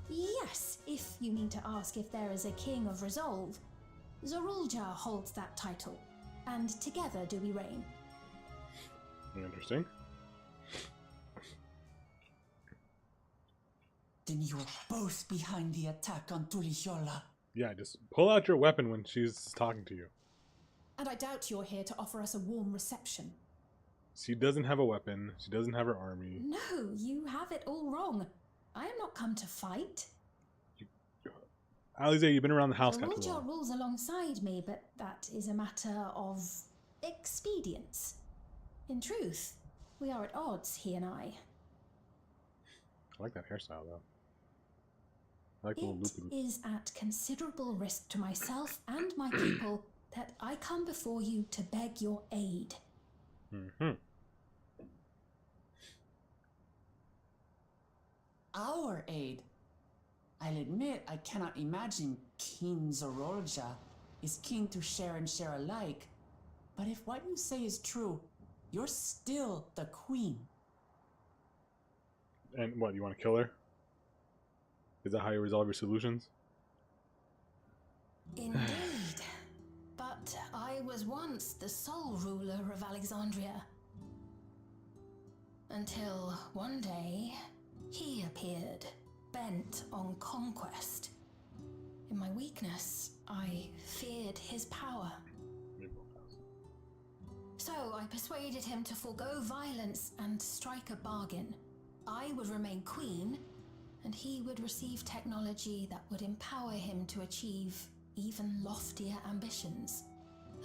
Yes, if you mean to ask if there is a King of Resolve. Zorulja holds that title, and together do we reign. Interesting. Then you're both behind the attack on Tulishola. Yeah, just pull out your weapon when she's talking to you. And I doubt you're here to offer us a warm reception. She doesn't have a weapon. She doesn't have her army. No, you have it all wrong. I am not come to fight. Alize, you've been around the house The cat too Royal long. rules alongside me, but that is a matter of expedience. In truth, we are at odds, he and I. I like that hairstyle though. I like the little It loopy. is at considerable risk to myself and my people that I come before you to beg your aid. Our aid? I'll admit I cannot imagine King Zorolja is keen to share and share alike. But if what you say is true, you're still the queen. And what, you want to kill her? Is that how you resolve your solutions? Indeed. But I was once the sole ruler of Alexandria. Until one day, he appeared, bent on conquest. In my weakness, I feared his power. So I persuaded him to forego violence and strike a bargain. I would remain queen, and he would receive technology that would empower him to achieve even loftier ambitions,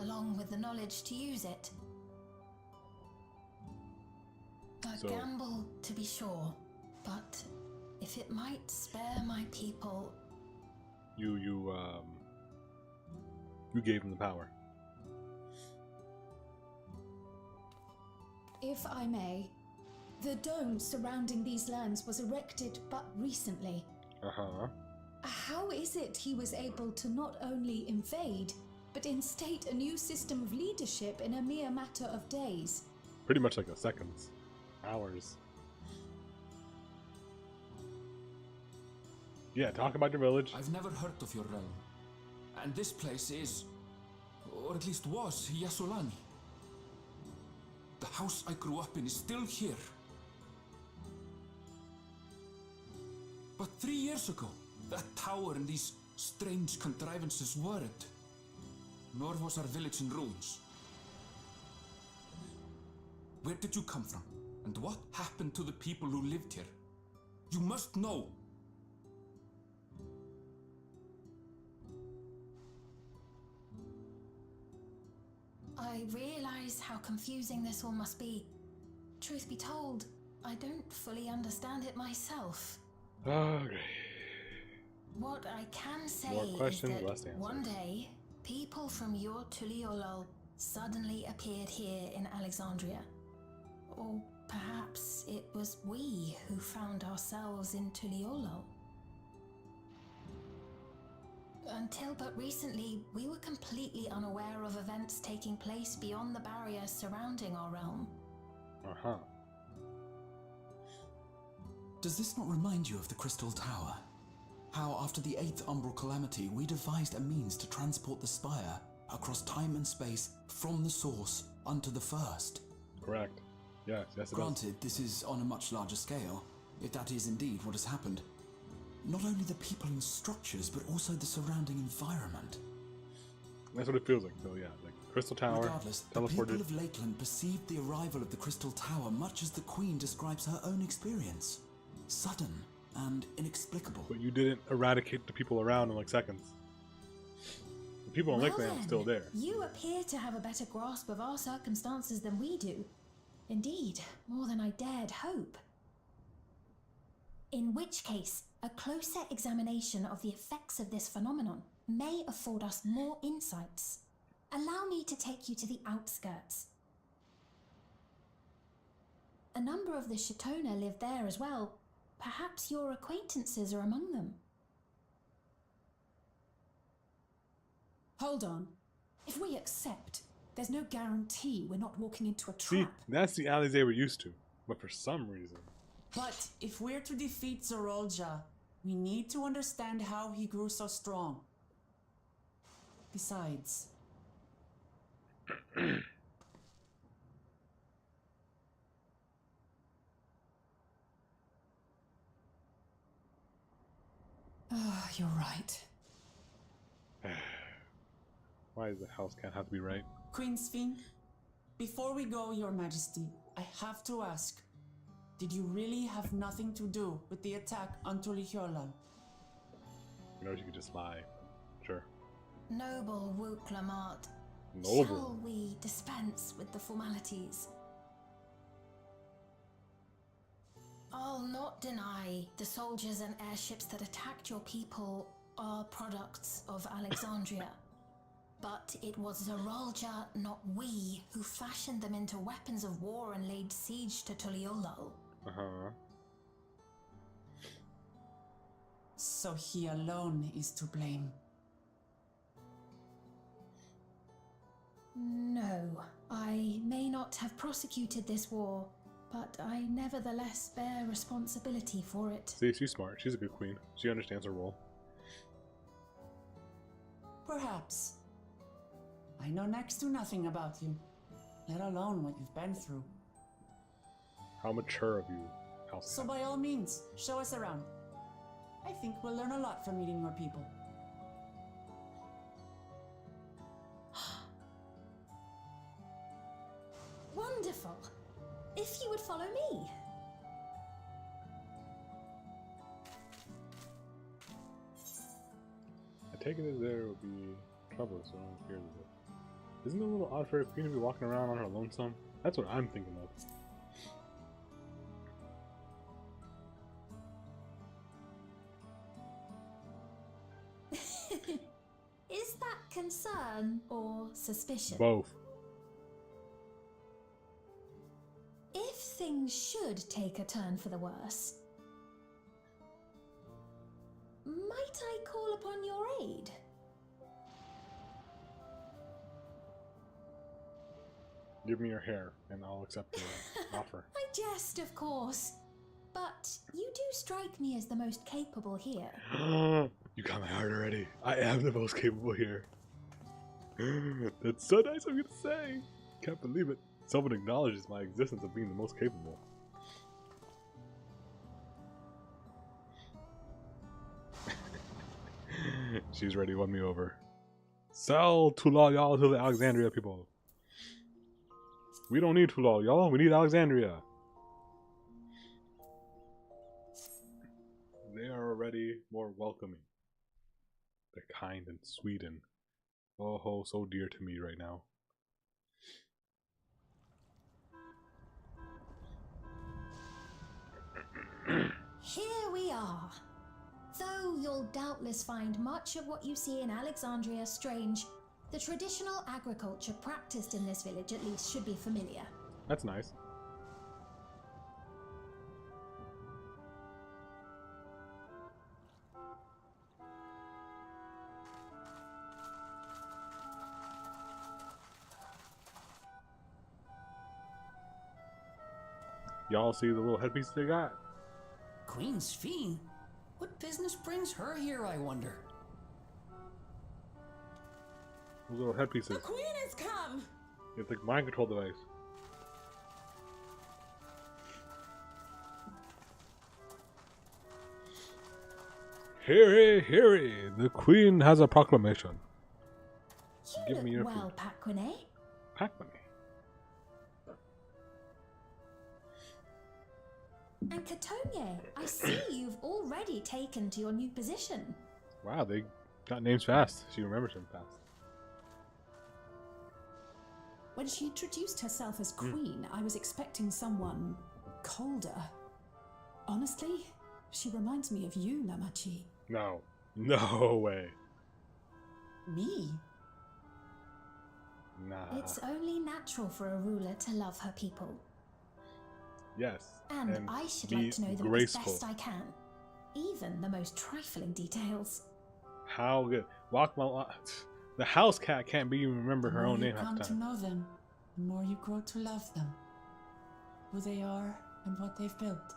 along with the knowledge to use it. A gamble, to be sure, but if it might spare my people... You gave him the power. If I may, the dome surrounding these lands was erected but recently. Uh-huh. How is it he was able to not only invade, but instate a new system of leadership in a mere matter of days? Pretty much like a seconds. Hours. Yeah, talk about your village. I've never heard of your realm. And this place is, or at least was, Yasolani. The house I grew up in is still here. But 3 years ago, that tower and these strange contrivances weren't. Nor was our village in ruins. Where did you come from? And what happened to the people who lived here? You must know. I realize how confusing this all must be. Truth be told, I don't fully understand it myself. Okay. What I can say More is questions, that less answers. one day, people from your Tuliolol suddenly appeared here in Alexandria. Or perhaps it was we who found ourselves in Tuliolol. Until but recently, we were completely unaware of events taking place beyond the barrier surrounding our realm. Uh-huh. Does this not remind you of the Crystal Tower? How after the 8th Umbral Calamity, we devised a means to transport the Spire across time and space from the source unto the first? Correct. Yes, yes it Granted, this is on a much larger scale, if that is indeed what has happened. Not only the people and structures, but also the surrounding environment. That's what it feels like, though, yeah. Like Crystal Tower, Regardless, the people teleported. of Lakeland perceived the arrival of the Crystal Tower much as the Queen describes her own experience. Sudden and inexplicable. But you didn't eradicate the people around in like seconds. The people in Lakeland are still there. You appear to have a better grasp of our circumstances than we do. Indeed, more than I dared hope. In which case, a closer examination of the effects of this phenomenon may afford us more insights. Allow me to take you to the outskirts. A number of the Shatona live there as well. Perhaps your acquaintances are among them. Hold on. If we accept, there's no guarantee we're not walking into a trap. See, that's the Alize we're used to. But for some reason... But if we're to defeat Zorolja, we need to understand how he grew so strong. Besides... You're right. Why does the house cat have to be right? Queen Sphinx, before we go, Your Majesty, I have to ask, did you really have nothing to do with the attack on Tuliolol? know she could just lie. Sure. Noble Wook Lamart. Noble. Shall we dispense with the formalities? I'll not deny the soldiers and airships that attacked your people are products of Alexandria. But it was Zeralja, not we, who fashioned them into weapons of war and laid siege to Tuliolol. Uh-huh. So he alone is to blame. No, I may not have prosecuted this war, but I nevertheless bear responsibility for it. See, she's smart. She's a good queen. She understands her role. Perhaps. I know next to nothing about you, let alone what you've been through. How mature of you, House So Cat. by all means, show us around. I think we'll learn a lot from meeting your people. Wonderful. If you would follow me. I take it as there will be trouble, so I'm scared of it. Isn't it a little odd for a queen to be walking around on her lonesome? That's what I'm thinking of. Is that concern or suspicion? Both. If things should take a turn for the worse, might I call upon your aid? Give me your hair, and I'll accept your offer. I jest, of course. But you do strike me as the most capable here. You got my heart already. I am the most capable here. That's so nice of you to say. Can't believe it. Someone acknowledges my existence of being the most capable. She's ready to win me over. Sell Tulal y'all to the Alexandria people. We don't need Tulal y'all, we need Alexandria. They are already more welcoming. They're kind and sweet and oh, so dear to me right now. Here we are. Though you'll doubtless find much of what you see in Alexandria strange, the traditional agriculture practiced in this village at least should be familiar. That's nice. Y'all see the little headpiece they got? Queen's Fiend? What business brings her here, I wonder? Those little headpieces. The queen has come! It's like mind control device. Hear, hear, the queen has a proclamation. You Give me your look well, food. Pakwane. Pac-Man. And Katonye, I see you've already taken to your new position. Wow, they got names fast. She remembers them fast. When she introduced herself as queen, I was expecting someone colder. Honestly, she reminds me of you, Namachi. No. No way. Me? Nah. It's only natural for a ruler to love her people. Yes. And I should be like to know them graceful. as best I can. Even the most trifling details. How good. The house cat can't be even remember her own The more name you half come the to time. know them, the more you grow to love them. Who they are and what they've built.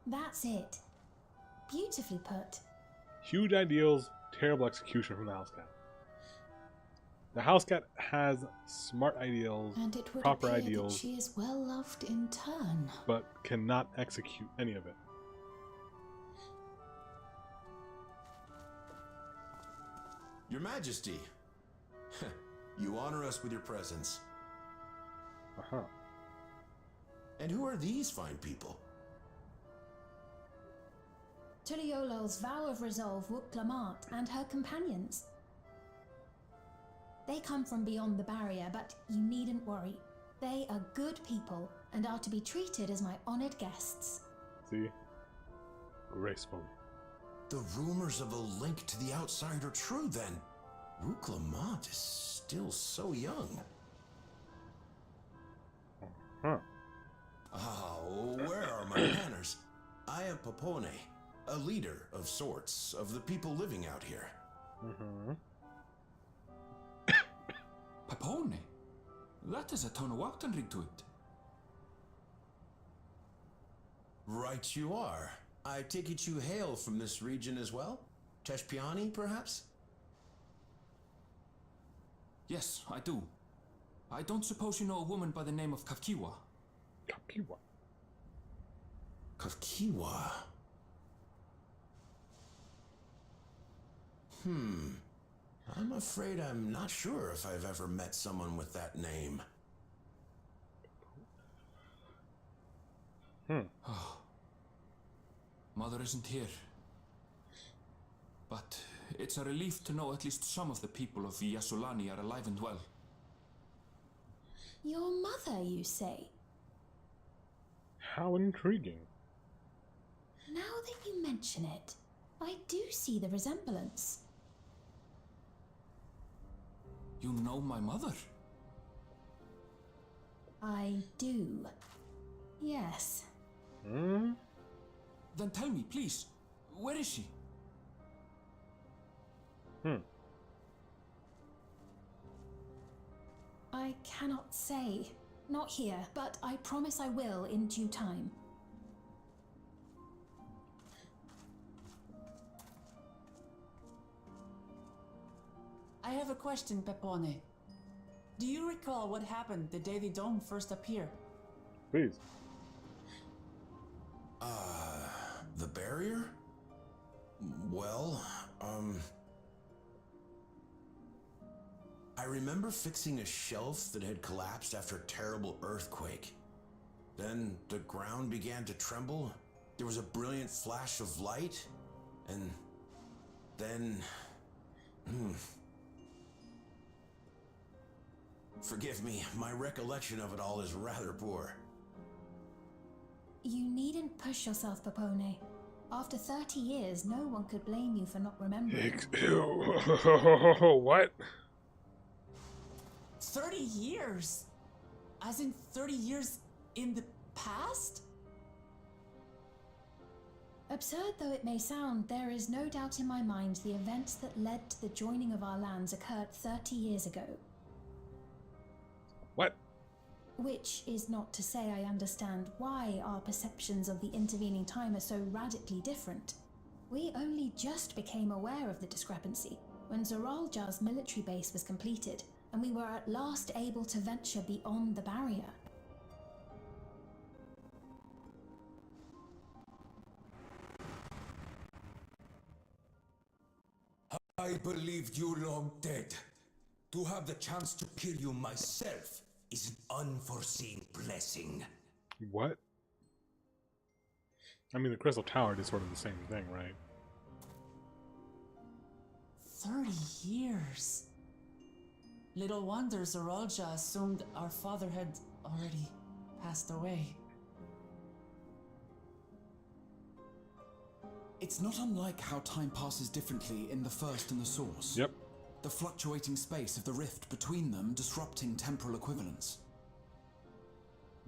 That's it. Beautifully put. Huge ideals, terrible execution from the house cat. The house cat has smart ideals, And it would proper appear ideals, that she is well loved in turn. but cannot execute any of it. Your Majesty, you honor us with your presence. Uh-huh. And who are these fine people? Tuliolol's vow of resolve Wuk-Lamat and her companions. They come from beyond the barrier, but you needn't worry. They are good people and are to be treated as my honored guests. See? Gracefully. The rumors of a link to the outside are true, then. Wuk-Lamat is still so young. Huh. Oh, where are my manners? I am Popone, a leader of sorts of the people living out here. Mm-hmm. Papone? That is a tone of ring to it. Right you are. I take it you hail from this region as well? Teshpiani, perhaps? Yes, I do. I don't suppose you know a woman by the name of Kafkiwa? Kafkiwa? Kafkiwa? I'm afraid I'm not sure if I've ever met someone with that name. Oh. Mother isn't here. But it's a relief to know at least some of the people of Yasulani are alive and well. Your mother, you say? How intriguing. Now that you mention it, I do see the resemblance. You know my mother? I do. Yes. Then tell me, please, where is she? I cannot say. Not here, but I promise I will in due time. I have a question, Pepone. Do you recall what happened the day the dome first appeared? Please. The barrier? Well, I remember fixing a shelf that had collapsed after a terrible earthquake. Then the ground began to tremble. There was a brilliant flash of light, and then... Forgive me, my recollection of it all is rather poor. You needn't push yourself, Popone. After 30 years, no one could blame you for not remembering. What? 30 years? As in 30 years in the past? Absurd though it may sound, there is no doubt in my mind the events that led to the joining of our lands occurred 30 years ago. What? Which is not to say I understand why our perceptions of the intervening time are so radically different. We only just became aware of the discrepancy when Zoraljar's military base was completed, and we were at last able to venture beyond the barrier. I believed you long dead. To have the chance to kill you myself is an unforeseen blessing. What? I mean, the Crystal Tower did sort of the same thing, right? 30 years. Little wonder Zoralja assumed our father had already passed away. It's not unlike how time passes differently in the First and the Source. Yep. The fluctuating space of the rift between them disrupting temporal equivalence.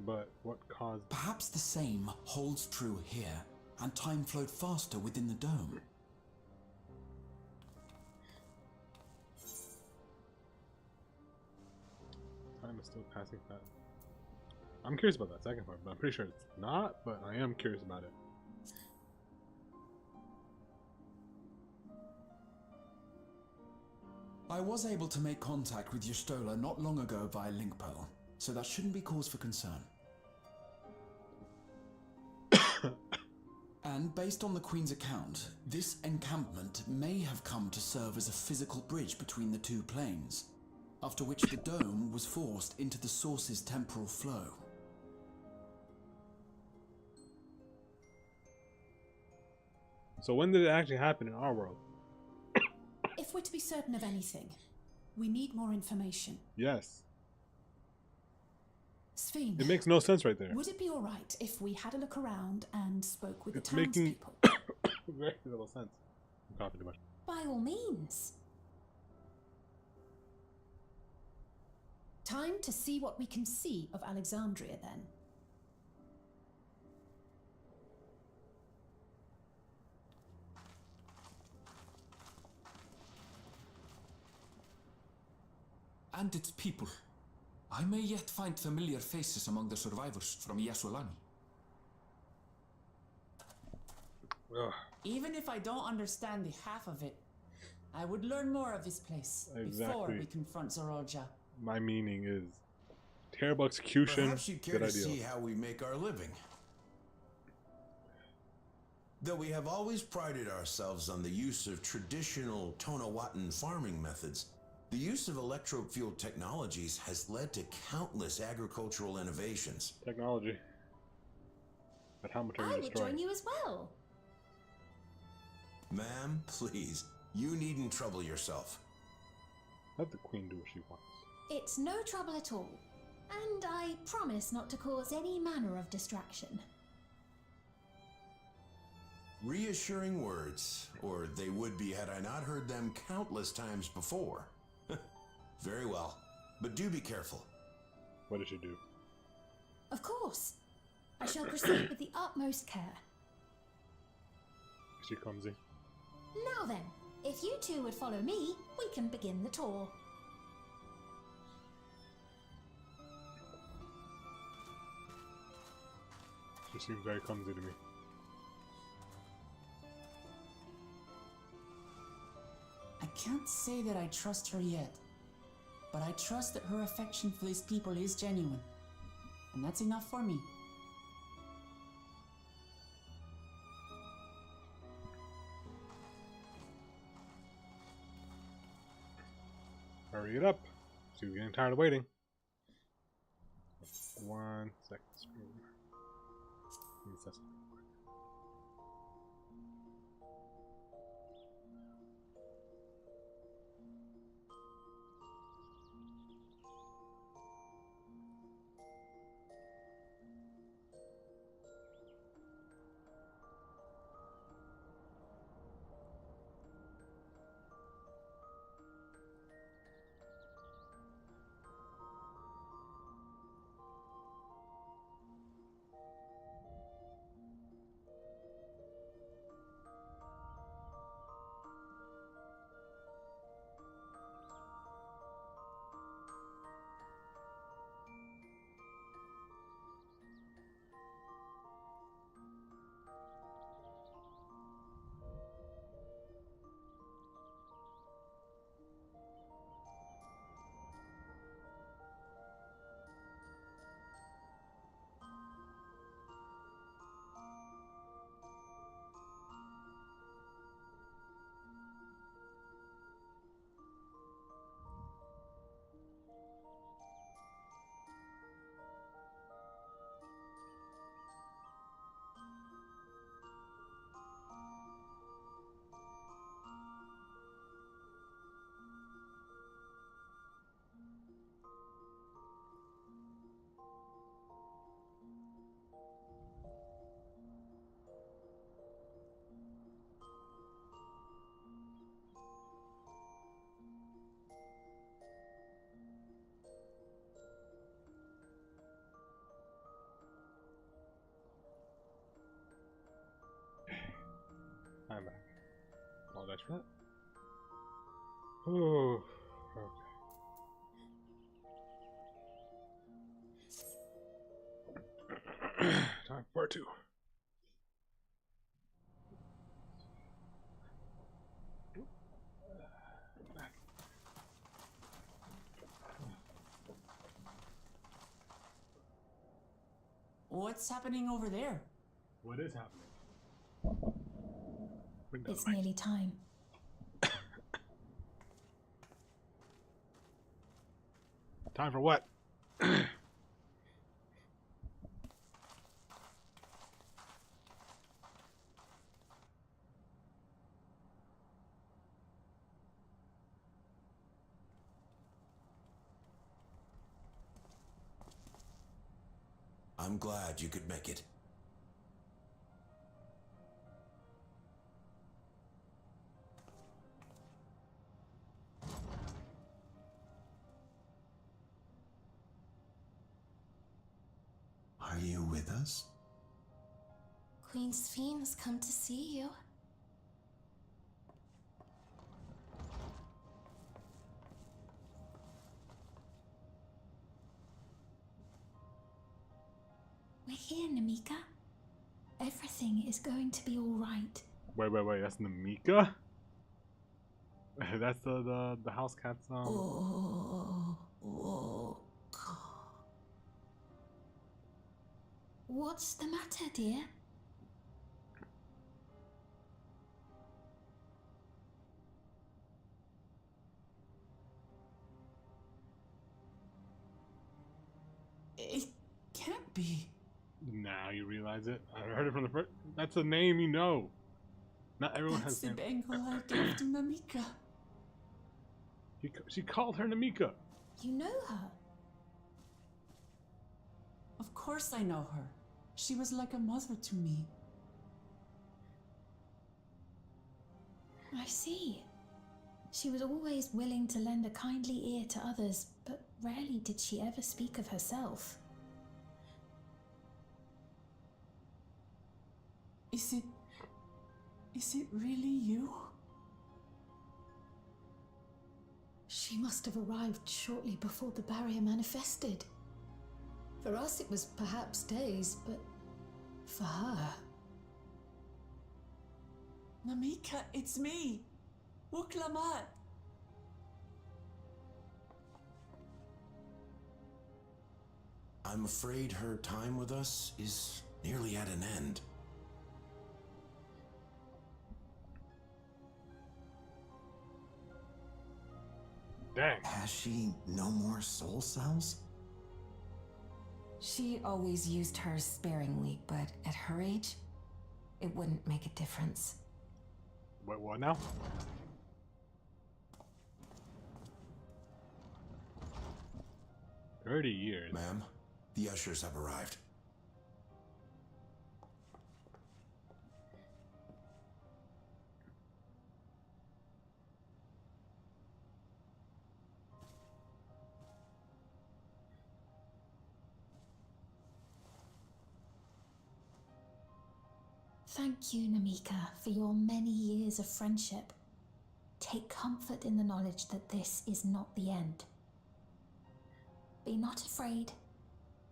But what caused... Perhaps the same holds true here, and time flowed faster within the dome. Time is still passing fast. I'm curious about that second part, but I'm pretty sure it's not, but I am curious about it. I was able to make contact with Y'shtola not long ago via link pearl, so that shouldn't be cause for concern. And based on the Queen's account, this encampment may have come to serve as a physical bridge between the two planes, after which the dome was forced into the Source's temporal flow. So when did it actually happen in our world? If we're to be certain of anything, we need more information. Yes. Sphene. It makes no sense right there. Would it be alright if we had a look around and spoke with It's the making townspeople? very little sense. I'm coughing too much. By all means. Time to see what we can see of Alexandria then. And its people. I may yet find familiar faces among the survivors from Yasolani. Even if I don't understand the half of it, I would learn more of this place before Exactly. we confront Zorolja. My meaning is terrible execution. Perhaps you'd care Good to idea. see how we make our living. Though we have always prided ourselves on the use of traditional Tonawatan farming methods, the use of electro-fueled technologies has led to countless agricultural innovations. Technology. But how much are I you would destroying? join you as well. Ma'am, please, you needn't trouble yourself. Let the queen do what she wants. It's no trouble at all. And I promise not to cause any manner of distraction. Reassuring words, or they would be had I not heard them countless times before. Very well, but do be careful. What did she do? Of course. I shall proceed with the utmost care. She comes in. Now then, if you two would follow me, we can begin the tour. She seems very clumsy to me. I can't say that I trust her yet, but I trust that her affection for these people is genuine, and that's enough for me. Hurry it up. She's getting tired of waiting. 1 second. Screen. Means that's not gonna work. I'm back. Apologize for that. Oh, okay. Time for part 2. What's happening over there? What is happening? It's nearly time. Time for what? I'm glad you could make it. Are you with us? Queen Sphene has come to see you. We're here, Namika. Everything is going to be all right. Wait, that's Namika? That's the house cat's What's the matter, dear? It can't be. Now you realize it. I heard it from the first. That's a name you know. Not everyone That's has the names. bangle I gave to Namika. She called her Namika. You know her? Of course I know her. She was like a mother to me. I see. She was always willing to lend a kindly ear to others, but rarely did she ever speak of herself. Is it really you? She must have arrived shortly before the barrier manifested. For us it was perhaps days, but for her... Namika, it's me! Wuklamat! I'm afraid her time with us is nearly at an end. Dang. Has she no more soul cells? She always used hers sparingly, but at her age, it wouldn't make a difference. Wait, what now? "30 years. Ma'am, the ushers have arrived. Thank you, Namika, for your many years of friendship. Take comfort in the knowledge that this is not the end. Be not afraid.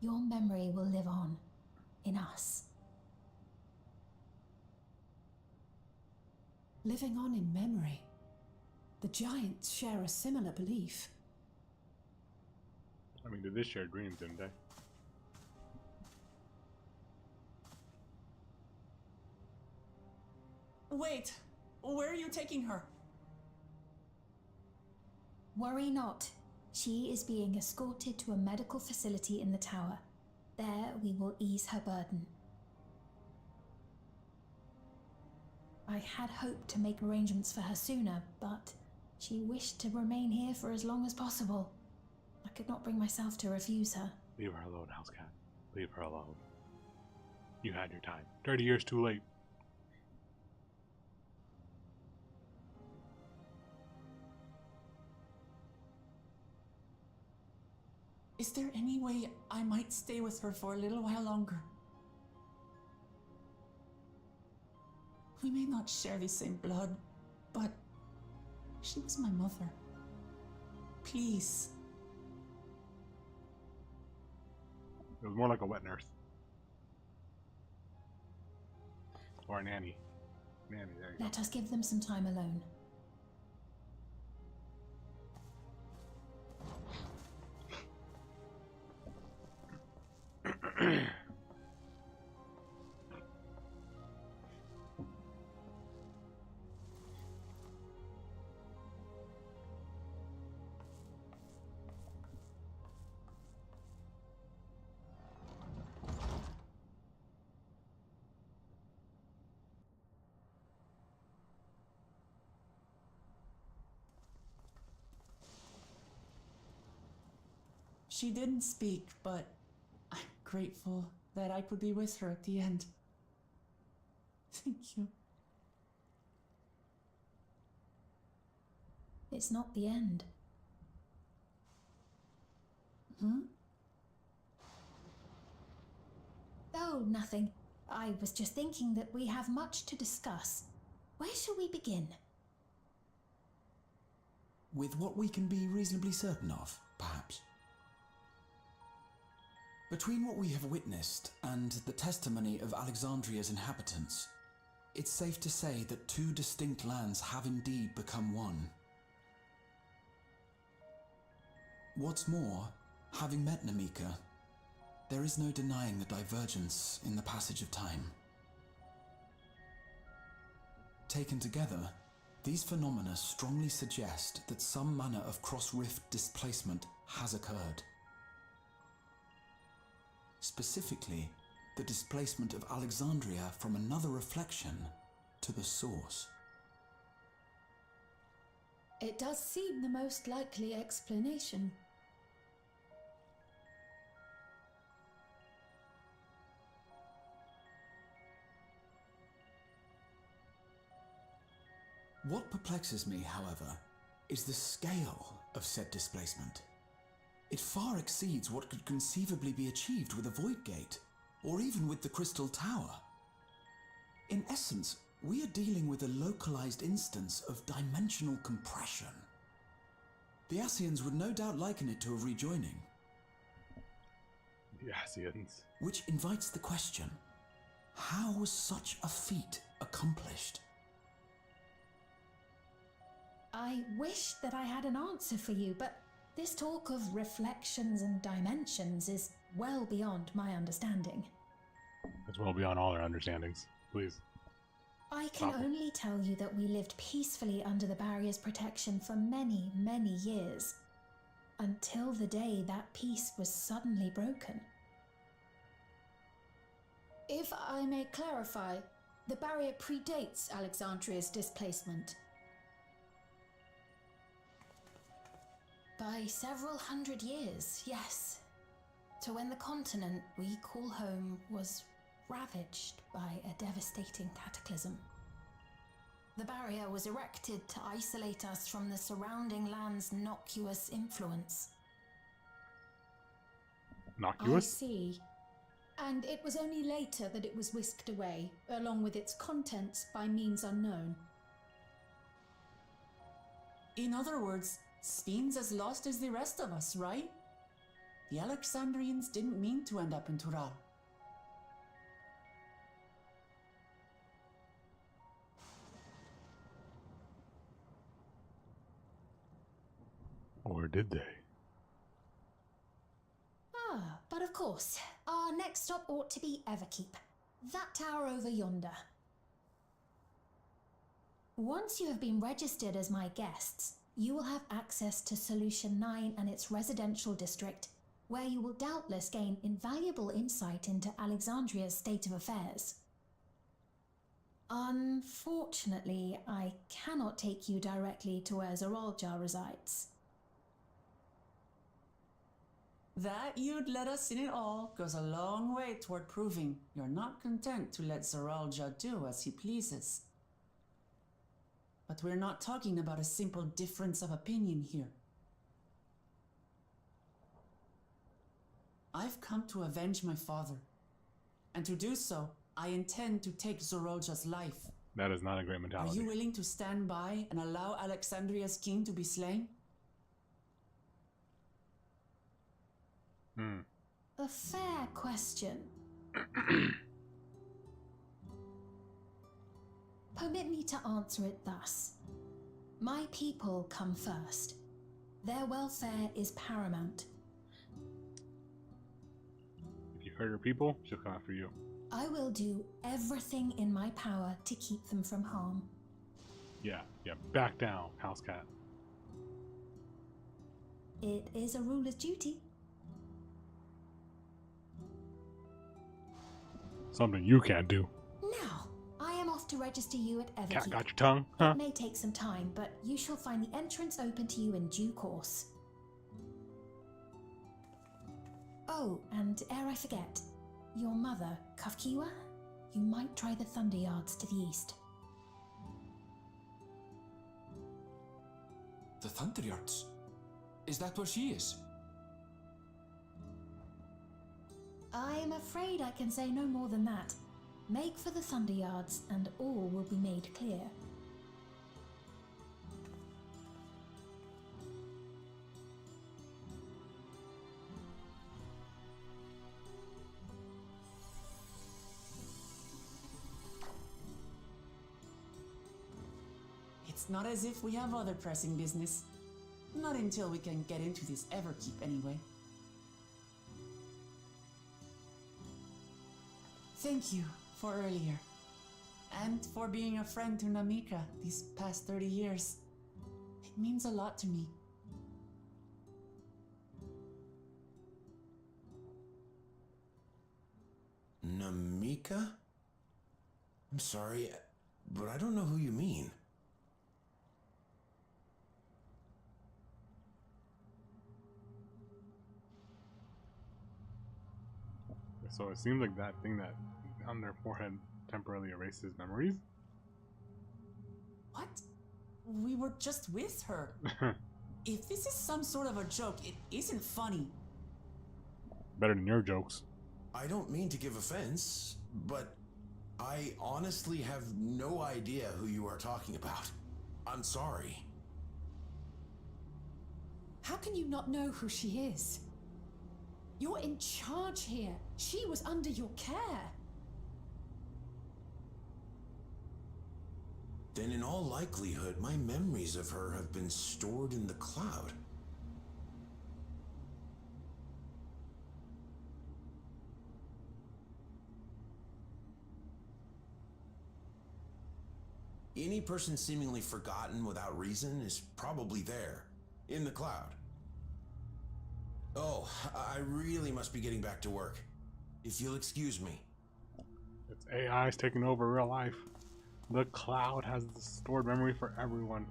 Your memory will live on in us. Living on in memory. The giants share a similar belief. I mean, they did share dreams, didn't they? Wait, where are you taking her? Worry not. She is being escorted to a medical facility in the tower. There we will ease her burden. I had hoped to make arrangements for her sooner, but she wished to remain here for as long as possible. I could not bring myself to refuse her. Leave her alone, Housecat. Leave her alone. You had your time. 30 years too late. Is there any way I might stay with her for a little while longer? We may not share the same blood, but she was my mother. Please. It was more like a wet nurse. Or a nanny. Nanny, there you go. Let us give them some time alone. She didn't speak, but grateful that I could be with her at the end. Thank you. It's not the end. Hmm? Oh, nothing. I was just thinking that we have much to discuss. Where shall we begin? With what we can be reasonably certain of, perhaps. Between what we have witnessed and the testimony of Alexandria's inhabitants, it's safe to say that two distinct lands have indeed become one. What's more, having met Namika, there is no denying the divergence in the passage of time. Taken together, these phenomena strongly suggest that some manner of cross-rift displacement has occurred. Specifically, the displacement of Alexandria from another reflection to the source. It does seem the most likely explanation. What perplexes me, however, is the scale of said displacement. It far exceeds what could conceivably be achieved with a void gate, or even with the Crystal Tower. In essence, we are dealing with a localized instance of dimensional compression. The Ascians would no doubt liken it to a rejoining. The Ascians. Which invites the question, how was such a feat accomplished? I wish that I had an answer for you, but this talk of reflections and dimensions is well beyond my understanding. It's well beyond all our understandings. Please. I can only tell you that we lived peacefully under the barrier's protection for many, many years, until the day that peace was suddenly broken. If I may clarify, the barrier predates Alexandria's displacement. By several hundred years, yes. To when the continent we call home was ravaged by a devastating cataclysm. The barrier was erected to isolate us from the surrounding land's noxious influence. Noxious? I see. And it was only later that it was whisked away, along with its contents, by means unknown. In other words, Sphene's as lost as the rest of us, right? The Alexandrians didn't mean to end up in Tural. Or did they? Ah, but of course, our next stop ought to be Everkeep, that tower over yonder. Once you have been registered as my guests, you will have access to Solution 9 and its residential district, where you will doubtless gain invaluable insight into Alexandria's state of affairs. Unfortunately, I cannot take you directly to where Zoralja resides. That you'd let us in it all goes a long way toward proving you're not content to let Zoralja do as he pleases. But we're not talking about a simple difference of opinion here. I've come to avenge my father, and to do so, I intend to take Zoralja's life. That is not a great mentality. Are you willing to stand by and allow Alexandria's king to be slain? A fair question. Permit me to answer it thus. My people come first. Their welfare is paramount. If you hurt your people, she'll come after you. I will do everything in my power to keep them from harm. Yeah, back down, house cat. It is a ruler's duty. Something you can't do. Now, I am off to register you at Everkeep. Cat got your tongue, huh? It may take some time, but you shall find the entrance open to you in due course. Oh, and ere I forget, your mother, Kafkiwa, you might try the Thunder Yards to the east. The Thunder Yards? Is that where she is? I am afraid I can say no more than that. Make for the Thunder Yards, and all will be made clear. It's not as if we have other pressing business. Not until we can get into this Everkeep, anyway. Thank you for earlier. And for being a friend to Namika these past 30 years. It means a lot to me. Namika? I'm sorry, but I don't know who you mean. So it seems like that thing that on their forehead temporarily erases memories. What? We were just with her. If this is some sort of a joke, it isn't funny. Better than your jokes. I don't mean to give offense, but I honestly have no idea who you are talking about. I'm sorry. How can you not know who she is? You're in charge here. She was under your care. Then in all likelihood, my memories of her have been stored in the cloud. Any person seemingly forgotten without reason is probably there, in the cloud. Oh, I really must be getting back to work. If you'll excuse me. It's AI's taking over real life. The cloud has the stored memory for everyone.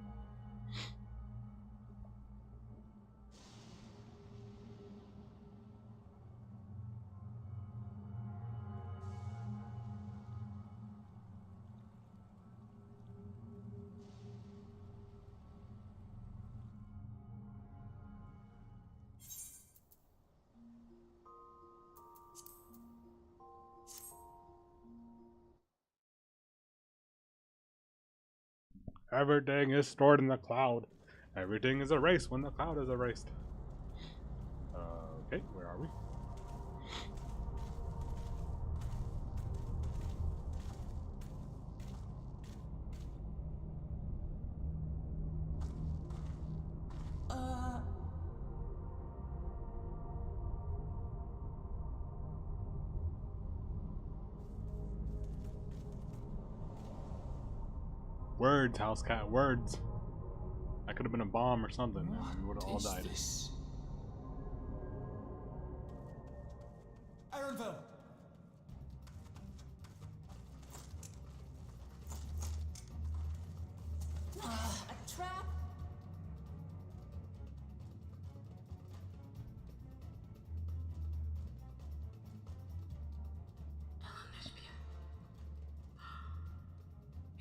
Everything is stored in the cloud. Everything is erased when the cloud is erased. Okay, where are we? Words, house cat, words. That could have been a bomb or something, and we would have all died. This? Ironville! A trap?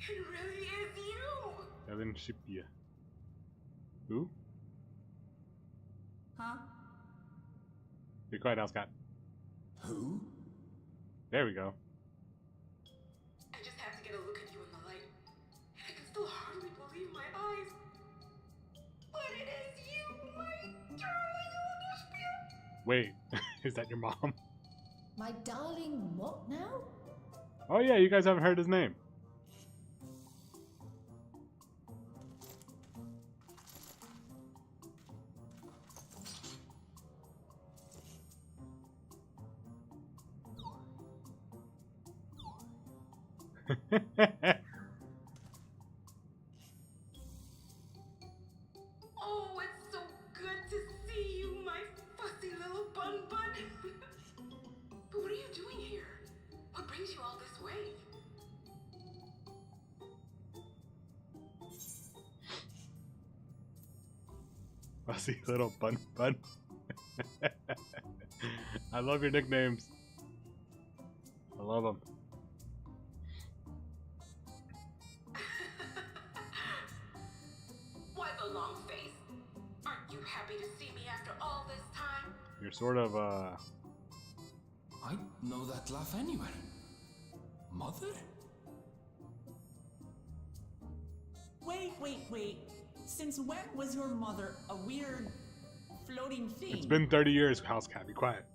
It really is you! Evan Shipia. Who? Huh? Be quiet, house cat. Who? There we go. I just had to get a look at you in the light. And I can still hardly believe my eyes. But it is you, my darling Olympia! Wait, is that your mom? My darling, what now? Oh yeah, you guys haven't heard his name. Oh, it's so good to see you, my fussy little bun bun. But what are you doing here? What brings you all this way? Fussy little bun bun. I love your nicknames. I love them. Why the long face? Aren't you happy to see me after all this time? You're sort of, I know that laugh anywhere. Mother? Wait. Since when was your mother a weird floating thing? It's been 30 years, House Cat. Be quiet.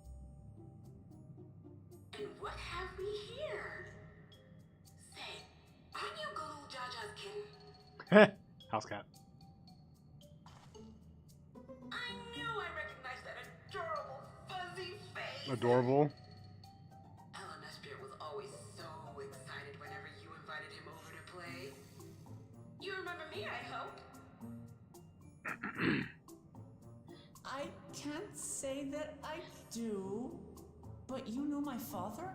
And what have we here? Say, aren't you Gulu Jaja's kitten? House Cat. I knew I recognized that adorable fuzzy face. Adorable. was always so excited whenever you invited him over to play. You remember me, I hope? I can't say that I do, but you know my father?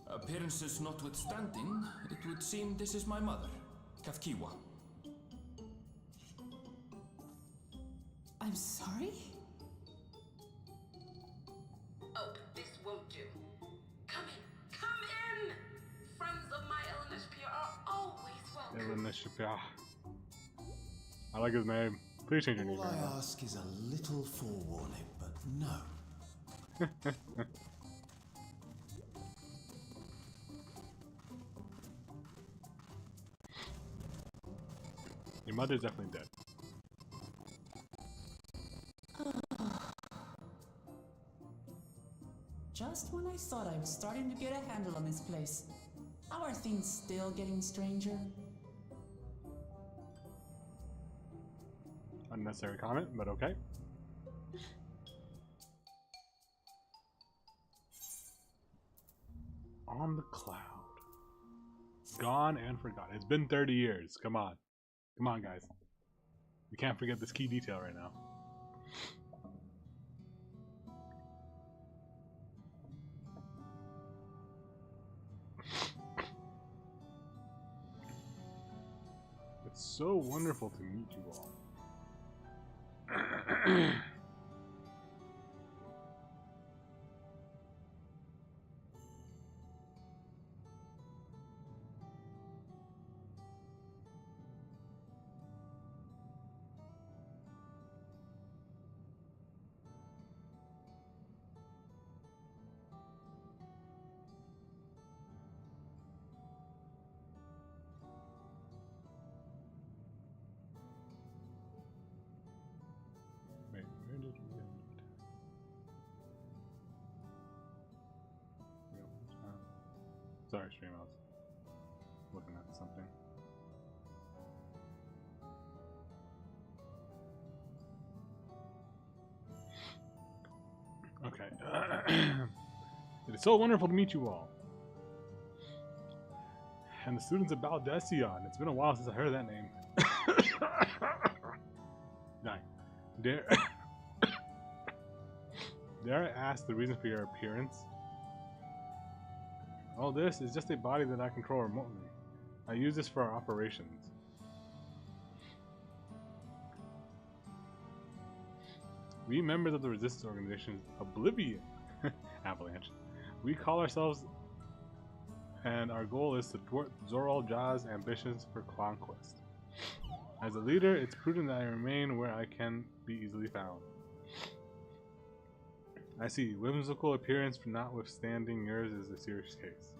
Appearances notwithstanding, it would seem this is my mother, Kafkiwa. I'm sorry? Oh, this won't do. Come in! Friends of my LNSP are always welcome. I like his name. Please change your name. All I ask is a little forewarning, but no. Your mother's definitely dead. Just when I thought I was starting to get a handle on this place, how are things still getting stranger? Unnecessary comment, but okay. On the cloud. Gone and forgotten. It's been 30 years. Come on. Come on, guys. We can't forget this key detail right now. It's so wonderful to meet you all. Wait, where did we end it? Sorry, stream, I was looking at something. Okay. It is so wonderful to meet you all. And the students of Baldesion. It's been a while since I heard that name. Dare I ask the reason for your appearance? All this is just a body that I control remotely. I use this for our operations. We members of the resistance organization Oblivion Avalanche. We call ourselves, and our goal is to thwart Zoral Jaw's ambitions for conquest. As a leader, it's prudent that I remain where I can be easily found. I see. Whimsical appearance notwithstanding, yours is a serious case.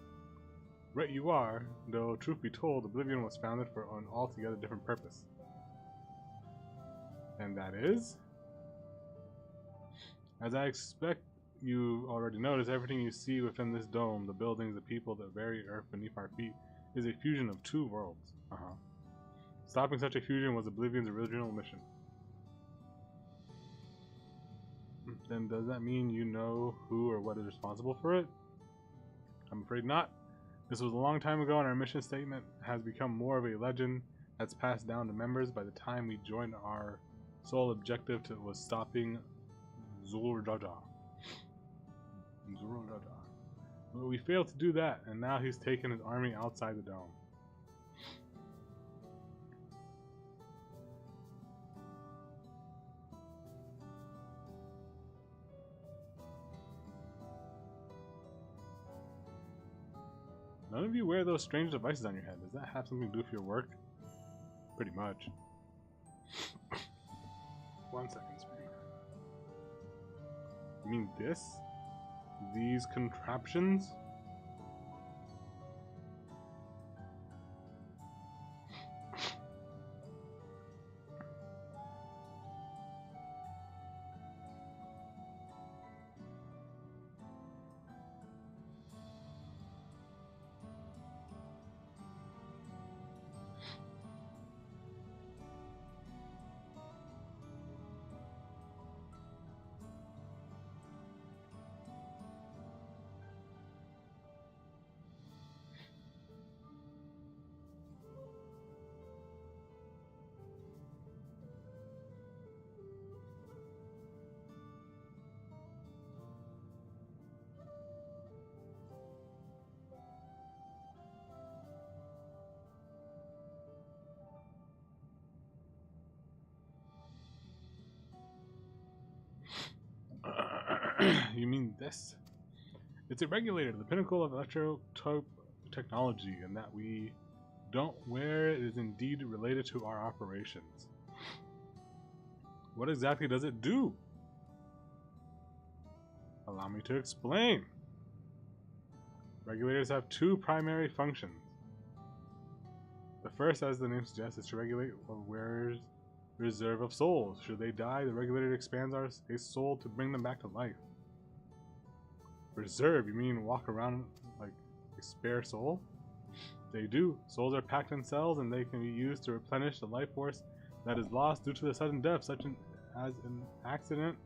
Right you are, though truth be told, Oblivion was founded for an altogether different purpose. And that is? As I expect you already noticed, everything you see within this dome, the buildings, the people, the very earth beneath our feet, is a fusion of two worlds. Stopping such a fusion was Oblivion's original mission. Then does that mean you know who or what is responsible for it? I'm afraid not. This was a long time ago, and our mission statement has become more of a legend that's passed down to members. By the time we joined, our sole objective was stopping Zul'Jaja. But we failed to do that, and now he's taken his army outside the dome. None of you wear those strange devices on your head. Does that have something to do with your work? Pretty much. 1 second, Spring. You mean this? These contraptions? You mean this? It's a regulator, the pinnacle of electrotope technology, and that we don't wear it is indeed related to our operations. What exactly does it do? Allow me to explain. Regulators have two primary functions. The first, as the name suggests, is to regulate a wearer's reserve of souls. Should they die, the regulator expands a soul to bring them back to life. Reserve? You mean walk around like a spare soul? They do. Souls are packed in cells and they can be used to replenish the life force that is lost due to the sudden death, such as an accident.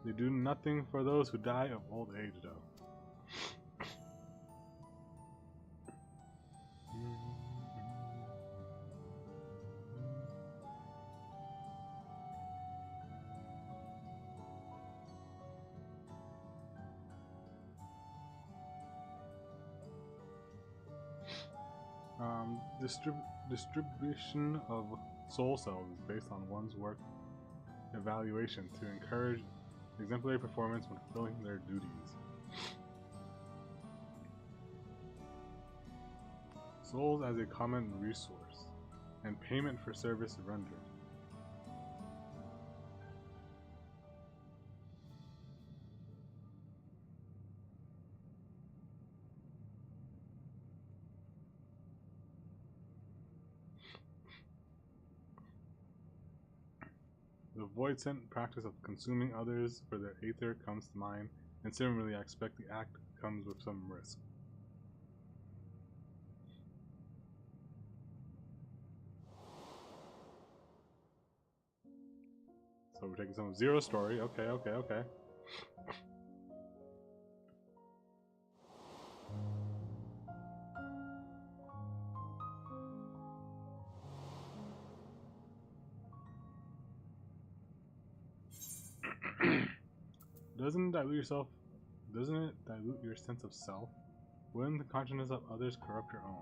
They do nothing for those who die of old age, though. Distribution of soul cells is based on one's work evaluation to encourage exemplary performance when fulfilling their duties. Souls as a common resource and payment for service rendered. The void sent practice of consuming others for their aether comes to mind, and similarly I expect the act comes with some risk. So we're taking some Zero story. Okay. Doesn't it dilute your sense of self? Wouldn't the consciousness of others corrupt your own?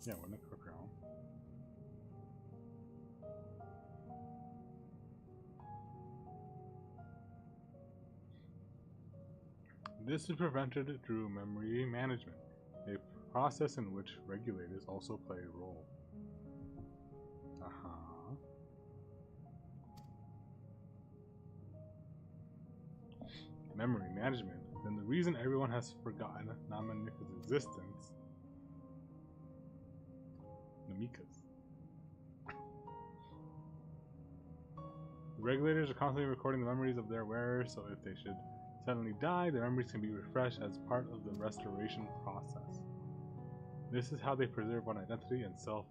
Yeah, wouldn't it corrupt your own? This is prevented through memory management, a process in which regulators also play a role. Memory management, then the reason everyone has forgotten Namika's existence. The regulators are constantly recording the memories of their wearers, so if they should suddenly die, their memories can be refreshed as part of the restoration process. This is how they preserve one identity and self.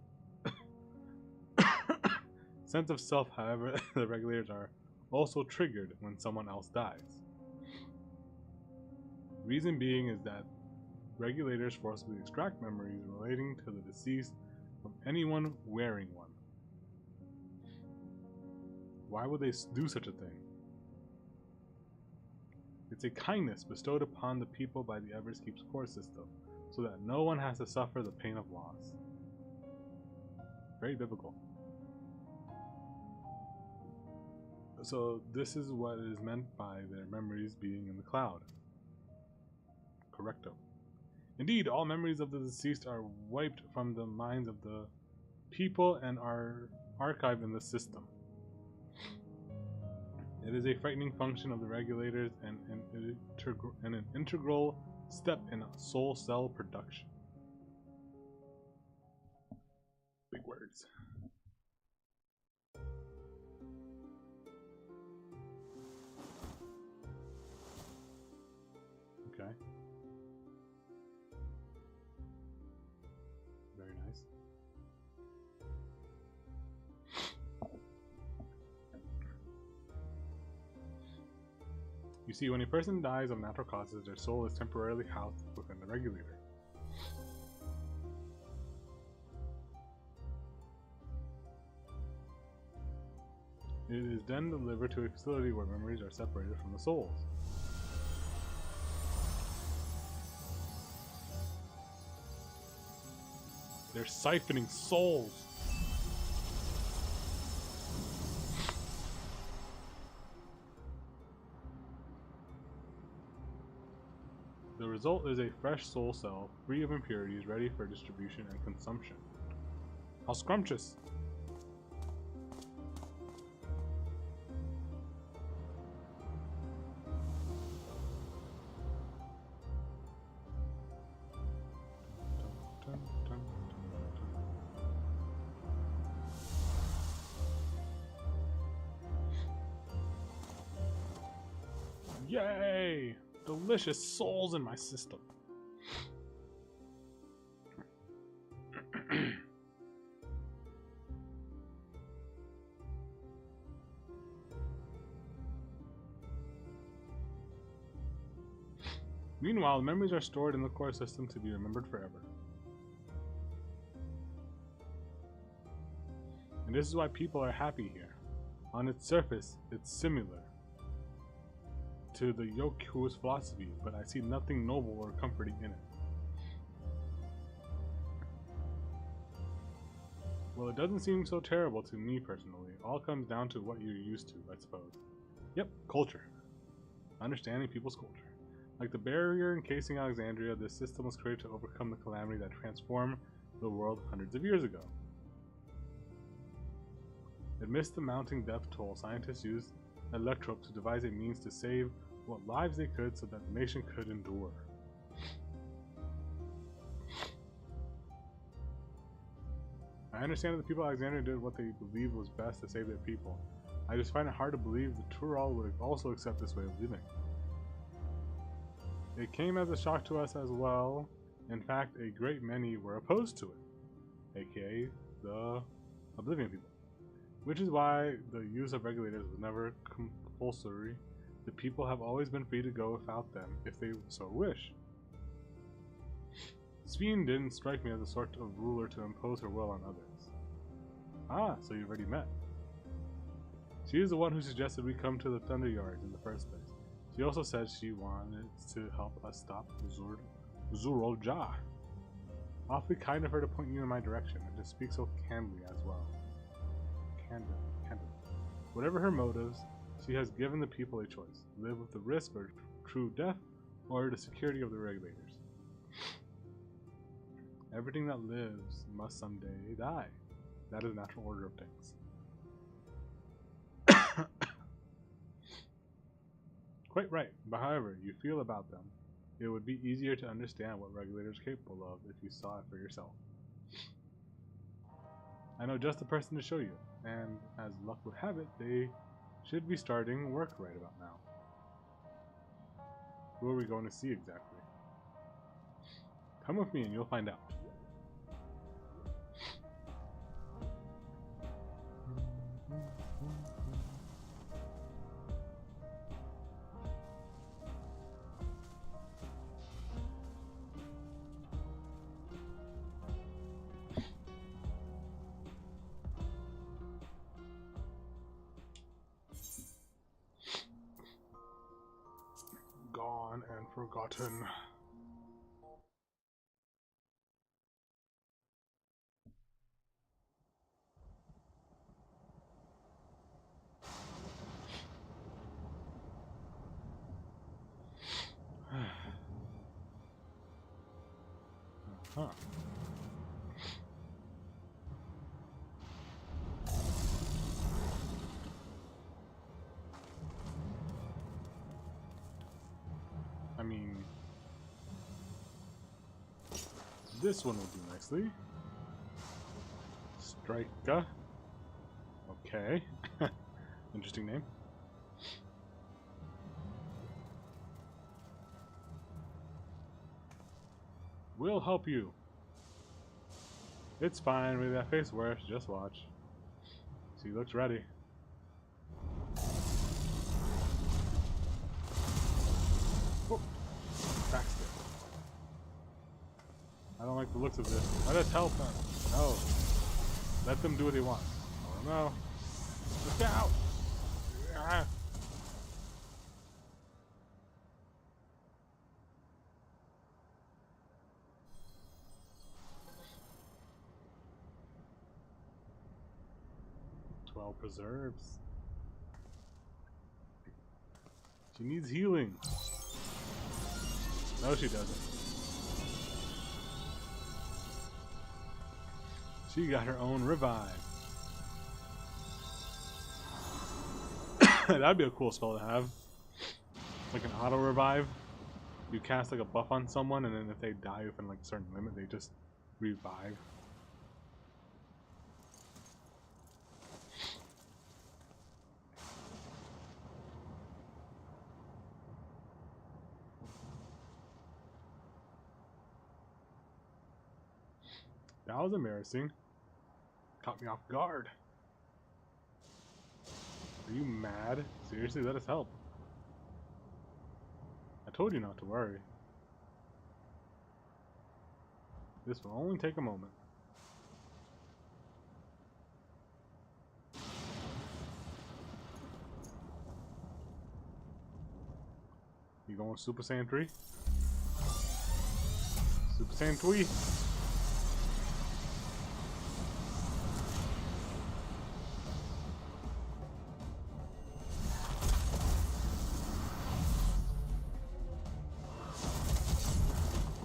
Sense of self, however, the regulators are also triggered when someone else dies. Reason being is that regulators forcibly extract memories relating to the deceased from anyone wearing one. Why would they do such a thing? It's a kindness bestowed upon the people by the Everskeep's core system, so that no one has to suffer the pain of loss. Very biblical. So this is what is meant by their memories being in the cloud. Correcto. Indeed, all memories of the deceased are wiped from the minds of the people and are archived in the system. It is a frightening function of the regulators and an integral step in soul cell production. Big words. Okay. Very nice. You see, when a person dies of natural causes, their soul is temporarily housed within the regulator. It is then delivered to a facility where memories are separated from the souls. They're siphoning souls. The result is a fresh soul cell, free of impurities, ready for distribution and consumption. How scrumptious! Yay! Delicious souls in my system. Meanwhile, the memories are stored in the core system to be remembered forever. And this is why people are happy here. On its surface, it's similar to the Yoku's philosophy, but I see nothing noble or comforting in it. Well, it doesn't seem so terrible to me personally. All comes down to what you're used to, I suppose. Yep, culture. Understanding people's culture. Like the barrier encasing Alexandria, this system was created to overcome the calamity that transformed the world hundreds of years ago. Amidst the mounting death toll, scientists used Electrope to devise a means to save what lives they could so that the nation could endure. I understand that the people of Alexandria did what they believed was best to save their people. I just find it hard to believe the Tural would also accept this way of living. It came as a shock to us as well. In fact, a great many were opposed to it, aka the Oblivion people. Which is why the use of regulators was never compulsory. The people have always been free to go without them if they so wish. Sveen didn't strike me as the sort of ruler to impose her will on others. Ah, so you've already met. She is the one who suggested we come to the Thunder Yards in the first place. She also said she wanted to help us stop Zurol-Ja. Awfully kind of her to point you in my direction and to speak so candidly as well. Candid. Whatever her motives, she has given the people a choice. Live with the risk of true death or the security of the regulators. Everything that lives must someday die. That is the natural order of things. Quite right, but however you feel about them, it would be easier to understand what regulators are capable of if you saw it for yourself. I know just the person to show you, and as luck would have it, they should be starting work right about now. Who are we going to see exactly? Come with me and you'll find out. Gone and forgotten. Huh. I mean, this one will do nicely. Striker. Okay. Interesting name. We'll help you. It's fine. With that face worse. Just watch. She looks ready. Oh. Baxter. I don't like the looks of this. Let us help them. No. Let them do what they want. Oh no. Look out! Ah. Preserves. She needs healing. No, she doesn't. She got her own revive. That'd be a cool spell to have. Like an auto revive. You cast like a buff on someone, and then if they die within like a certain limit, they just revive. That was embarrassing. Caught me off guard. Are you mad? Seriously, let us help. I told you not to worry. This will only take a moment. You going Super Saiyan 3? Super Saiyan 3?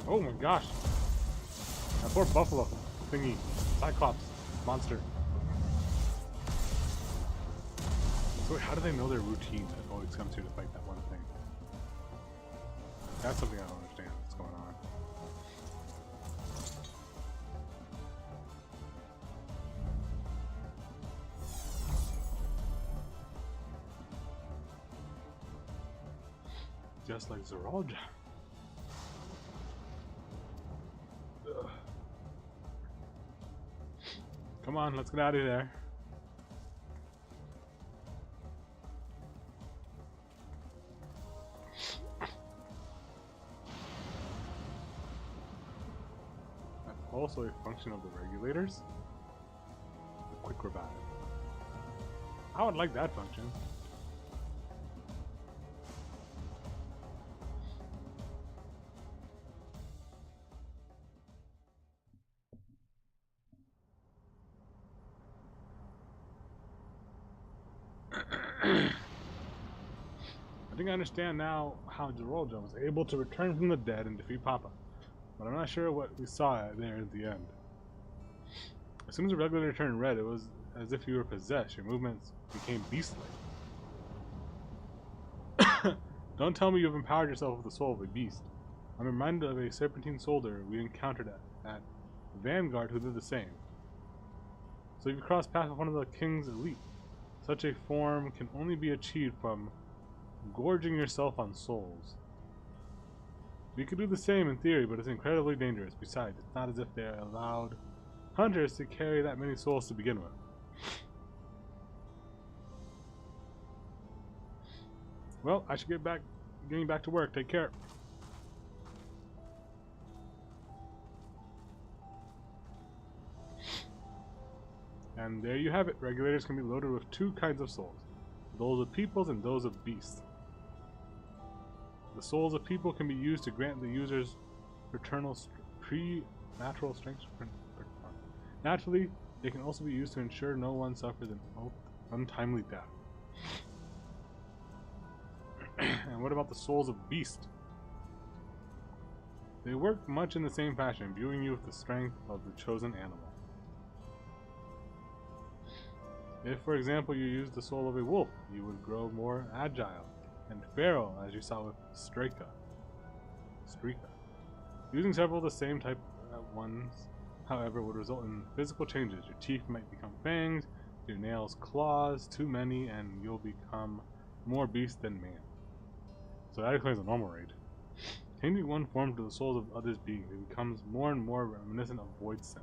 Oh my gosh. That poor buffalo thingy. Cyclops. Monster. So wait, how do they know their routine that always comes here to fight that one thing? That's something I don't understand what's going on. Just like Zeralja. Come on, let's get out of there. That's also a function of the regulators. The quick revive. I would like that function. I think I understand now how Zeralja was able to return from the dead and defeat Papa, but I'm not sure what we saw there at the end. As soon as the regulator turned red, it was as if you were possessed. Your movements became beast-like. Don't tell me you've empowered yourself with the soul of a beast. I'm reminded of a serpentine soldier we encountered at Vanguard who did the same. So you crossed paths with one of the king's elite. Such a form can only be achieved from gorging yourself on souls. We could do the same in theory, but it's incredibly dangerous. Besides, it's not as if they allowed hunters to carry that many souls to begin with. Well, I should getting back to work. Take care. And there you have it. Regulators can be loaded with two kinds of souls. Those of peoples and those of beasts. The souls of people can be used to grant the users preternatural strength. Naturally, they can also be used to ensure no one suffers an untimely death. And what about the souls of beasts? They work much in the same fashion, imbuing you with the strength of the chosen animal. If, for example, you use the soul of a wolf, you would grow more agile and feral, as you saw with Strika. Using several of the same type at once, however, would result in physical changes. Your teeth might become fangs, your nails claws, too many, and you'll become more beast than man. So that explains the normal raid. Changing one form to the souls of others' beings, it becomes more and more reminiscent of Void Sin.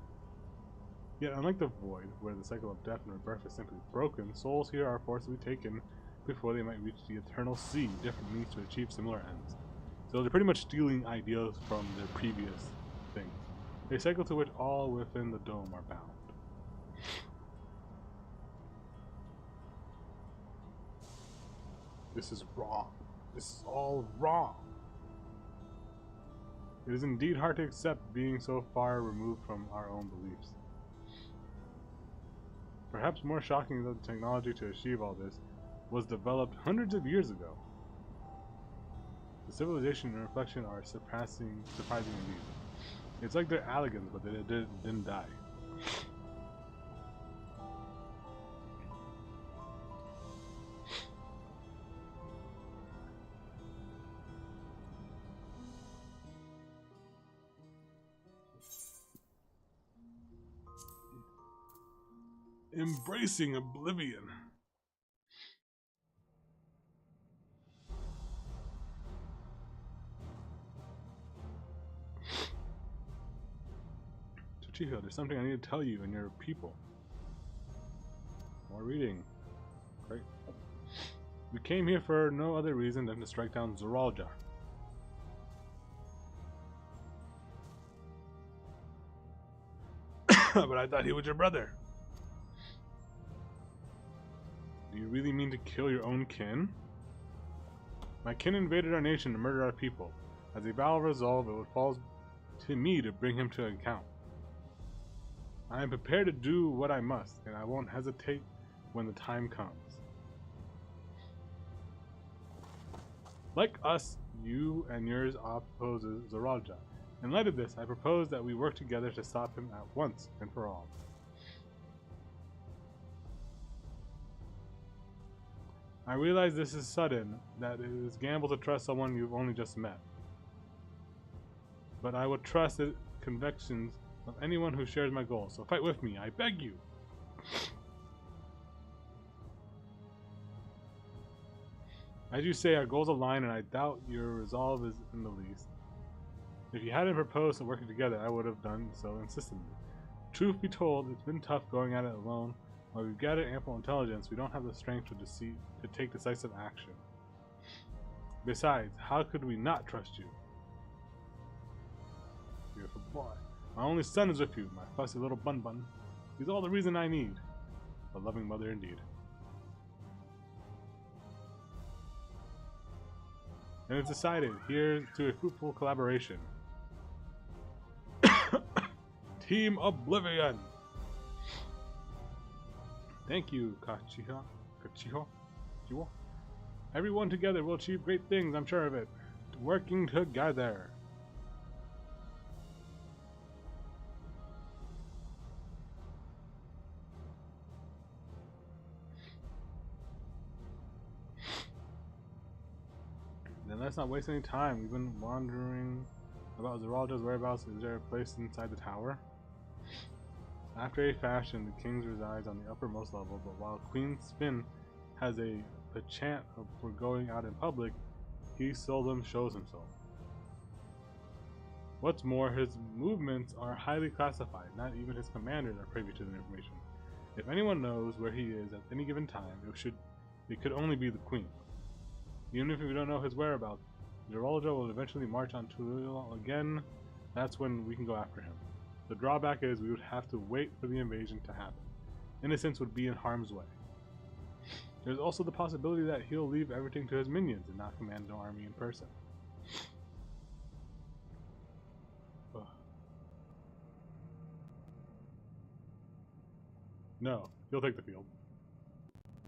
Yet, unlike the Void, where the cycle of death and rebirth is simply broken, souls here are forcibly taken before they might reach the Eternal Sea, different means to achieve similar ends. So they're pretty much stealing ideas from their previous things. A cycle to which all within the dome are bound. This is wrong. This is all wrong. It is indeed hard to accept being so far removed from our own beliefs. Perhaps more shocking than the technology to achieve all this was developed hundreds of years ago. The civilization and reflection are surprising indeed. It's like they're Alligans, but they didn't die. Embracing oblivion. Chico, there's something I need to tell you and your people. More reading. Great. We came here for no other reason than to strike down Zoralja. But I thought he was your brother. Do you really mean to kill your own kin? My kin invaded our nation to murder our people. As a vow of resolve, it would fall to me to bring him to account. I am prepared to do what I must, and I won't hesitate when the time comes. Like us, you and yours opposes Zoralja. In light of this, I propose that we work together to stop him at once and for all. I realize this is sudden, that it is gamble to trust someone you've only just met. But I would trust the convictions of anyone who shares my goals, so fight with me, I beg you! As you say, our goals align, and I doubt your resolve is in the least. If you hadn't proposed to working together, I would have done so insistently. Truth be told, it's been tough going at it alone. While we've gathered ample intelligence, we don't have the strength to take decisive action. Besides, how could we not trust you? Beautiful boy. My only son is with you, my fussy little bun-bun. He's all the reason I need. A loving mother indeed. And it's decided, here's to a fruitful collaboration. Team Oblivion! Thank you, Kachiho. Everyone together will achieve great things, I'm sure of it. Working together. Then let's not waste any time. We've been wondering about Zoralja's whereabouts. Is there a place inside the tower? After a fashion, the king resides on the uppermost level, but while Queen Spin has a chant for going out in public, he seldom shows himself. What's more, his movements are highly classified. Not even his commanders are privy to the information. If anyone knows where he is at any given time, it could only be the Queen. Even if we don't know his whereabouts, Zoralja will eventually march on Tulul again. That's when we can go after him. The drawback is we would have to wait for the invasion to happen. Innocents would be in harm's way. There's also the possibility that he'll leave everything to his minions and not command an army in person. Ugh. No, he'll take the field.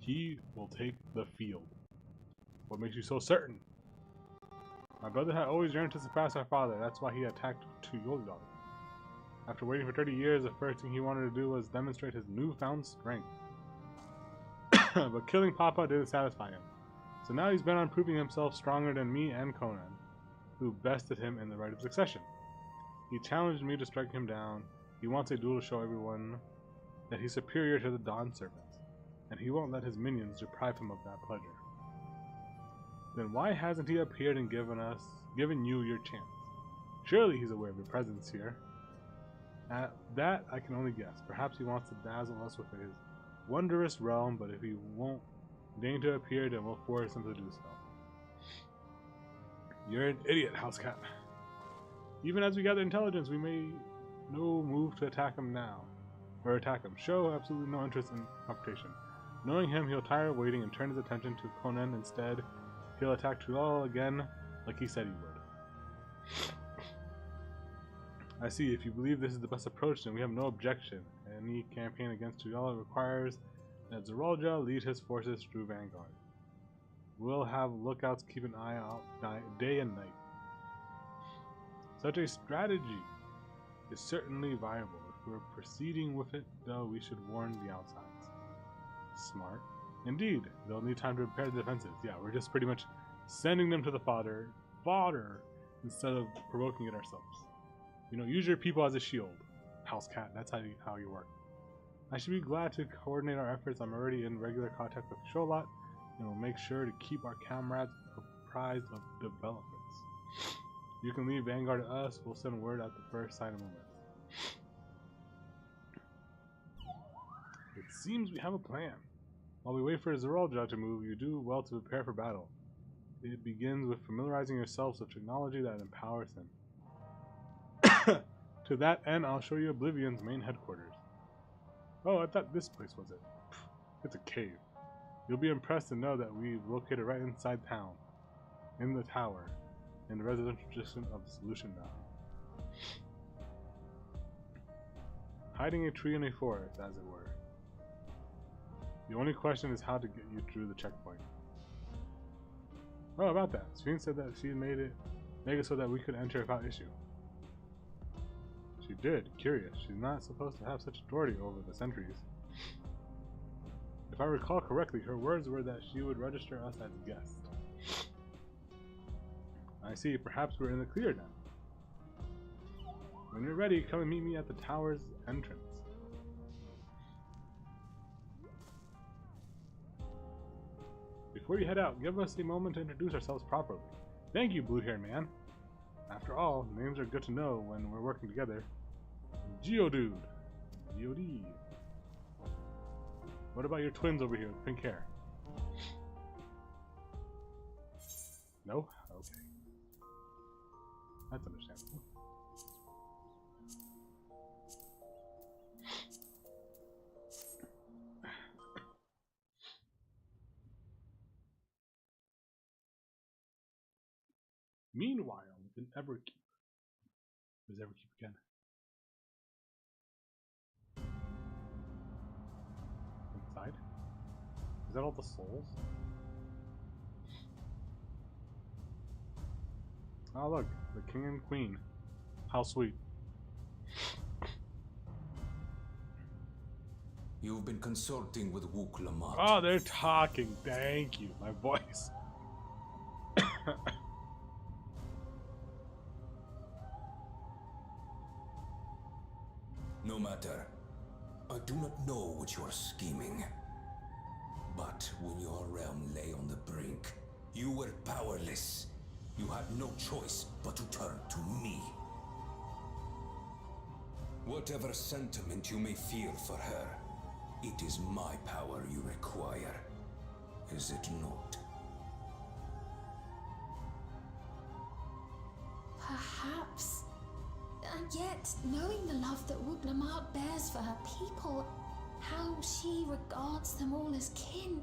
He will take the field. What makes you so certain? My brother had always yearned to surpass our father. That's why he attacked Tuyolog. After waiting for 30 years, the first thing he wanted to do was demonstrate his newfound strength. But killing Papa didn't satisfy him. So now he's bent on proving himself stronger than me and Conan, who bested him in the right of succession. He challenged me to strike him down. He wants a duel to show everyone that he's superior to the Dawn Servants, and he won't let his minions deprive him of that pleasure. Then why hasn't he appeared and given you your chance? Surely he's aware of your presence here. At that, I can only guess. Perhaps he wants to dazzle us with his wondrous realm, but if he won't deign to appear, then we'll force him to do so. You're an idiot, Housecat. Even as we gather intelligence, we may no move to attack him now. Or attack him. Show absolutely no interest in confrontation. Knowing him, he'll tire of waiting and turn his attention to Conan instead. He'll attack Tulal again, like he said he would. I see. If you believe this is the best approach, then we have no objection. Any campaign against Tulal requires that Zeralja lead his forces through Vanguard. We'll have lookouts keep an eye out day and night. Such a strategy is certainly viable. If we're proceeding with it, though, we should warn the outsides. Smart. Indeed, they'll need time to repair the defenses. Yeah, we're just pretty much sending them to the fodder instead of provoking it ourselves. You know, use your people as a shield. Housecat, that's how you work. I should be glad to coordinate our efforts. I'm already in regular contact with Sholat, and we'll make sure to keep our comrades apprised of developments. You can leave Vanguard to us. We'll send word at the first sign of movement. It seems we have a plan. While we wait for Zeralja to move, you do well to prepare for battle. It begins with familiarizing yourselves with technology that empowers him. To that end, I'll show you Oblivion's main headquarters. Oh, I thought this place was it. It's a cave. You'll be impressed to know that we've located right inside town, in the tower, in the residential district of the Solution Valley. Hiding a tree in a forest, as it were. The only question is how to get you through the checkpoint. Oh, about that. Sphene said that she made it so that we could enter without issue. She did. Curious. She's not supposed to have such authority over the sentries. If I recall correctly, her words were that she would register us as guests. I see. Perhaps we're in the clear now. When you're ready, come and meet me at the tower's entrance. Before you head out, give us a moment to introduce ourselves properly. Thank you, blue-haired man. After all, names are good to know when we're working together. Geodude. Geode. What about your twins over here with pink hair? No? Okay. That's understandable. Meanwhile, within Everkeep. Where's Everkeep again? Inside? Is that all the souls? Oh look, the king and queen. How sweet. You've been consulting with Wook Lamont. Oh, they're talking. Thank you. My voice. No matter. I do not know what you are scheming. But when your realm lay on the brink, you were powerless. You had no choice but to turn to me. Whatever sentiment you may feel for her, it is my power you require. Is it not? Perhaps. And yet, knowing the love that Wook Lamont bears for her people, how she regards them all as kin,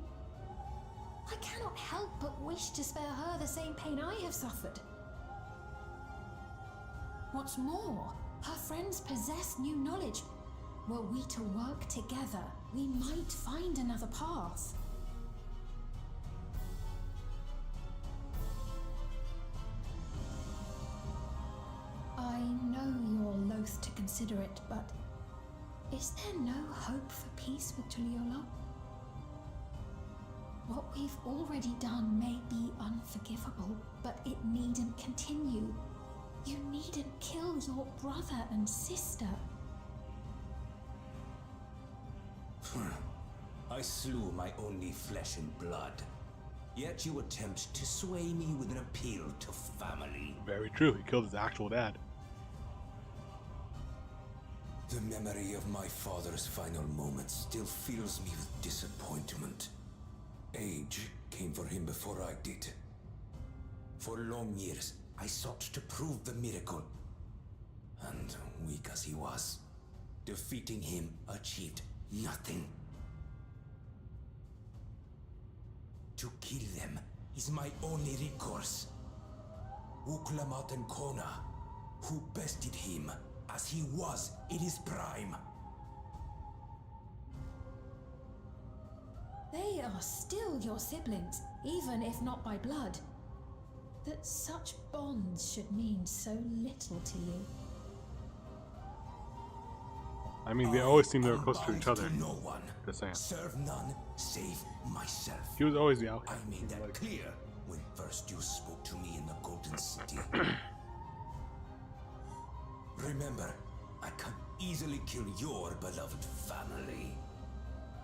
I cannot help but wish to spare her the same pain I have suffered. What's more, her friends possess new knowledge. Were we to work together, we might find another path. know you're loath to consider it, but is there no hope for peace with Tuliyola? What we've already done may be unforgivable, but it needn't continue. You needn't kill your brother and sister. I slew my only flesh and blood. Yet you attempt to sway me with an appeal to family. Very true, he killed his actual dad. The memory of my father's final moments still fills me with disappointment. Age came for him before I did. For long years, I sought to prove the miracle. And weak as he was, defeating him achieved nothing. To kill them is my only recourse. Uklamat and Kona, who bested him as he was in his prime. They are still your siblings, even if not by blood. That such bonds should mean so little to you. I mean, they always seem they were close to each other. To no one. Just saying. Serve none save myself. He was always the outcast. I made that clear when first you spoke to me in the Golden City. Remember, I can easily kill your beloved family.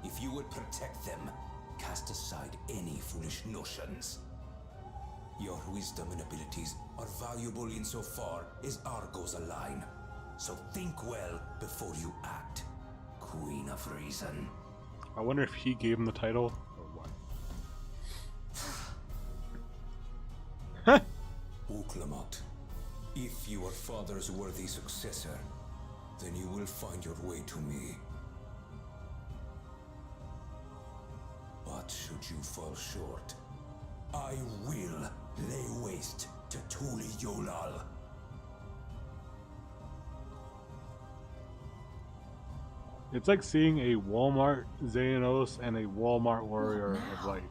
If you would protect them, cast aside any foolish notions. Your wisdom and abilities are valuable insofar as our goals align. So think well before you act, Queen of Reason. I wonder if he gave him the title or what. Uklamat, if you are father's worthy successor, then you will find your way to me. But should you fall short, I will lay waste to Tuliyola. It's like seeing a Walmart Xenos and a Walmart Warrior of Light,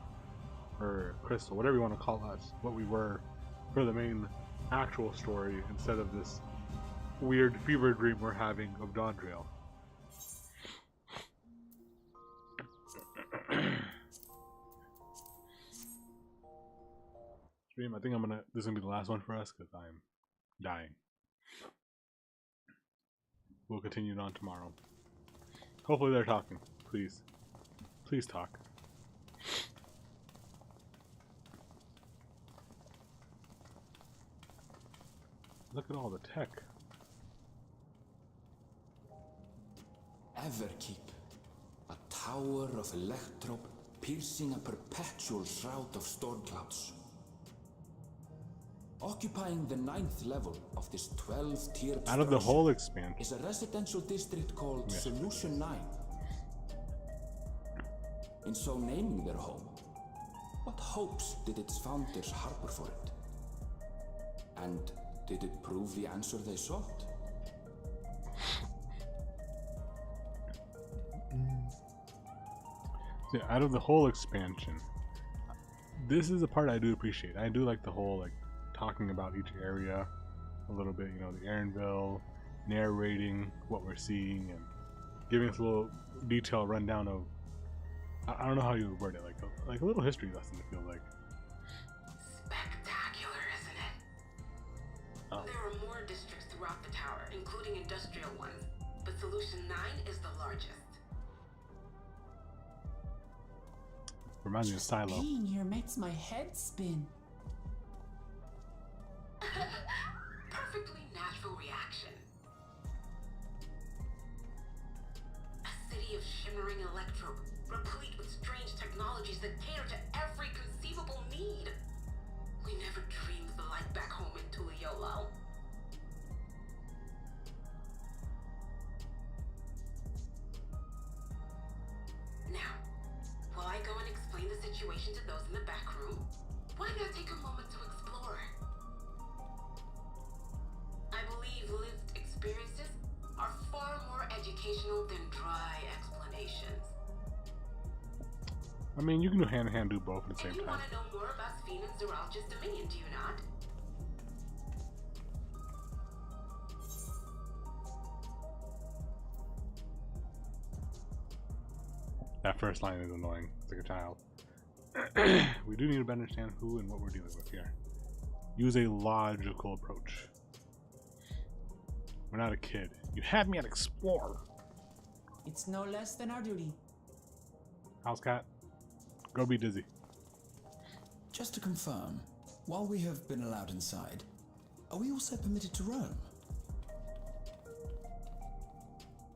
or Crystal, whatever you want to call us, what we were for the main actual story, instead of this weird fever dream we're having of DawnTrail. Stream, I think this is gonna be the last one for us because I'm dying. We'll continue it on tomorrow. Hopefully they're talking. Please. Please talk. Look at all the tech. Everkeep. A tower of electrope piercing a perpetual shroud of storm clouds. Occupying the 9th level of this 12-tiered Out of the whole expansion is a residential district called Solution 9. In so naming their home, what hopes did its founders harbor for it? And did it prove the answer they sought? So out of the whole expansion, this is the part I do appreciate. I do like the whole talking about each area a little bit, you know, the Aaronville, narrating what we're seeing and giving us a little detailed rundown of, I don't know how you would word it, like a little history lesson, it feels like. Spectacular, isn't it? Oh. There are more districts throughout the tower, including industrial ones, but Solution 9 is the largest. Reminds me of Silo. Being here makes my head spin. Perfectly natural reaction. A city of shimmering electrope, replete with strange technologies that cater to every conceivable need. We never dreamed the light back home in Tuliyola. Now, while I go and explain the situation to those in the back room, why not take a moment to explore? I believe lived experiences are far more educational than dry explanations. I mean, you can do hand-in-hand, do both at the same You time. want to know more about Sphinx Zoologist Dominion, do you not? That first line is annoying. It's like a child. We do need to better understand who and what we're dealing with here. Use a logical approach. We're not a kid. You had me at explore. It's no less than our duty. House cat, go be dizzy. Just to confirm, while we have been allowed inside, are we also permitted to roam?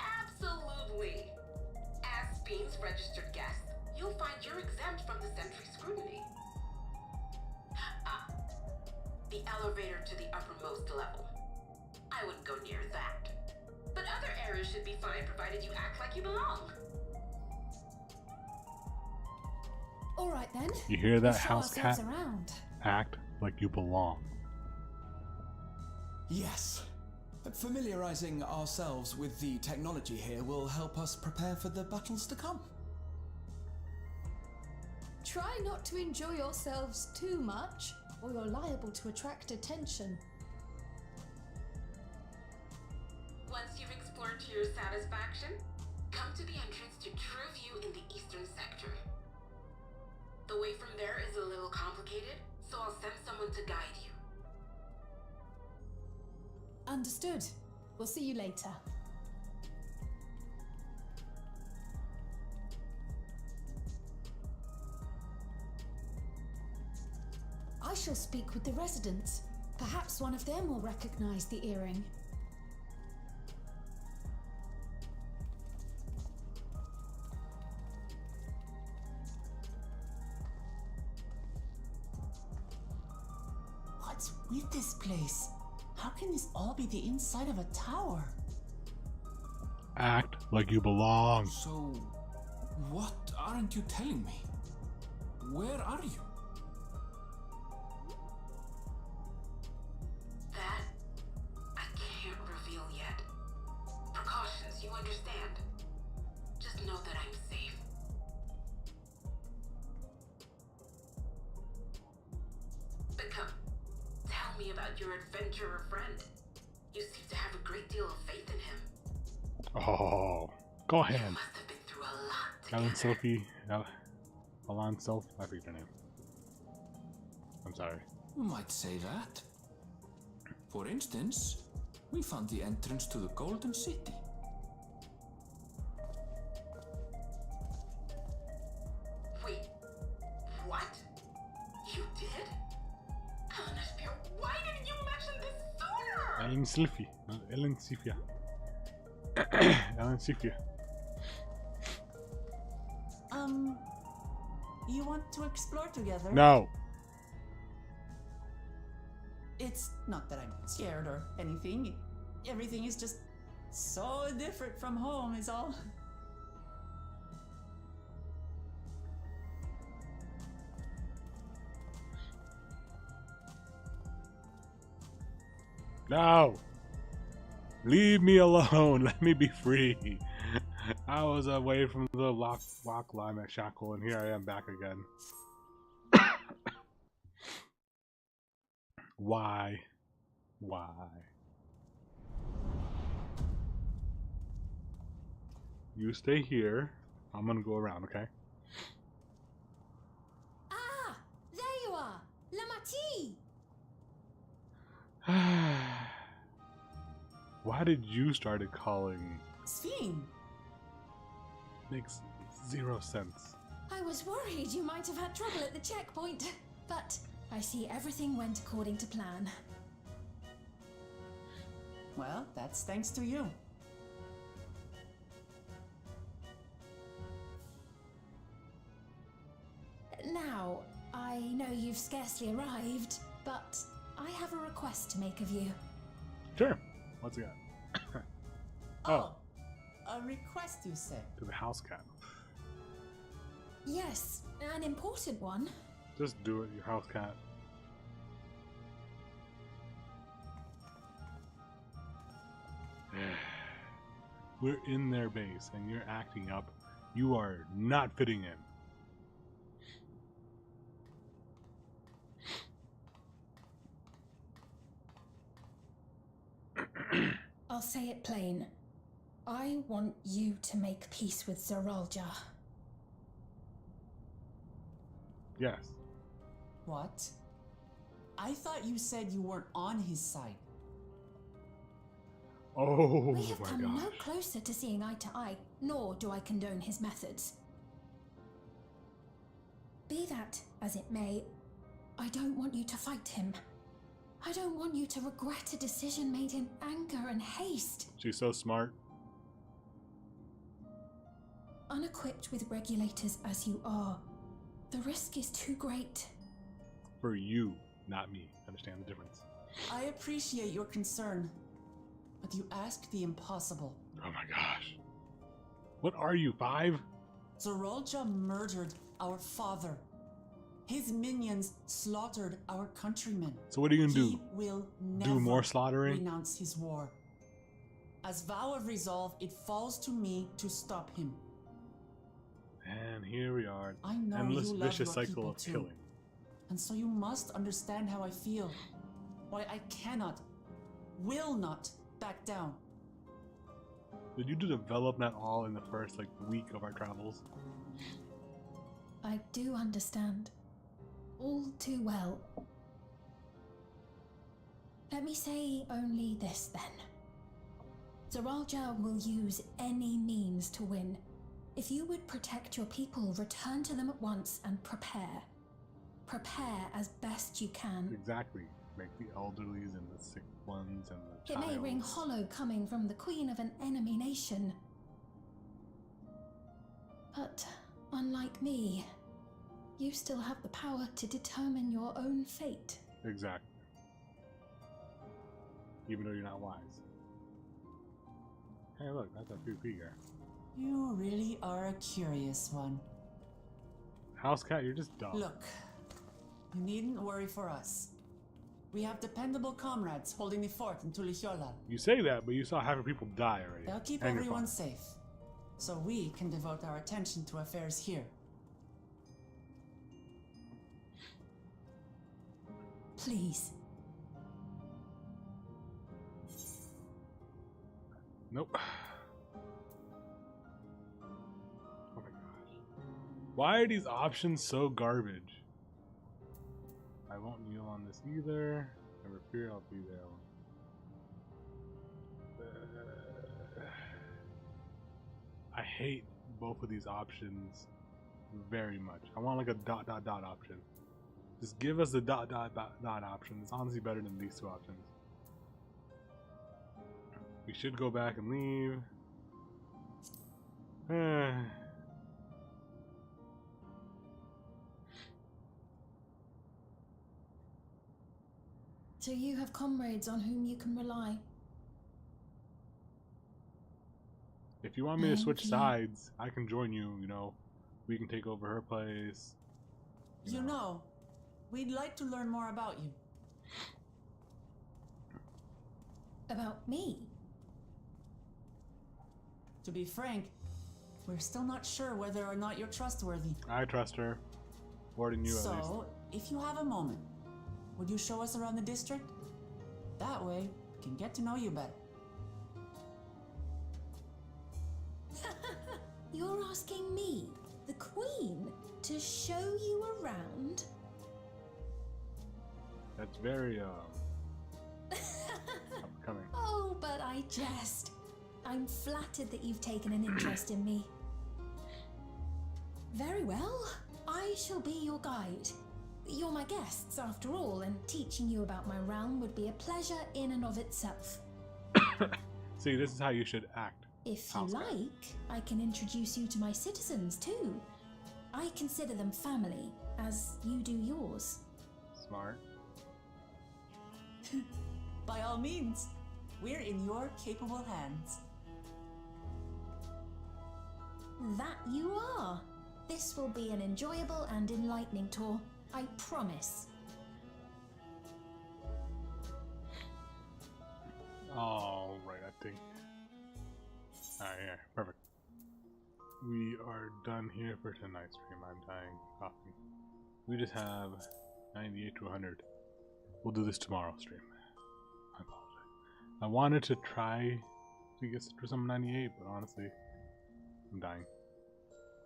Absolutely. As Bean's registered guest, you'll find you're exempt from the sentry scrutiny. The elevator to the uppermost level. I wouldn't go near that. But other areas should be fine provided you act like you belong. All right then. You hear that, We'll show house cat? ourselves around. Act like you belong. Yes. Familiarizing ourselves with the technology here will help us prepare for the battles to come. Try not to enjoy yourselves too much, or you're liable to attract attention. Once you've explored to your satisfaction, come to the entrance to True View in the eastern sector. The way from there is a little complicated, so I'll send someone to guide you. Understood. We'll see you later. I shall speak with the residents. Perhaps one of them will recognize the earring. What's with this place? How can this all be the inside of a tower? Act like you belong. So, what aren't you telling me? Where are you? That I can't reveal yet. Precautions, you understand. Just know that I'm safe. But come, tell me about your adventurer friend. You seem to have a great deal of faith in him. Oh, go ahead. You must have been through a lot together. Alan Sophie, Alan Self, I forget her name. I'm sorry. You might say that. For instance, we found the entrance to the Golden City. Wait, what? You did? Ellen, why didn't you mention this sooner? Ellen Sylvie. Ellen Sylvia. Ellen Sylvia. You want to explore together? No. It's not that I'm scared or anything. Everything is just so different from home is all. No. Leave me alone. Let me be free. I was away from the lock line at Shackle, and here I am back again. Why? Why? You stay here. I'm gonna go around, okay? Ah! There you are! La Why did you start calling? Sphene! Makes zero sense. I was worried you might have had trouble at the checkpoint, but I see everything went according to plan. Well, that's thanks to you. Now, I know you've scarcely arrived, but I have a request to make of you. Sure. What's it got? Oh. A request, you said? To the house cat. Yes, an important one. Just do it, you house cat. We're in their base and you're acting up. You are not fitting in. I'll say it plain. I want you to make peace with Zeralja. Yes. What? I thought you said you weren't on his side. Oh We have my come gosh. no closer to seeing eye to eye, nor do I condone his methods. Be that as it may, I don't want you to fight him. I don't want you to regret a decision made in anger and haste. She's so smart. Unequipped with regulators as you are, the risk is too great. For you, not me. Understand the difference. I appreciate your concern, but you ask the impossible. Oh my gosh. What are you, 5? Zorolja murdered our father. His minions slaughtered our countrymen. So what are you gonna do? He will never Do more slaughtering? renounce his war. As vow of resolve, it falls to me to stop him. And here we are. I know Endless you love vicious your cycle people of too. killing. And so you must understand how I feel. Why I cannot, will not back down. Did you develop that all in the first week of our travels? I do understand. All too well. Let me say only this then. Zoralja will use any means to win. If you would protect your people, return to them at once and prepare. Prepare as best you can. Exactly. Make the elderlies and the sick ones and the It may ring hollow coming from the queen of an enemy nation. But unlike me, you still have the power to determine your own fate. Exactly. Even though you're not wise. Hey look, that's a PvP guy. You really are a curious one. House cat, you're just dumb. Look, you needn't worry for us. We have dependable comrades holding the fort in Tulihiola. You say that, but you saw half your people die already. They'll keep And your everyone farm. safe, so we can devote our attention to affairs here. Please. Nope. Oh my gosh. Why are these options so garbage? I won't kneel on this either. Never fear, I'll be there. I hate both of these options very much. I want a ... option. Just give us the ... option. It's honestly better than these two options. We should go back and leave. So you have comrades on whom you can rely. If you want me to switch Thank you. sides, I can join you, you know. We can take over her place. You know, we'd like to learn more about you. About me? To be frank, we're still not sure whether or not you're trustworthy. I trust her. More than you, at least. So, if you have a moment, would you show us around the district? That way, we can get to know you better. You're asking me, the Queen, to show you around? That's very, upcoming. Oh, but I jest. I'm flattered that you've taken an interest in me. Very well. I shall be your guide. You're my guests, after all, and teaching you about my realm would be a pleasure in and of itself. See, this is how you should act. If you House cat. like, I can introduce you to my citizens, too. I consider them family, as you do yours. Smart. By all means, we're in your capable hands. That you are. This will be an enjoyable and enlightening tour, I promise. All right, I think. Alright, yeah, perfect. We are done here for tonight's stream. I'm dying coffee. We just have 98 to 100. We'll do this tomorrow stream. I apologize. I wanted to try to get to some 98, but honestly, I'm dying.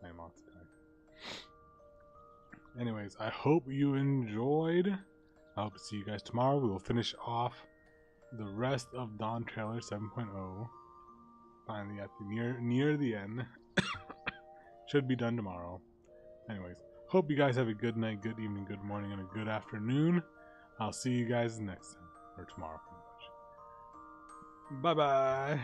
I am also dying. Anyways, I hope you enjoyed. I hope to see you guys tomorrow. We will finish off the rest of DawnTrail 7.0. Finally at the near the end. Should be done tomorrow. Anyways, hope you guys have a good night, good evening, good morning, and a good afternoon. I'll see you guys next time, or tomorrow pretty much. Bye bye.